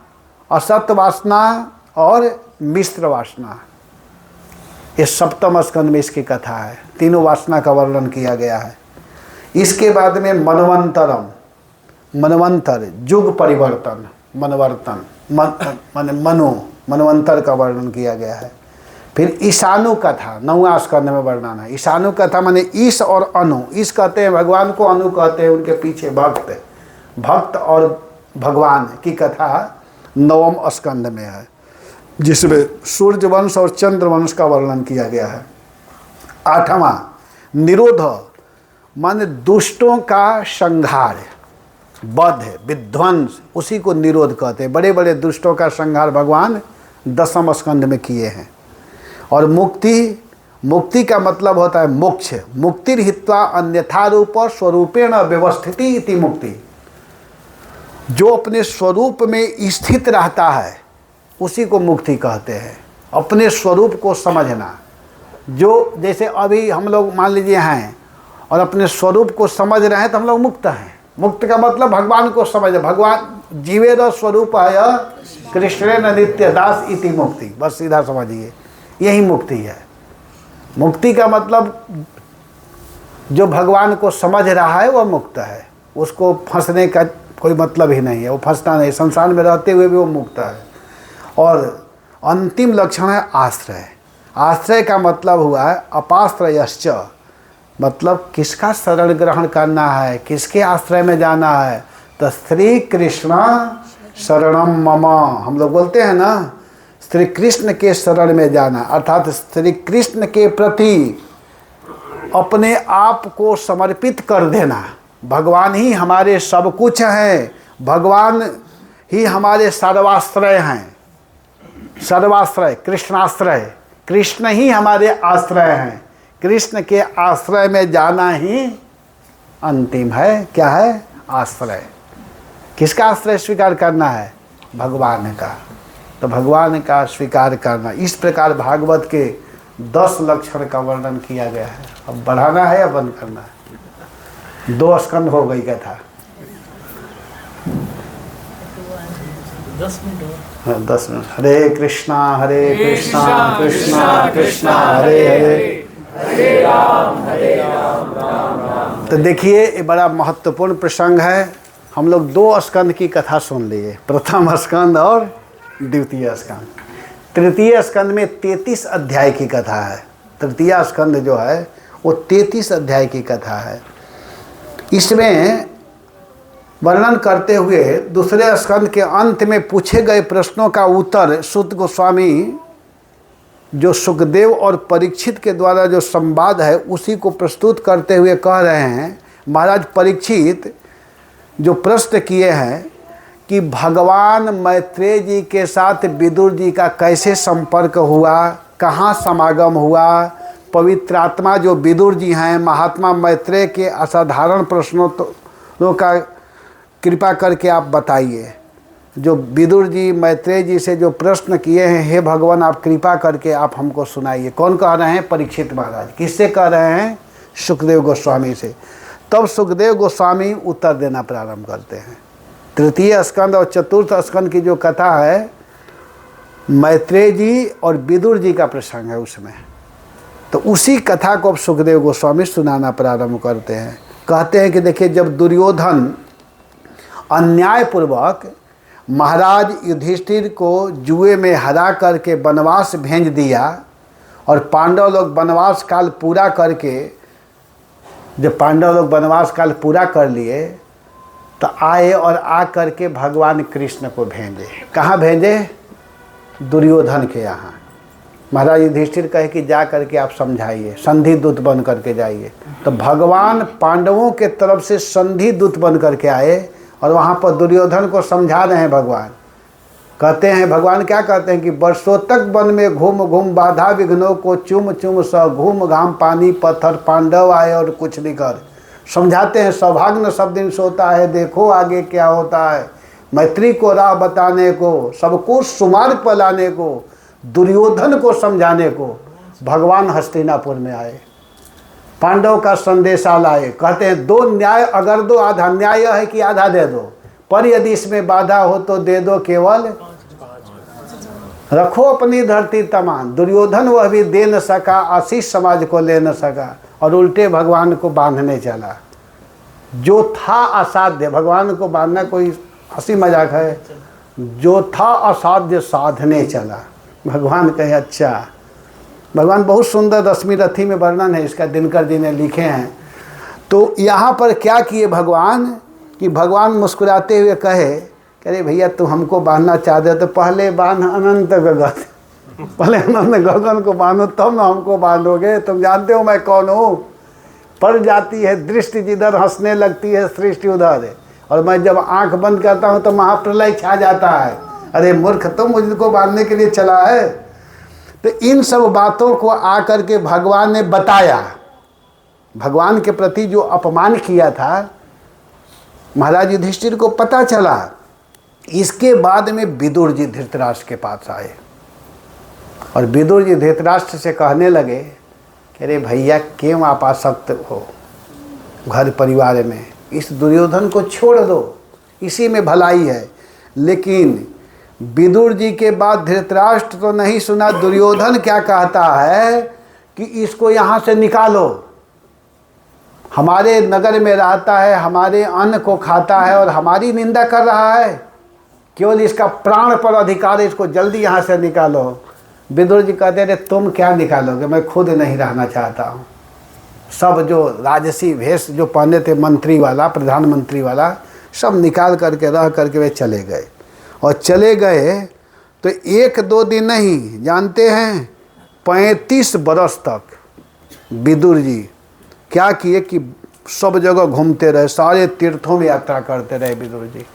असत वासना और मिश्र वासना, ये 7वें स्कंद में इसकी कथा है। तीनों वासना का वर्णन किया गया है। इसके बाद में मनवंतरम, मनवंतर युग परिवर्तन, मनवर्तन मनवंतर का वर्णन किया गया है। फिर ईशानु कथा 9वां स्कंद में वर्णन है। ईशानु कथा माने ईश और अनु, ईश कहते हैं भगवान को, अनु कहते हैं उनके पीछे भक्त, भक्त और भगवान की कथा 9वें स्कंद में है, जिसमें सूर्य वंश और चंद्र वंश का वर्णन किया गया है। 8वां निरोध माने दुष्टों का संहार, वध विध्वंस, उसी को निरोध कहते हैं। बड़े बड़े दुष्टों का संहार भगवान 10वें स्कंद में किए हैं। और मुक्ति, मुक्ति का मतलब होता है मोक्ष, मुक्तिर्हित्वा अन्यथा रूप स्वरूपेण व्यवस्थिति इति मुक्ति। जो अपने स्वरूप में स्थित रहता है उसी को मुक्ति कहते हैं। अपने स्वरूप को समझना, जो जैसे अभी हम लोग मान लीजिए हैं और अपने स्वरूप को समझ रहे हैं तो हम लोग मुक्त हैं। मुक्त का मतलब भगवान को समझ, भगवान जीवेर स्वरूप है कृष्णेन नित्य दास इति मुक्ति, बस सीधा समझिए यही मुक्ति है। मुक्ति का मतलब जो भगवान को समझ रहा है वह मुक्त है, उसको फंसने का कोई मतलब ही नहीं है, वो फंसता नहीं, संसार में रहते हुए भी वो मुक्त है। और अंतिम लक्षण है आश्रय। आश्रय का मतलब हुआ है अपाश्रयश्च, मतलब किसका शरण ग्रहण करना है, किसके आश्रय में जाना है। तो श्री कृष्ण शरणम मम, हम लोग बोलते हैं ना श्री कृष्ण के शरण में जाना, अर्थात श्री कृष्ण के प्रति अपने आप को समर्पित कर देना। भगवान ही हमारे सब कुछ हैं, भगवान ही हमारे सर्वाश्रय हैं। सर्वाश्रय कृष्णाश्रय, कृष्ण ही हमारे आश्रय हैं। कृष्ण के आश्रय में जाना ही अंतिम है। क्या है? आश्रय। किसका आश्रय स्वीकार करना है? भगवान का। तो भगवान का स्वीकार करना। इस प्रकार भागवत के 10 लक्षण का वर्णन किया गया है। अब बढ़ाना है या बंद करना है? 2 स्कंद हो गई कथा। 10 मिनट। हाँ 10 मिनट। हरे कृष्णा कृष्णा कृष्णा हरे हरे, हरे राम राम राम। तो देखिए ये बड़ा महत्वपूर्ण प्रसंग है। हम लोग 2 स्कंद की कथा सुन लिए, प्रथम स्कंद और द्वितीय स्कंद। तृतीय स्कंद में 33 अध्याय की कथा है। तृतीय स्कंद जो है वो 33 अध्याय की कथा है। इसमें वर्णन करते हुए दूसरे स्कंद के अंत में पूछे गए प्रश्नों का उत्तर सूत गोस्वामी जो सुखदेव और परीक्षित के द्वारा जो संवाद है उसी को प्रस्तुत करते हुए कह रहे हैं, महाराज परीक्षित जो प्रश्न किए हैं कि भगवान मैत्रेय जी के साथ विदुर जी का कैसे संपर्क हुआ, कहाँ समागम हुआ। पवित्र आत्मा जो विदुर जी हैं, महात्मा मैत्रेय के असाधारण प्रश्नों का कृपा करके आप बताइए। जो विदुर जी मैत्रेय जी से जो प्रश्न किए हैं, हे भगवान आप कृपा करके आप हमको सुनाइए। कौन कह रहे हैं? परीक्षित महाराज। किससे कह रहे हैं? सुखदेव गोस्वामी से। तब सुखदेव गोस्वामी उत्तर देना प्रारंभ करते हैं। तृतीय स्कंद और चतुर्थ स्कंद की जो कथा है, मैत्रेय जी और विदुर जी का प्रसंग है उसमें। तो उसी कथा को अब सुखदेव गोस्वामी सुनाना प्रारंभ करते हैं। कहते हैं कि देखिए, जब दुर्योधन अन्यायपूर्वक महाराज युधिष्ठिर को जुए में हरा करके वनवास भेज दिया और पांडव लोग वनवास काल पूरा करके, जब पांडव लोग वनवास काल पूरा कर लिए तो आए और आ करके भगवान कृष्ण को भेजे। कहाँ भेजे? दुर्योधन के यहाँ। महाराज युधिष्ठिर कहे कि जा करके आप समझाइए, संधि दूत बन करके जाइए। तो भगवान पांडवों के तरफ से संधि दूत बन करके आए और वहाँ पर दुर्योधन को समझा रहे हैं। भगवान कहते हैं, भगवान क्या कहते हैं कि वर्षों तक वन में घूम घूम बाधा विघ्नों को चुम चुम स घूम घाम पानी पत्थर पांडव आए और कुछ नहीं कर। समझाते हैं, सौभाग्य न सब दिन सोता है, देखो आगे क्या होता है। मैत्री को राह बताने को, सबको सुमार्ग पर लाने को, दुर्योधन को समझाने को भगवान हस्तिनापुर में आए, पांडव का संदेशा लाए। कहते हैं, दो न्याय अगर दो, आधा न्याय है कि आधा दे दो, पर यदि इसमें बाधा हो तो दे दो केवल, रखो अपनी धरती तमाम। दुर्योधन वह भी दे न सका, आशीष समाज को ले न सका और उल्टे भगवान को बांधने चला। जो था असाध्य, भगवान को बांधना कोई हंसी मजाक है, जो था असाध्य साधने चला। भगवान कहे अच्छा। भगवान बहुत सुंदर दसवीं रथी में वर्णन है इसका, दिनकर जी ने लिखे हैं। तो यहाँ पर क्या किए भगवान कि भगवान मुस्कुराते हुए कहे, अरे भैया तू हमको बांधना चाहते तो पहले बांध अनंत गगन, पहले अनंत गगन को बांधो तब ना हमको बांधोगे। तुम जानते हो मैं कौन हूँ? पड़ जाती है दृष्टि जिधर, हंसने लगती है सृष्टि उधर, और मैं जब आंख बंद करता हूँ तो महाप्रलय छा जाता है। अरे मूर्ख, तुम मुझको बांधने के लिए चला है। तो इन सब बातों को आकर के भगवान ने बताया। भगवान के प्रति जो अपमान किया था महाराज युधिष्ठिर को पता चला। इसके बाद में विदुर जी धृतराष्ट्र के पास आए और विदुर जी धृतराष्ट्र से कहने लगे कि अरे भैया क्यों आप आसक्त हो घर परिवार में, इस दुर्योधन को छोड़ दो, इसी में भलाई है। लेकिन विदुर जी के बाद धृतराष्ट्र तो नहीं सुना, दुर्योधन क्या कहता है कि इसको यहाँ से निकालो, हमारे नगर में रहता है, हमारे अन्न को खाता है और हमारी निंदा कर रहा है, केवल इसका प्राण पर अधिकार है, इसको जल्दी यहाँ से निकालो। विदुर जी कहते हैं तुम क्या निकालोगे, मैं खुद नहीं रहना चाहता हूँ। सब जो राजसी भेष जो पहने थे, मंत्री वाला, प्रधानमंत्री वाला, सब निकाल करके रह करके वे चले गए। और चले गए तो एक दो दिन नहीं, जानते हैं 35 बरस तक विदुर जी क्या किए कि सब जगह घूमते रहे, सारे तीर्थों में यात्रा करते रहे विदुर जी।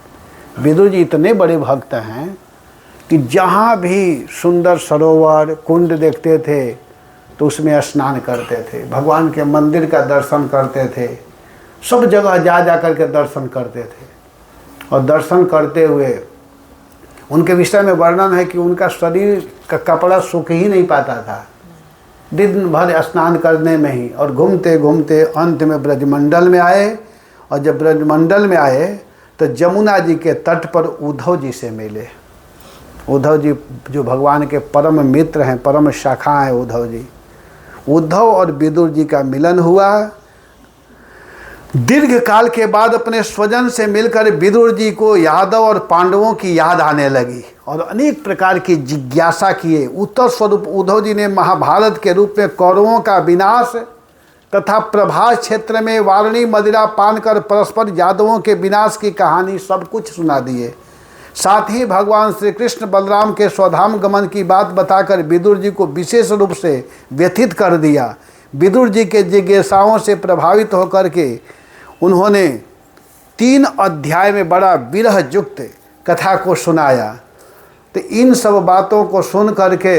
विदुर जी इतने बड़े भक्त हैं कि जहाँ भी सुंदर सरोवर कुंड देखते थे तो उसमें स्नान करते थे, भगवान के मंदिर का दर्शन करते थे, सब जगह जा जा करके दर्शन करते थे। और दर्शन करते हुए उनके विषय में वर्णन है कि उनका शरीर का कपड़ा सूख ही नहीं पाता था, दिन भर स्नान करने में ही। और घूमते घूमते अंत में ब्रजमंडल में आए, और जब ब्रजमंडल में आए तो जमुना जी के तट पर उद्धव जी से मिले। उद्धव जी जो भगवान के परम मित्र हैं, परम शाखा हैं उद्धव जी। उद्धव और विदुर जी का मिलन हुआ। दीर्घ काल के बाद अपने स्वजन से मिलकर विदुर जी को यादव और पांडवों की याद आने लगी और अनेक प्रकार की जिज्ञासा किए। उत्तर स्वरूप उद्धव जी ने महाभारत के रूप में कौरवों का विनाश तथा प्रभास क्षेत्र में वारणी मदिरा पान कर परस्पर यादवों के विनाश की कहानी सब कुछ सुना दिए। साथ ही भगवान श्री कृष्ण बलराम के स्वधाम गमन की बात बताकर विदुर जी को विशेष रूप से व्यथित कर दिया। विदुर जी के जिज्ञासाओं से प्रभावित होकर के उन्होंने 3 अध्याय में बड़ा विरह युक्त कथा को सुनाया। तो इन सब बातों को सुन करके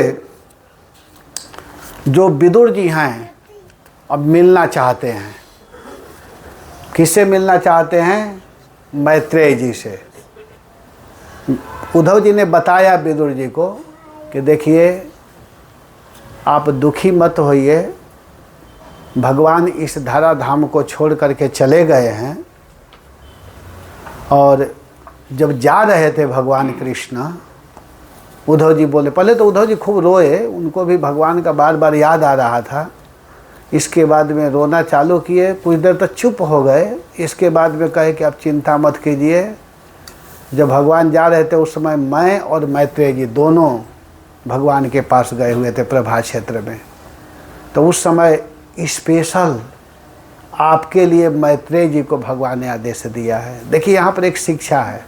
जो विदुर जी हैं अब मिलना चाहते हैं। किससे मिलना चाहते हैं? मैत्रेय जी से। उद्धव जी ने बताया विदुर जी को कि देखिए आप दुखी मत होइए, भगवान इस धराधाम को छोड़ करके चले गए हैं। और जब जा रहे थे भगवान कृष्ण, उद्धव जी बोले, पहले तो उद्धव जी खूब रोए, उनको भी भगवान का बार बार याद आ रहा था। इसके बाद में रोना चालू किए, कुछ देर तक चुप हो गए। इसके बाद में कहे कि आप चिंता मत कीजिए, जब भगवान जा रहे थे उस समय मैं और मैत्रेय जी दोनों भगवान के पास गए हुए थे प्रभा क्षेत्र में। तो उस समय स्पेशल आपके लिए मैत्रेय जी को भगवान ने आदेश दिया है। देखिए यहाँ पर एक शिक्षा है।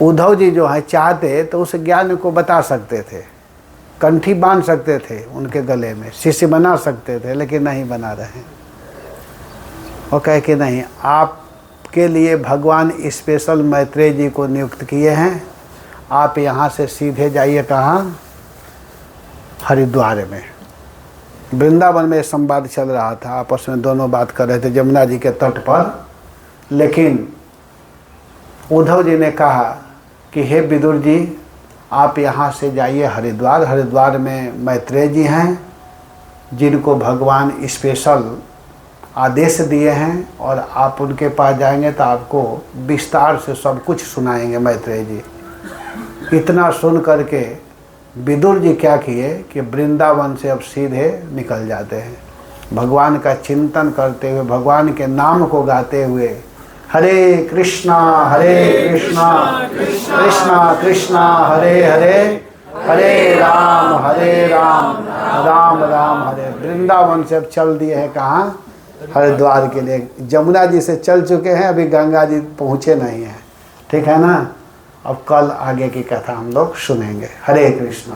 उद्धव जी जो है चाहते तो उस ज्ञान को बता सकते थे, कंठी बांध सकते थे उनके गले में, शिष्य बना सकते थे, लेकिन नहीं बना रहे। वो कहे कि नहीं, आपके लिए भगवान स्पेशल मैत्रेय जी को नियुक्त किए हैं। आप यहाँ से सीधे जाइए कहाँ? हरिद्वार में। वृंदावन में संवाद चल रहा था, आपस में दोनों बात कर रहे थे जमुना जी के तट पर। लेकिन उद्धव जी ने कहा कि हे विदुर जी, आप यहाँ से जाइए हरिद्वार। हरिद्वार में मैत्रेय जी हैं जिनको भगवान स्पेशल आदेश दिए हैं, और आप उनके पास जाएंगे तो आपको विस्तार से सब कुछ सुनाएंगे मैत्रेय जी। इतना सुन करके विदुर जी क्या किए कि वृंदावन से अब सीधे निकल जाते हैं, भगवान का चिंतन करते हुए, भगवान के नाम को गाते हुए, हरे कृष्णा कृष्णा कृष्णा हरे हरे, हरे राम राम राम हरे। वृंदावन से अब चल दिए हैं कहाँ? हरिद्वार के लिए। जमुना जी से चल चुके हैं, अभी गंगा जी पहुँचे नहीं हैं। ठीक है ना? अब कल आगे की कथा हम लोग सुनेंगे। हरे कृष्ण।